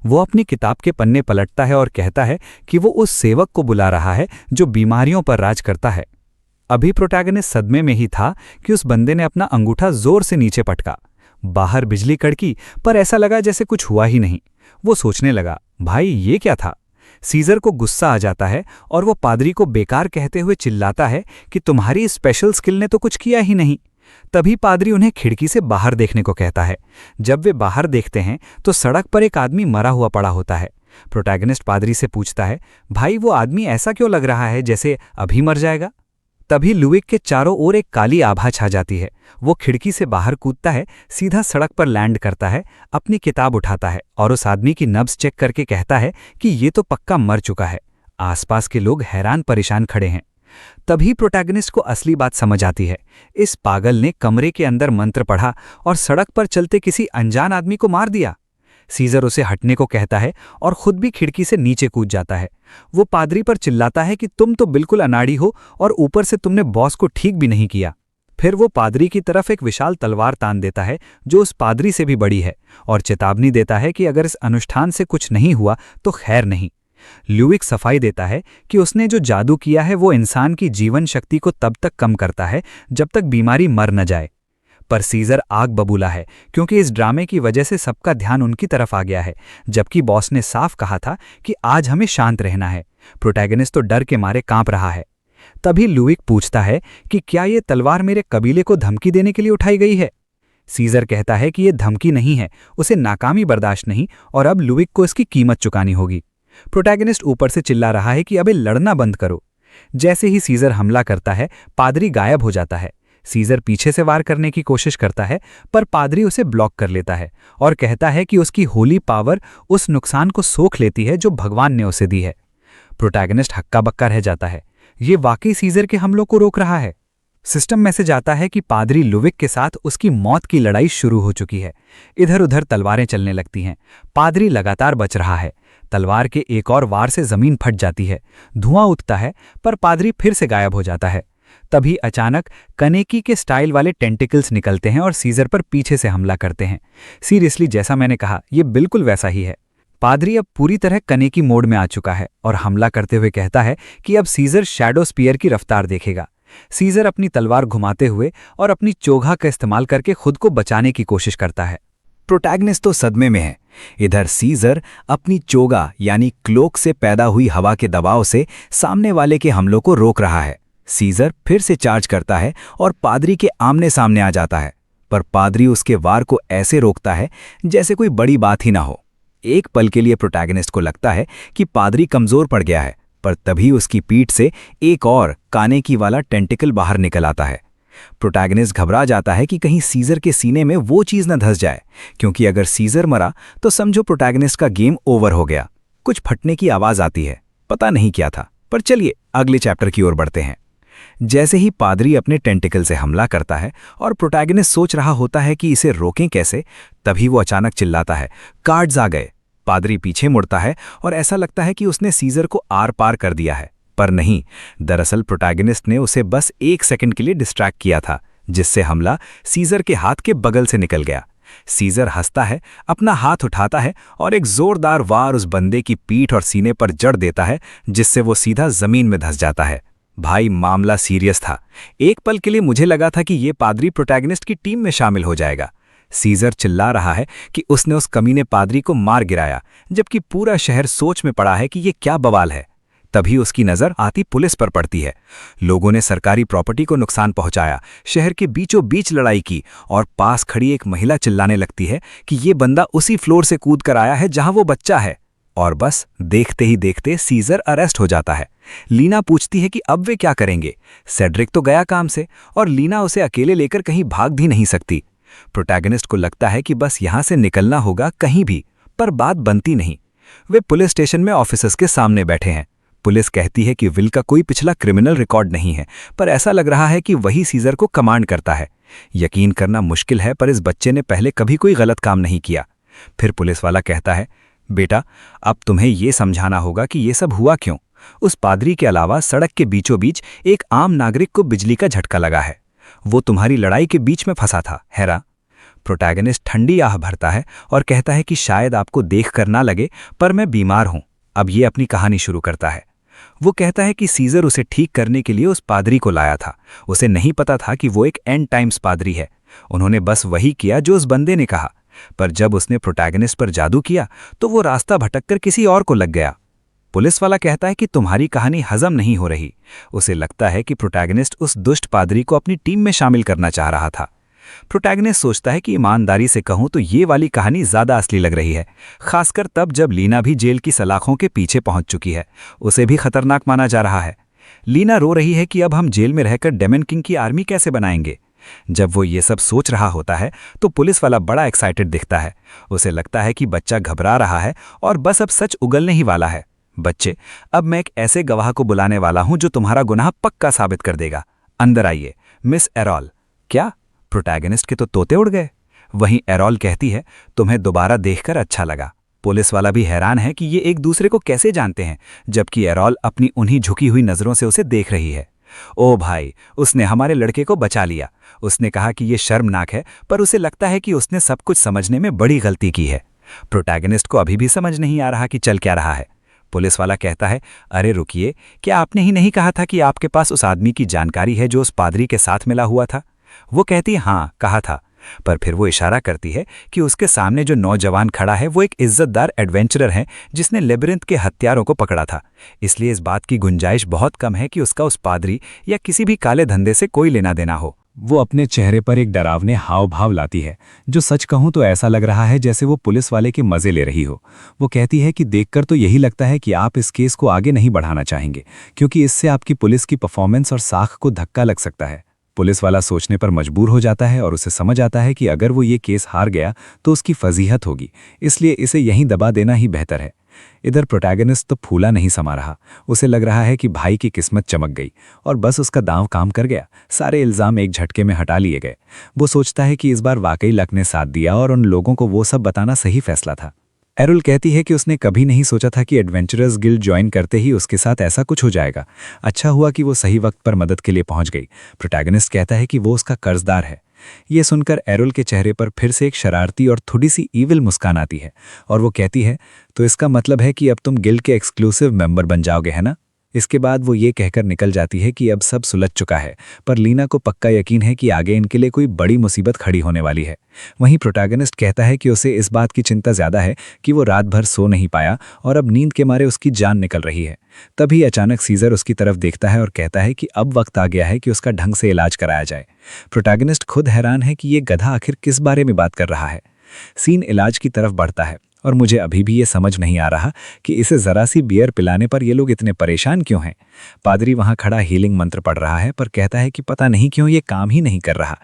वो अपनी किताब के पन्ने पलटता है और कहता है कि वो उस सेवक को बुला रहा है जो बीमारियों पर राज करता है। अभी प्रोटैगनिस्ट सदमे में ही था कि उस बंदे ने अपना अंगूठा जोर से नीचे पटका। बाहर बिजली कड़की, पर ऐसा लगा जैसे कुछ हुआ ही नहीं। वो सोचने लगा, भाई ये क्या था? सीजर को गुस्सा आ जाता है और वो पादरी को बेकार कहते हुए चिल्लाता है कि तुम्हारी स्पेशल स्किल ने तो कुछ किया ही नहीं। तभी पादरी उन्हें खिड़की से बाहर देखने को कहता है। जब वे बाहर देखते हैं तो सड़क पर एक आदमी मरा हुआ पड़ा होता है। प्रोटैगनिस्ट पादरी से पूछता है, भाई वो आदमी ऐसा क्यों लग रहा है जैसे अभी मर जाएगा? तभी ल्यूविक के चारों ओर एक काली आभा छा जाती है। वो खिड़की से बाहर कूदता है, सीधा सड़क पर लैंड करता है, अपनी किताब उठाता है और उस आदमी की नब्ज चेक करके कहता है कि ये तो पक्का मर चुका है। आसपास के लोग हैरान परेशान खड़े हैं। तभी प्रोटैगनिस्ट को असली बात समझ आती है। इस पागल ने कमरे के अंदर मंत्र पढ़ा और सड़क पर चलते किसी अनजान आदमी को मार दिया। सीजर उसे हटने को कहता है और खुद भी खिड़की से नीचे कूद जाता है। वो पादरी पर चिल्लाता है कि तुम तो बिल्कुल अनाड़ी हो और ऊपर से तुमने बॉस को ठीक भी नहीं किया। फिर वो पादरी की तरफ एक विशाल तलवार तान देता है जो उस पादरी से भी बड़ी है और चेतावनी देता है कि अगर इस अनुष्ठान से कुछ नहीं हुआ तो खैर नहीं। ल्यूविक सफाई देता है कि उसने जो जादू किया है वो इंसान की जीवन शक्ति को तब तक कम करता है जब तक बीमारी मर न जाए। पर सीजर आग बबूला है क्योंकि इस ड्रामे की वजह से सबका ध्यान उनकी तरफ आ गया है, जबकि बॉस ने साफ कहा था कि आज हमें शांत रहना है। प्रोटैगनिस्ट तो डर के मारे कांप रहा है। तभी ल्यूविक पूछता है कि क्या ये तलवार मेरे कबीले को धमकी देने के लिए उठाई गई है? सीजर कहता है कि ये धमकी नहीं है, उसे नाकामी बर्दाश्त नहीं और अब ल्यूविक को इसकी कीमत चुकानी होगी। प्रोटैगनिस्ट ऊपर से चिल्ला रहा है कि अबे लड़ना बंद करो। जैसे ही सीजर हमला करता है, पादरी गायब हो जाता है। सीजर पीछे से वार करने की कोशिश करता है, पर पादरी उसे ब्लॉक कर लेता है और कहता है कि उसकी होली पावर उस नुकसान को सोख लेती है जो भगवान ने उसे दी है। प्रोटैगनिस्ट हक्का बक्का रह जाता है। ये वाकई सीजर के हमलों को रोक रहा है। सिस्टम मैसेज आता है कि पादरी लुविक के साथ उसकी मौत की लड़ाई शुरू हो चुकी है। इधर उधर तलवारें चलने लगती हैं। पादरी लगातार बच रहा है। तलवार के एक और वार से जमीन फट जाती है। धुआं उठता है, पर पादरी फिर से गायब हो जाता है। तभी अचानक कनेकी के स्टाइल वाले टेंटिकल्स निकलते हैं और सीजर पर पीछे से हमला करते हैं। सीरियसली, जैसा मैंने कहा, यह बिल्कुल वैसा ही है। पादरी अब पूरी तरह कनेकी मोड में आ चुका है और हमला करते हुए कहता है कि अब सीजर शैडो स्पीयर की रफ्तार देखेगा। सीजर अपनी तलवार घुमाते हुए और अपनी चोगा का इस्तेमाल करके खुद को बचाने की कोशिश करता है। प्रोटैगनिस्ट तो सदमे में है। इधर सीजर अपनी चोगा यानी क्लोक से पैदा हुई हवा के दबाव से सामने वाले के हमलों को रोक रहा है। सीजर फिर से चार्ज करता है और पादरी के आमने सामने आ जाता है, पर पादरी उसके वार को ऐसे रोकता है जैसे कोई बड़ी बात ही ना हो। एक पल के लिए प्रोटैगनिस्ट को लगता है कि पादरी कमजोर पड़ गया है, पर तभी उसकी पीठ से एक और कानेकी वाला टेंटिकल बाहर निकल आता है। प्रोटैगनिस्ट घबरा जाता है कि कहीं सीजर के सीने में वो चीज न धंस जाए, क्योंकि अगर सीजर मरा तो समझो प्रोटैगनिस्ट का गेम ओवर हो गया। कुछ फटने की आवाज आती है, पता नहीं क्या था, पर चलिए अगले चैप्टर की ओर बढ़ते हैं। जैसे ही पादरी अपने टेंटिकल से हमला करता है और प्रोटैगनिस्ट सोच रहा होता है कि इसे रोकें कैसे, तभी वो अचानक चिल्लाता है, कार्ड्स आ गए। पादरी पीछे मुड़ता है और ऐसा लगता है कि उसने सीजर को आर पार कर दिया है, पर नहीं, दरअसल प्रोटैगनिस्ट ने उसे बस 1 सेकंड के लिए डिस्ट्रैक्ट किया था, जिससे हमला सीजर के हाथ के बगल से निकल गया। सीजर हंसता है, अपना हाथ उठाता है और एक जोरदार वार उस बंदे की पीठ और सीने पर जड़ देता है, जिससे वो सीधा जमीन में धंस जाता है। भाई, मामला सीरियस था। एक पल के लिए मुझे लगा था कि ये पादरी प्रोटैगनिस्ट की टीम में शामिल हो जाएगा। सीजर चिल्ला रहा है कि उसने उस कमीने पादरी को मार गिराया, जबकि पूरा शहर सोच में पड़ा है कि ये क्या बवाल है। तभी उसकी नजर आती पुलिस पर पड़ती है। लोगों ने सरकारी प्रॉपर्टी को नुकसान पहुंचाया, शहर के बीचों बीच लड़ाई की और पास खड़ी एक महिला चिल्लाने लगती है कि ये बंदा उसी फ्लोर से कूद कर आया है जहां वो बच्चा है। और बस देखते ही देखते सीजर अरेस्ट हो जाता है। लीना पूछती है कि अब वे क्या करेंगे। सेड्रिक तो गया काम से और लीना उसे अकेले लेकर कहीं भाग भी नहीं सकती। प्रोटैगनिस्ट को लगता है कि बस यहां से निकलना होगा कहीं भी, पर बात बनती नहीं। वे पुलिस स्टेशन में ऑफिसर्स के सामने बैठे हैं। पुलिस कहती है कि विल का कोई पिछला क्रिमिनल रिकॉर्ड नहीं है, पर ऐसा लग रहा है कि वही सीजर को कमांड करता है। यकीन करना मुश्किल है, पर इस बच्चे ने पहले कभी कोई गलत काम नहीं किया। फिर पुलिस वाला कहता है, बेटा, अब तुम्हें यह समझाना होगा कि ये सब हुआ क्यों। उस पादरी के अलावा सड़क के बीचों बीच एक आम नागरिक को बिजली का झटका लगा है। वो तुम्हारी लड़ाई के बीच में फंसा था, हैरा। प्रोटैगनिस्ट ठंडी आह भरता है और कहता है कि शायद आपको देखकर ना लगे, पर मैं बीमार हूं। अब ये अपनी कहानी शुरू करता है। वो कहता है कि सीजर उसे ठीक करने के लिए उस पादरी को लाया था। उसे नहीं पता था कि वो एक एंड टाइम्स पादरी है। उन्होंने बस वही किया जो उस बंदे ने कहा, पर जब उसने प्रोटैगनिस्ट पर जादू किया तो वो रास्ता भटककर किसी और को लग गया। पुलिस वाला कहता है कि तुम्हारी कहानी हजम नहीं हो रही। उसे लगता है कि प्रोटैगनिस्ट उस दुष्ट पादरी को अपनी टीम में शामिल करना चाह रहा था। प्रोटैगनिस्ट सोचता है कि ईमानदारी से कहूं तो ये वाली कहानी ज्यादा असली लग रही है, खासकर तब जब लीना भी जेल की सलाखों के पीछे पहुंच चुकी है। उसे भी खतरनाक माना जा रहा है। लीना रो रही है कि अब हम जेल में रहकर डेमन किंग की आर्मी कैसे बनाएंगे। जब वो ये सब सोच रहा होता है तो पुलिस वाला बड़ा एक्साइटेड दिखता है। उसे लगता है कि बच्चा घबरा रहा है और बस अब सच उगलने ही वाला है। बच्चे, अब मैं एक ऐसे गवाह को बुलाने वाला हूं जो तुम्हारा गुनाह पक्का साबित कर देगा। अंदर आइए, मिस एरॉल। क्या? प्रोटैगनिस्ट के तो तोते उड़ गए। वहीं एरॉल कहती है, तुम्हें दोबारा देखकर अच्छा लगा। पुलिस वाला भी हैरान है कि ये एक दूसरे को कैसे जानते हैं, जबकि एरॉल अपनी उन्हीं झुकी हुई नजरों से उसे देख रही है। ओ भाई, उसने हमारे लड़के को बचा लिया। उसने कहा कि ये शर्मनाक है, पर उसे लगता है कि उसने सब कुछ समझने में बड़ी गलती की है। प्रोटैगनिस्ट को अभी भी समझ नहीं आ रहा कि चल क्या रहा है। पुलिस वाला कहता है, अरे रुकिए, क्या आपने ही नहीं कहा था कि आपके पास उस आदमी की जानकारी है जो उस पादरी के साथ मिला हुआ था? वो कहती है, हाँ कहा था, पर फिर वो इशारा करती है कि उसके सामने जो नौजवान खड़ा है वो एक इज्जतदार एडवेंचरर है जिसने लेबिरिंथ के हत्यारों को पकड़ा था। इसलिए इस बात की गुंजाइश बहुत कम है कि उसका उस पादरी या किसी भी काले धंधे से कोई लेना देना हो। वो अपने चेहरे पर एक डरावने हाव भाव लाती है, जो सच कहूं तो ऐसा लग रहा है जैसे वो पुलिस वाले के मजे ले रही हो। वो कहती है कि देखकर तो यही लगता है कि आप इस केस को आगे नहीं बढ़ाना चाहेंगे, क्योंकि इससे आपकी पुलिस की परफॉर्मेंस और साख को धक्का लग सकता है। पुलिस वाला सोचने पर मजबूर हो जाता है और उसे समझ आता है कि अगर वो ये केस हार गया तो उसकी फजीहत होगी, इसलिए इसे यहीं दबा देना ही बेहतर है। इधर प्रोटैगनिस्ट तो फूला नहीं समा रहा। उसे लग रहा है कि भाई की किस्मत चमक गई और बस उसका दांव काम कर गया। सारे इल्जाम एक झटके में हटा लिए गए। वो सोचता है कि इस बार वाकई लक ने साथ दिया और उन लोगों को वो सब बताना सही फैसला था। एरुल कहती है कि उसने कभी नहीं सोचा था कि एडवेंचरर्स गिल्ड ज्वाइन करते ही उसके साथ ऐसा कुछ हो जाएगा। अच्छा हुआ कि वो सही वक्त पर मदद के लिए पहुंच गई। प्रोटैगनिस्ट कहता है कि वो उसका कर्जदार है। ये सुनकर एरुल के चेहरे पर फिर से एक शरारती और थोड़ी सी ईविल मुस्कान आती है और वो कहती है, तो इसका मतलब है कि अब तुम गिल्ड के एक्सक्लूसिव मेंबर बन जाओगे, है ना? इसके बाद वो ये कहकर निकल जाती है कि अब सब सुलझ चुका है, पर लीना को पक्का यकीन है कि आगे इनके लिए कोई बड़ी मुसीबत खड़ी होने वाली है। वहीं प्रोटैगनिस्ट कहता है कि उसे इस बात की चिंता ज़्यादा है कि वो रात भर सो नहीं पाया और अब नींद के मारे उसकी जान निकल रही है। तभी अचानक सीजर उसकी तरफ देखता है और कहता है कि अब वक्त आ गया है कि उसका ढंग से इलाज कराया जाए। प्रोटैगनिस्ट खुद हैरान है कि ये गधा आखिर किस बारे में बात कर रहा है। सीन इलाज की तरफ बढ़ता है और मुझे अभी भी ये समझ नहीं आ रहा कि इसे जरा सी बियर पिलाने पर ये लोग इतने परेशान क्यों हैं। पादरी वहां खड़ा हीलिंग मंत्र पढ़ रहा है पर कहता है कि पता नहीं क्यों ये काम ही नहीं कर रहा।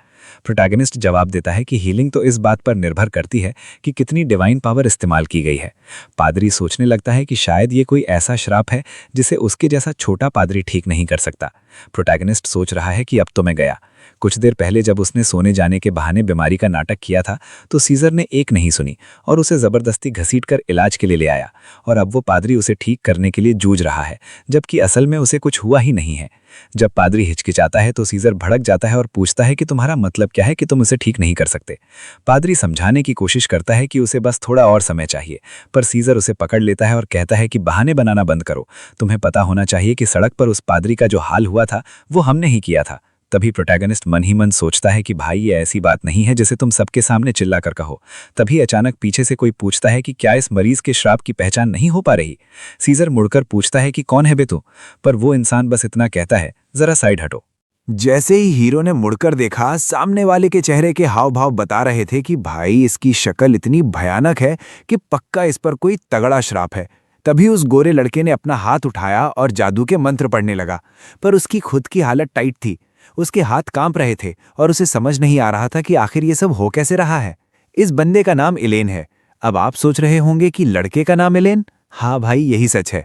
प्रोटैगनिस्ट जवाब देता है कि हीलिंग तो इस बात पर निर्भर करती है कि कितनी डिवाइन पावर इस्तेमाल की गई है। पादरी सोचने लगता है कि शायद ये कोई ऐसा श्राप है जिसे उसके जैसा छोटा पादरी ठीक नहीं कर सकता। प्रोटैगनिस्ट सोच रहा है कि अब तो मैं गया। कुछ देर पहले जब उसने सोने जाने के बहाने बीमारी का नाटक किया था तो सीजर ने एक नहीं सुनी और उसे जबरदस्ती घसीटकर इलाज के लिए ले आया और अब वो पादरी उसे ठीक करने के लिए जूझ रहा है, जबकि असल में उसे कुछ हुआ ही नहीं है। जब पादरी हिचकिचाता है तो सीजर भड़क जाता है और पूछता है कि तुम्हारा मतलब क्या है कि तुम उसे ठीक नहीं कर सकते। पादरी समझाने की कोशिश करता है कि उसे बस थोड़ा और समय चाहिए, पर सीजर उसे पकड़ लेता है और कहता है कि बहाने बनाना बंद करो। तुम्हें पता होना चाहिए कि सड़क पर उस पादरी का जो हाल हुआ था वो हमने ही किया था। तभी प्रोटैगनिस्ट मन ही मन सोचता है कि भाई ये ऐसी बात नहीं है जिसे तुम सबके सामने चिल्ला कर कहो। तभी अचानक पीछे से कोई पूछता है कि क्या इस मरीज के श्राप की पहचान नहीं हो पा रही। सीजर मुड़कर पूछता है कि कौन है बे तू, पर वो इंसान बस इतना कहता है, जरा साइड हटो। जैसे ही हीरो ने मुड़कर देखा, सामने वाले के चेहरे के हाव भाव बता रहे थे कि भाई इसकी शक्ल इतनी भयानक है कि पक्का इस पर कोई तगड़ा श्राप है। तभी उस गोरे लड़के ने अपना हाथ उठाया और जादू के मंत्र पढ़ने लगा, पर उसकी खुद की हालत टाइट थी। उसके हाथ कांप रहे थे और उसे समझ नहीं आ रहा था कि आखिर ये सब हो कैसे रहा है। इस बंदे का नाम इलेन है। अब आप सोच रहे होंगे कि लड़के का नाम इलेन? हाँ भाई, यही सच है।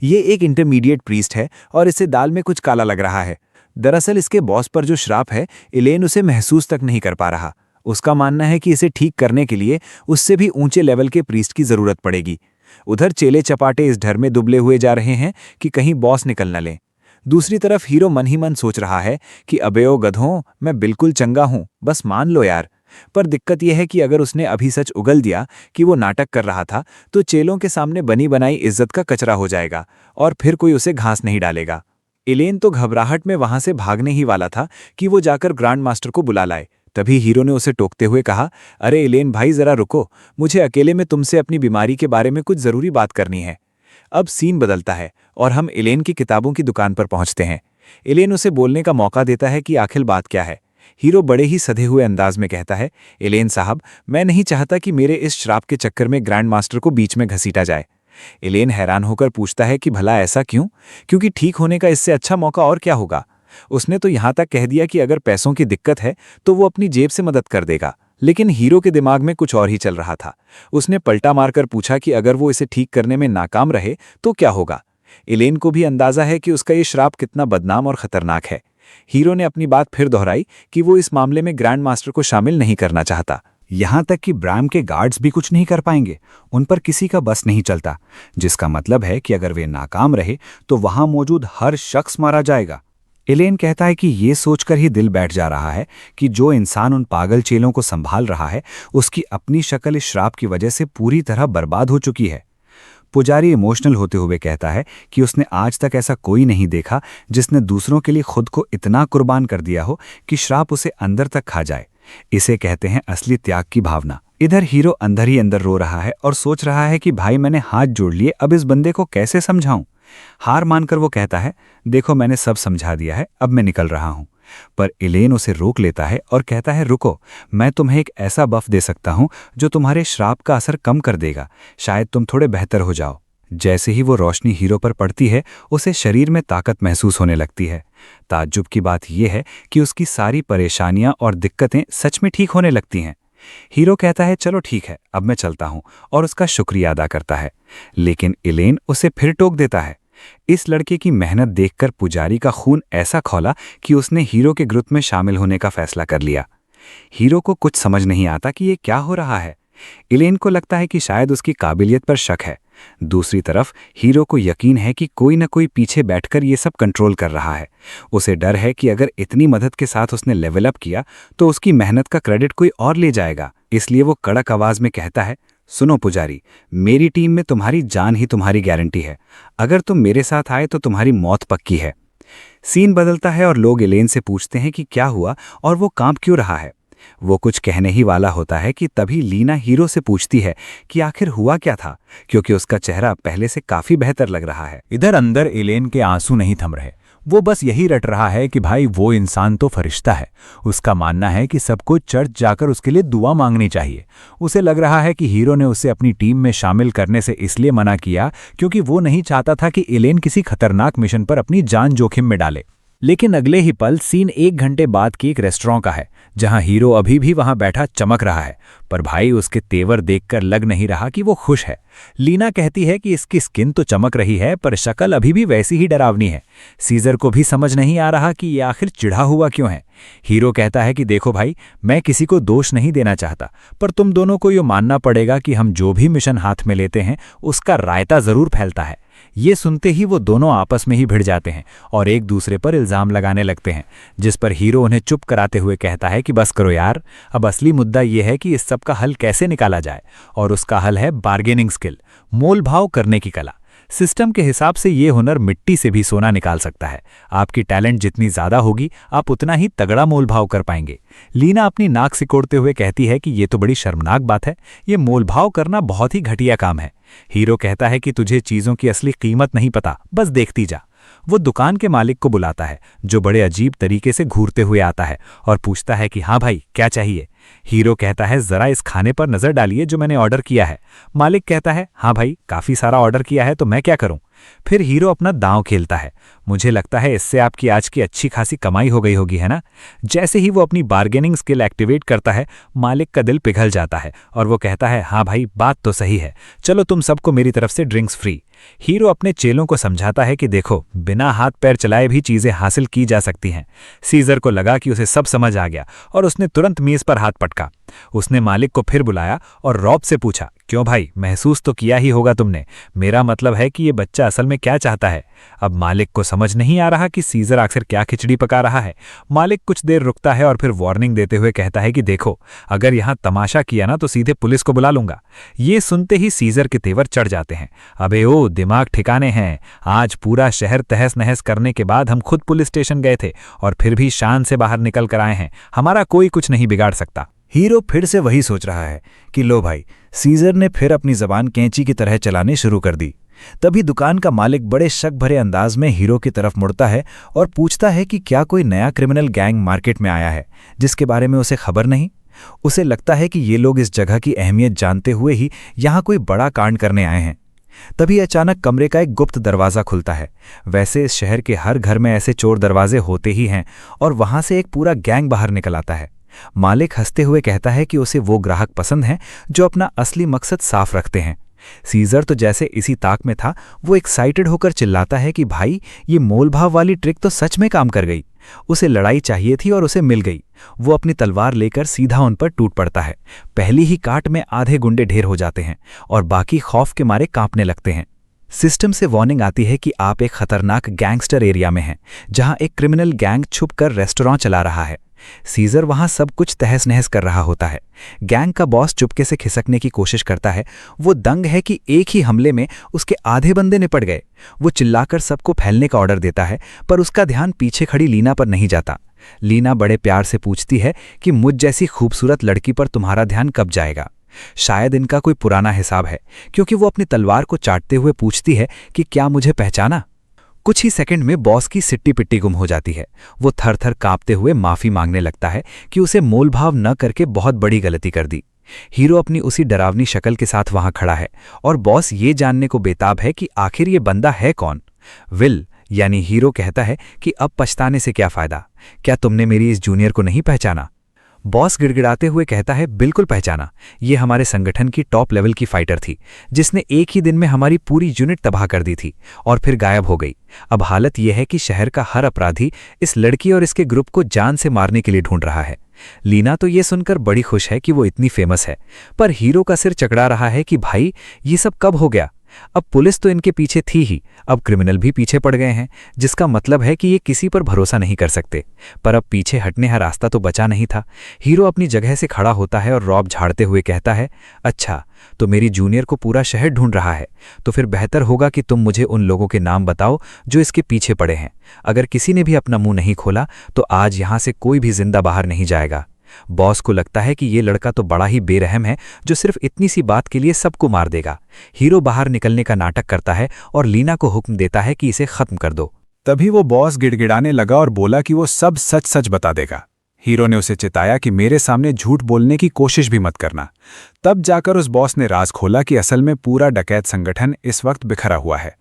ये एक इंटरमीडिएट प्रीस्ट है और इसे दाल में कुछ काला लग रहा है। दरअसल इसके बॉस पर जो श्राप है, इलेन उसे महसूस तक नहीं कर पा रहा। उसका मानना है कि इसे ठीक करने के लिए उससे भी ऊंचे लेवल के प्रीस्ट की जरूरत पड़ेगी। उधर चेले चपाटे इस डर में दुबले हुए जा रहे हैं कि कहीं बॉस निकल न ले। दूसरी तरफ हीरो मन ही मन सोच रहा है कि अबे ओ गधों, मैं बिल्कुल चंगा हूं, बस मान लो यार। पर दिक्कत यह है कि अगर उसने अभी सच उगल दिया कि वो नाटक कर रहा था तो चेलों के सामने बनी बनाई इज्जत का कचरा हो जाएगा और फिर कोई उसे घास नहीं डालेगा। इलेन तो घबराहट में वहां से भागने ही वाला था कि वो जाकर ग्रैंड मास्टर को बुला लाए। तभी हीरो ने उसे टोकते हुए कहा, अरे इलेन भाई, जरा रुको, मुझे अकेले में तुमसे अपनी बीमारी के बारे में कुछ जरूरी बात करनी है। अब सीन बदलता है और हम इलेन की किताबों की दुकान पर पहुंचते हैं। इलेन उसे बोलने का मौका देता है कि आखिर बात क्या है। हीरो बड़े ही सधे हुए अंदाज में कहता है, इलेन साहब, मैं नहीं चाहता कि मेरे इस श्राप के चक्कर में ग्रैंड मास्टर को बीच में घसीटा जाए। इलेन हैरान होकर पूछता है कि भला ऐसा क्यों, क्योंकि ठीक होने का इससे अच्छा मौका और क्या होगा। उसने तो यहां तक कह दिया कि अगर पैसों की दिक्कत है तो वो अपनी जेब से मदद कर देगा। लेकिन हीरो के दिमाग में कुछ और ही चल रहा था। उसने पलटा मारकर पूछा कि अगर वो इसे ठीक करने में नाकाम रहे तो क्या होगा। इलेन को भी अंदाजा है कि उसका ये श्राप कितना बदनाम और खतरनाक है। हीरो ने अपनी बात फिर दोहराई कि वो इस मामले में ग्रैंड मास्टर को शामिल नहीं करना चाहता। यहां तक कि ब्रैम के गार्ड्स भी कुछ नहीं कर पाएंगे, उन पर किसी का बस नहीं चलता, जिसका मतलब है कि अगर वे नाकाम रहे तो वहां मौजूद हर शख्स मारा जाएगा। इलेन कहता है कि ये सोचकर ही दिल बैठ जा रहा है कि जो इंसान उन पागल चेलों को संभाल रहा है उसकी अपनी शक्ल इस श्राप की वजह से पूरी तरह बर्बाद हो चुकी है। पुजारी इमोशनल होते हुए कहता है कि उसने आज तक ऐसा कोई नहीं देखा जिसने दूसरों के लिए खुद को इतना कुर्बान कर दिया हो कि श्राप उसे अंदर तक खा जाए। इसे कहते हैं असली त्याग की भावना। इधर हीरो अंदर ही अंदर रो रहा है और सोच रहा है कि भाई मैंने हाथ जोड़ लिए, अब इस बंदे को कैसे समझाऊं। हार मानकर वो कहता है, देखो मैंने सब समझा दिया है, अब मैं निकल रहा हूं। पर इलेन उसे रोक लेता है और कहता है रुको, मैं तुम्हें एक ऐसा बफ दे सकता हूं जो तुम्हारे श्राप का असर कम कर देगा, शायद तुम थोड़े बेहतर हो जाओ। जैसे ही वो रोशनी हीरो पर पड़ती है उसे शरीर में ताकत महसूस होने लगती है। ताज्जुब की बात यह है कि उसकी सारी परेशानियां और दिक्कतें सच में ठीक होने लगती हैं। हीरो कहता है चलो ठीक है, अब मैं चलता हूं, और उसका शुक्रिया अदा करता है। लेकिन इलेन उसे फिर टोक देता है। इस लड़के की मेहनत देखकर पुजारी का खून ऐसा खौला कि उसने हीरो के ग्रुप में शामिल होने का फैसला कर लिया। हीरो को कुछ समझ नहीं आता कि ये क्या हो रहा है। इलेन को लगता है कि शायद उसकी काबिलियत पर शक है। दूसरी तरफ हीरो को यकीन है कि कोई न कोई पीछे बैठकर ये सब कंट्रोल कर रहा है। उसे डर है कि अगर इतनी मदद के साथ उसने लेवल अप किया तो उसकी मेहनत का क्रेडिट कोई और ले जाएगा। इसलिए वो कड़क आवाज में कहता है, सुनो पुजारी, मेरी टीम में तुम्हारी जान ही तुम्हारी गारंटी है। अगर तुम मेरे साथ आए तो तुम्हारी मौत पक्की है। सीन बदलता है और लोग इलेन से पूछते हैं कि क्या हुआ और वो कांप क्यों रहा है। वो कुछ कहने ही वाला होता है कि तभी लीना हीरो से पूछती है कि आखिर हुआ क्या था, क्योंकि उसका चेहरा पहले से काफी बेहतर लग रहा है। इधर अंदर इलेन के आंसू नहीं थम रहे। वो बस यही रट रहा है कि भाई वो इंसान तो फरिश्ता है। उसका मानना है कि सबको चर्च जाकर उसके लिए दुआ मांगनी चाहिए। उसे लग रहा है कि हीरो ने उसे अपनी टीम में शामिल करने से इसलिए मना किया क्योंकि वो नहीं चाहता था कि इलेन किसी खतरनाक मिशन पर अपनी जान जोखिम में डाले। लेकिन अगले ही पल सीन 1 घंटे बाद की एक रेस्टोरेंट का है, जहां हीरो अभी भी वहां बैठा चमक रहा है। पर भाई उसके तेवर देखकर लग नहीं रहा कि वो खुश है। लीना कहती है कि इसकी स्किन तो चमक रही है पर शक्ल अभी भी वैसी ही डरावनी है। सीजर को भी समझ नहीं आ रहा कि ये आखिर चिढ़ा हुआ क्यों है। हीरो कहता है कि देखो भाई, मैं किसी को दोष नहीं देना चाहता, पर तुम दोनों को ये मानना पड़ेगा कि हम जो भी मिशन हाथ में लेते हैं उसका रायता जरूर फैलता है। ये सुनते ही वो दोनों आपस में ही भिड़ जाते हैं और एक दूसरे पर इल्जाम लगाने लगते हैं, जिस पर हीरो उन्हें चुप कराते हुए कहता है कि बस करो यार, अब असली मुद्दा ये है कि इस सब का हल कैसे निकाला जाए। और उसका हल है बार्गेनिंग स्किल, मोल भाव करने की कला। सिस्टम के हिसाब से ये हुनर मिट्टी से भी सोना निकाल सकता है। आपकी टैलेंट जितनी ज्यादा होगी आप उतना ही तगड़ा मोल भाव कर पाएंगे। लीना अपनी नाक सिकोड़ते हुए कहती है कि ये तो बड़ी शर्मनाक बात है, ये मोल भाव करना बहुत ही घटिया काम है। हीरो कहता है कि तुझे चीजों की असली कीमत नहीं पता, बस देखती जा। वो दुकान के मालिक को बुलाता है, जो बड़े अजीब तरीके से घूरते हुए आता है और पूछता है कि हाँ भाई, क्या चाहिए। हीरो कहता है जरा इस खाने पर नजर डालिए जो मैंने ऑर्डर किया है। मालिक कहता है हाँ भाई, काफी सारा ऑर्डर किया है तो मैं क्या करूं। फिर हीरो अपना दांव खेलता है। मुझे लगता है इससे आपकी आज की अच्छी खासी कमाई हो गई होगी, है ना। जैसे ही वो अपनी बार्गेनिंग स्किल एक्टिवेट करता है, मालिक का दिल पिघल जाता है और वो कहता है हाँ भाई, बात तो सही है, चलो तुम सबको मेरी तरफ से ड्रिंक्स फ्री। हीरो अपने चेलों को समझाता है कि देखो, बिना हाथ पैर चलाए भी चीजें हासिल की जा सकती हैं। सीजर को लगा कि उसे सब समझ आ गया और उसने तुरंत मेज पर हाथ पटका। उसने मालिक को फिर बुलाया और रॉब से पूछा, क्यों भाई, महसूस तो किया ही होगा तुमने, मेरा मतलब है कि ये बच्चा असल में क्या चाहता है। अब मालिक को समझ नहीं आ रहा कि सीजर आखिर क्या खिचड़ी पका रहा है। मालिक कुछ देर रुकता है और फिर वार्निंग देते हुए कहता है कि देखो, अगर यहां तमाशा किया ना तो सीधे पुलिस को बुला लूंगा। ये सुनते ही सीजर के तेवर चढ़ जाते हैं। अबे ओ, दिमाग ठिकाने हैं, आज पूरा शहर तहस नहस करने के बाद हम खुद पुलिस स्टेशन गए थे और फिर भी शान से बाहर निकल कर आए हैं, हमारा कोई कुछ नहीं बिगाड़ सकता। हीरो फिर से वही सोच रहा है कि लो भाई, सीजर ने फिर अपनी जबान कैंची की तरह चलाने शुरू कर दी। तभी दुकान का मालिक बड़े शक भरे अंदाज में हीरो की तरफ मुड़ता है और पूछता है कि क्या कोई नया क्रिमिनल गैंग मार्केट में आया है जिसके बारे में उसे खबर नहीं। उसे लगता है कि ये लोग इस जगह की अहमियत जानते हुए ही यहाँ कोई बड़ा कांड करने आए हैं। तभी अचानक कमरे का एक गुप्त दरवाजा खुलता है। वैसे इस शहर के हर घर में ऐसे चोर दरवाजे होते ही हैं और वहां से एक पूरा गैंग बाहर निकल आता है। मालिक हंसते हुए कहता है कि उसे वो ग्राहक पसंद हैं जो अपना असली मकसद साफ रखते हैं। सीजर तो जैसे इसी ताक में था, वो एक्साइटेड होकर चिल्लाता है कि भाई, ये मोलभाव वाली ट्रिक तो सच में काम कर गई। उसे लड़ाई चाहिए थी और उसे मिल गई। वो अपनी तलवार लेकर सीधा उन पर टूट पड़ता है। पहली ही काट में आधे गुंडे ढेर हो जाते हैं और बाकी खौफ के मारे कांपने लगते हैं। सिस्टम से वार्निंग आती है कि आप एक खतरनाक गैंगस्टर एरिया में हैं, जहां एक क्रिमिनल गैंग छुपकर रेस्टोरेंट चला रहा है। सीजर वहां सब कुछ तहस नहस कर रहा होता है। गैंग का बॉस चुपके से खिसकने की कोशिश करता है। वो दंग है कि एक ही हमले में उसके आधे बंदे निपट गए। वो चिल्लाकर सबको फैलने का ऑर्डर देता है, पर उसका ध्यान पीछे खड़ी लीना पर नहीं जाता। लीना बड़े प्यार से पूछती है कि मुझ जैसी खूबसूरत लड़की पर तुम्हारा ध्यान कब जाएगा। शायद इनका कोई पुराना हिसाब है, क्योंकि वो अपनी तलवार को चाटते हुए पूछती है कि क्या मुझे पहचाना। कुछ ही सेकंड में बॉस की सिट्टी पिट्टी गुम हो जाती है। वो थर थर कांपते हुए माफी मांगने लगता है कि उसे मोलभाव न करके बहुत बड़ी गलती कर दी। हीरो अपनी उसी डरावनी शक्ल के साथ वहां खड़ा है और बॉस ये जानने को बेताब है कि आखिर ये बंदा है कौन। विल यानी हीरो कहता है कि अब पछताने से क्या फायदा, क्या तुमने मेरी इस जूनियर को नहीं पहचाना? बॉस गिड़गिड़ाते हुए कहता है, बिल्कुल पहचाना, ये हमारे संगठन की टॉप लेवल की फाइटर थी जिसने एक ही दिन में हमारी पूरी यूनिट तबाह कर दी थी और फिर गायब हो गई। अब हालत यह है कि शहर का हर अपराधी इस लड़की और इसके ग्रुप को जान से मारने के लिए ढूंढ रहा है। लीना तो ये सुनकर बड़ी खुश है कि वो इतनी फेमस है, पर हीरो का सिर चकरा रहा है कि भाई ये सब कब हो गया? अब पुलिस तो इनके पीछे थी ही, अब क्रिमिनल भी पीछे पड़ गए हैं, जिसका मतलब है कि ये किसी पर भरोसा नहीं कर सकते। पर अब पीछे हटने का रास्ता तो बचा नहीं था। हीरो अपनी जगह से खड़ा होता है और रौब झाड़ते हुए कहता है, अच्छा तो मेरी जूनियर को पूरा शहर ढूंढ रहा है, तो फिर बेहतर होगा कि तुम मुझे उन लोगों के नाम बताओ जो इसके पीछे पड़े हैं। अगर किसी ने भी अपना मुंह नहीं खोला तो आज यहां से कोई भी जिंदा बाहर नहीं जाएगा। बॉस को लगता है कि ये लड़का तो बड़ा ही बेरहम है जो सिर्फ इतनी सी बात के लिए सबको मार देगा। हीरो बाहर निकलने का नाटक करता है और लीना को हुक्म देता है कि इसे खत्म कर दो। तभी वो बॉस गिड़गिड़ाने लगा और बोला कि वो सब सच सच बता देगा। हीरो ने उसे चिताया कि मेरे सामने झूठ बोलने की कोशिश भी मत करना। तब जाकर उस बॉस ने राज खोला कि असल में पूरा डकैत संगठन इस वक्त बिखरा हुआ है।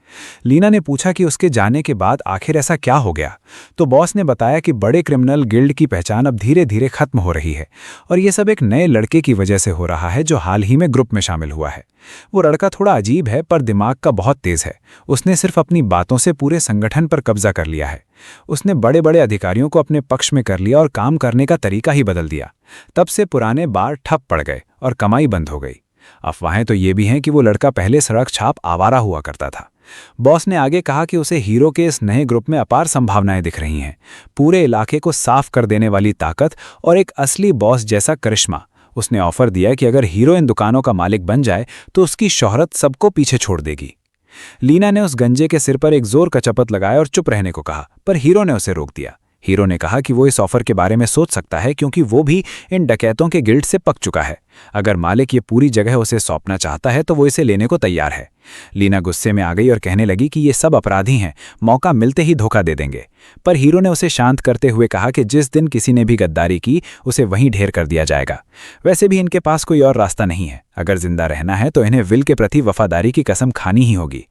लीना ने पूछा कि उसके जाने के बाद आखिर ऐसा क्या हो गया, तो बॉस ने बताया कि बड़े क्रिमिनल गिल्ड की पहचान अब धीरे धीरे खत्म हो रही है और ये सब एक नए लड़के की वजह से हो रहा है जो हाल ही में ग्रुप में शामिल हुआ है। वो लड़का थोड़ा अजीब है पर दिमाग का बहुत तेज है। उसने सिर्फ अपनी बातों से पूरे संगठन पर कब्जा कर लिया है। उसने बड़े बड़े अधिकारियों को अपने पक्ष में कर लिया और काम करने का तरीका ही बदल दिया। तब से पुराने बार ठप पड़ गए और कमाई बंद हो गई। अफवाहें तो ये भी हैं कि वो लड़का पहले सड़क छाप आवारा हुआ करता था। बॉस ने आगे कहा कि उसे हीरो के इस नए ग्रुप में अपार संभावनाएं दिख रही हैं, पूरे इलाके को साफ कर देने वाली ताकत और एक असली बॉस जैसा करिश्मा। उसने ऑफर दिया कि अगर हीरो इन दुकानों का मालिक बन जाए तो उसकी शोहरत सबको पीछे छोड़ देगी। लीना ने उस गंजे के सिर पर एक जोर का चपत लगाया और चुप रहने को कहा, पर हीरो ने उसे रोक दिया। हीरो ने कहा कि वो इस ऑफर के बारे में सोच सकता है क्योंकि वो भी इन डकैतों के गिल्ड से पक चुका है। अगर मालिक ये पूरी जगह उसे सौंपना चाहता है तो वो इसे लेने को तैयार है। लीना गुस्से में आ गई और कहने लगी कि ये सब अपराधी हैं, मौका मिलते ही धोखा दे देंगे। पर हीरो ने उसे शांत करते हुए कहा कि जिस दिन किसी ने भी गद्दारी की उसे वहीं ढेर कर दिया जाएगा। वैसे भी इनके पास कोई और रास्ता नहीं है। अगर जिंदा रहना है तो इन्हें विल के प्रति वफादारी की कसम खानी ही होगी।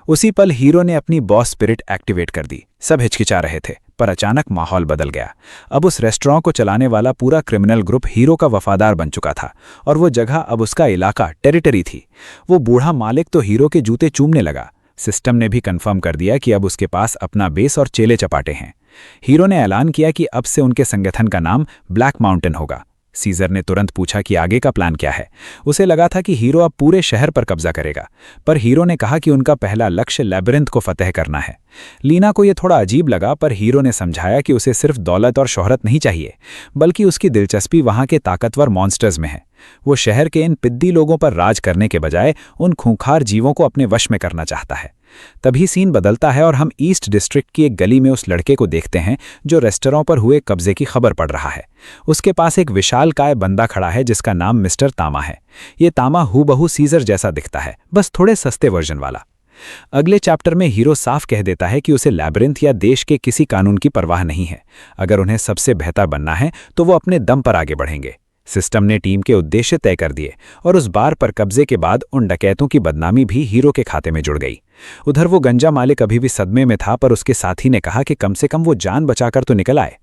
उसी पल हीरो ने अपनी बॉस स्पिरिट एक्टिवेट कर दी। सब हिचकिचा रहे थे, पर अचानक माहौल बदल गया। अब उस रेस्टोरेंट को चलाने वाला पूरा क्रिमिनल ग्रुप हीरो का वफादार बन चुका था और वो जगह अब उसका इलाका, टेरिटरी थी। वो बूढ़ा मालिक तो हीरो के जूते चूमने लगा। सिस्टम ने भी कंफर्म कर दिया कि अब उसके पास अपना बेस और चेले चपाटे हैं। हीरो ने ऐलान किया कि अब से उनके संगठन का नाम ब्लैक माउंटेन होगा। सीजर ने तुरंत पूछा कि आगे का प्लान क्या है। उसे लगा था कि हीरो अब पूरे शहर पर कब्जा करेगा, पर हीरो ने कहा कि उनका पहला लक्ष्य लैबिरिंथ को फतह करना है। लीना को यह थोड़ा अजीब लगा, पर हीरो ने समझाया कि उसे सिर्फ दौलत और शोहरत नहीं चाहिए, बल्कि उसकी दिलचस्पी वहां के ताकतवर मॉन्स्टर्स में है। वो शहर के इन पिद्दी लोगों पर राज करने के बजाय उन खूंखार जीवों को अपने वश में करना चाहता है। तभी सीन बदलता है और हम ईस्ट डिस्ट्रिक्ट की एक गली में उस लड़के को देखते हैं जो रेस्टोरेंट पर हुए कब्जे की खबर पढ़ रहा है। उसके पास एक विशालकाय बंदा खड़ा है जिसका नाम मिस्टर तामा है। ये तामा हूबहू सीजर जैसा दिखता है, बस थोड़े सस्ते वर्जन वाला। अगले चैप्टर में हीरो साफ कह देता है कि उसे लैबिरिंथ या देश के किसी कानून की परवाह नहीं है। अगर उन्हें सबसे बेहतर बनना है तो वो अपने दम पर आगे बढ़ेंगे। सिस्टम ने टीम के उद्देश्य तय कर दिए और उस बार पर कब्जे के बाद उन डकैतों की बदनामी भी हीरो के खाते में जुड़ गई। उधर वो गंजा मालिक अभी भी सदमे में था, पर उसके साथी ने कहा कि कम से कम वो जान बचाकर तो निकल आए।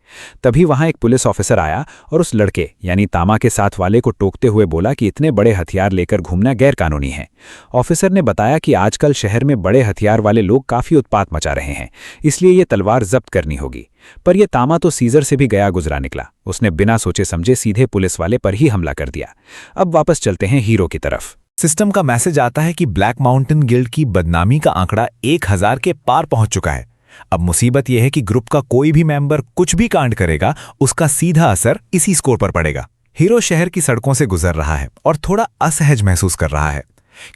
तभी वहां एक पुलिस ऑफिसर आया और उस लड़के यानी तामा के साथ वाले को टोकते हुए बोला कि इतने बड़े हथियार लेकर घूमना गैरकानूनी है। ऑफिसर ने बताया कि आजकल शहर में बड़े हथियार वाले लोग काफी उत्पात मचा रहे हैं, इसलिए ये तलवार जब्त करनी होगी। पर यह तामा तो सीजर से भी गया गुजरा निकला। उसने बिना सोचे समझे सीधे पुलिस वाले पर ही हमला कर दिया। अब वापस चलते हैं हीरो की तरफ। सिस्टम का मैसेज आता है कि ब्लैक माउंटेन गिल्ड की बदनामी का आंकड़ा 1000 के पार पहुंच चुका है। अब मुसीबत यह है कि ग्रुप का कोई भी मेंबर कुछ भी कांड करेगा, उसका सीधा असर इसी स्कोर पर पड़ेगा। हीरो शहर की सड़कों से गुजर रहा है और थोड़ा असहज महसूस कर रहा है,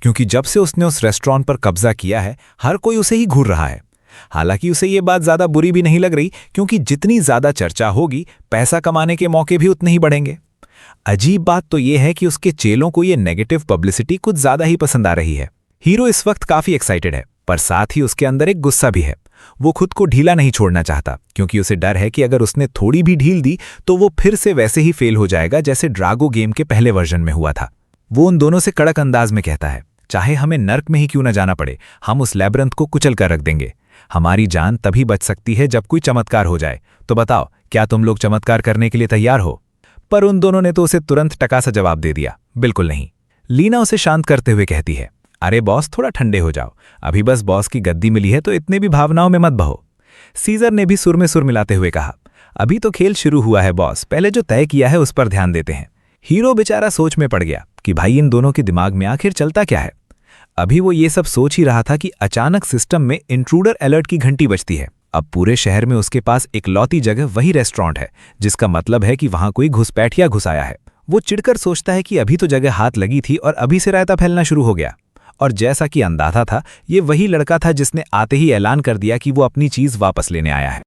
क्योंकि जब से उसने उस रेस्टोरेंट पर कब्जा किया है हर कोई उसे ही घूर रहा है। हालांकि उसे ये बात ज्यादा बुरी भी नहीं लग रही, क्योंकि जितनी ज्यादा चर्चा होगी पैसा कमाने के मौके भी उतने ही बढ़ेंगे। अजीब बात तो यह है कि उसके चेलों को यह नेगेटिव पब्लिसिटी कुछ ज्यादा ही पसंद आ रही है। हीरो इस वक्त काफी एक्साइटेड है। पर साथ ही उसके अंदर एक गुस्सा भी है। वो खुद को ढीला नहीं छोड़ना चाहता, क्योंकि उसे डर है कि अगर उसने थोड़ी भी ढील दी तो वो फिर से वैसे ही फेल हो जाएगा जैसे ड्रागो गेम के पहले वर्जन में हुआ था। वो उन दोनों से कड़क अंदाज में कहता है, चाहे हमें नर्क में ही क्यों न जाना पड़े, हम उस लैब्रिंथ को कुचल कर रख देंगे। हमारी जान तभी बच सकती है जब कोई चमत्कार हो जाए। तो बताओ, क्या तुम लोग चमत्कार करने के लिए तैयार हो? पर उन दोनों ने तो उसे तुरंत टका सा जवाब दे दिया, बिल्कुल नहीं। लीना उसे शांत करते हुए कहती है, अरे बॉस, थोड़ा ठंडे हो जाओ, अभी बस बॉस की गद्दी मिली है तो इतने भी भावनाओं में मत बहो। सीजर ने भी सुर में सुर मिलाते हुए कहा, अभी तो खेल शुरू हुआ है बॉस, पहले जो तय किया है उस पर ध्यान देते हैं। हीरो बेचारा सोच में पड़ गया कि भाई इन दोनों के दिमाग में आखिर चलता क्या है। अभी वो ये सब सोच ही रहा था कि अचानक सिस्टम में इंट्रूडर अलर्ट की घंटी बजती है। अब पूरे शहर में उसके पास इकलौती जगह वही रेस्टोरेंट है, जिसका मतलब है कि वहां कोई घुसपैठिया घुस आया है। वो चिढ़कर सोचता है कि अभी तो जगह हाथ लगी थी और अभी से रायता फैलना शुरू हो गया। और जैसा कि अंदाजा था, ये वही लड़का था जिसने आते ही ऐलान कर दिया कि वो अपनी चीज वापस लेने आया है।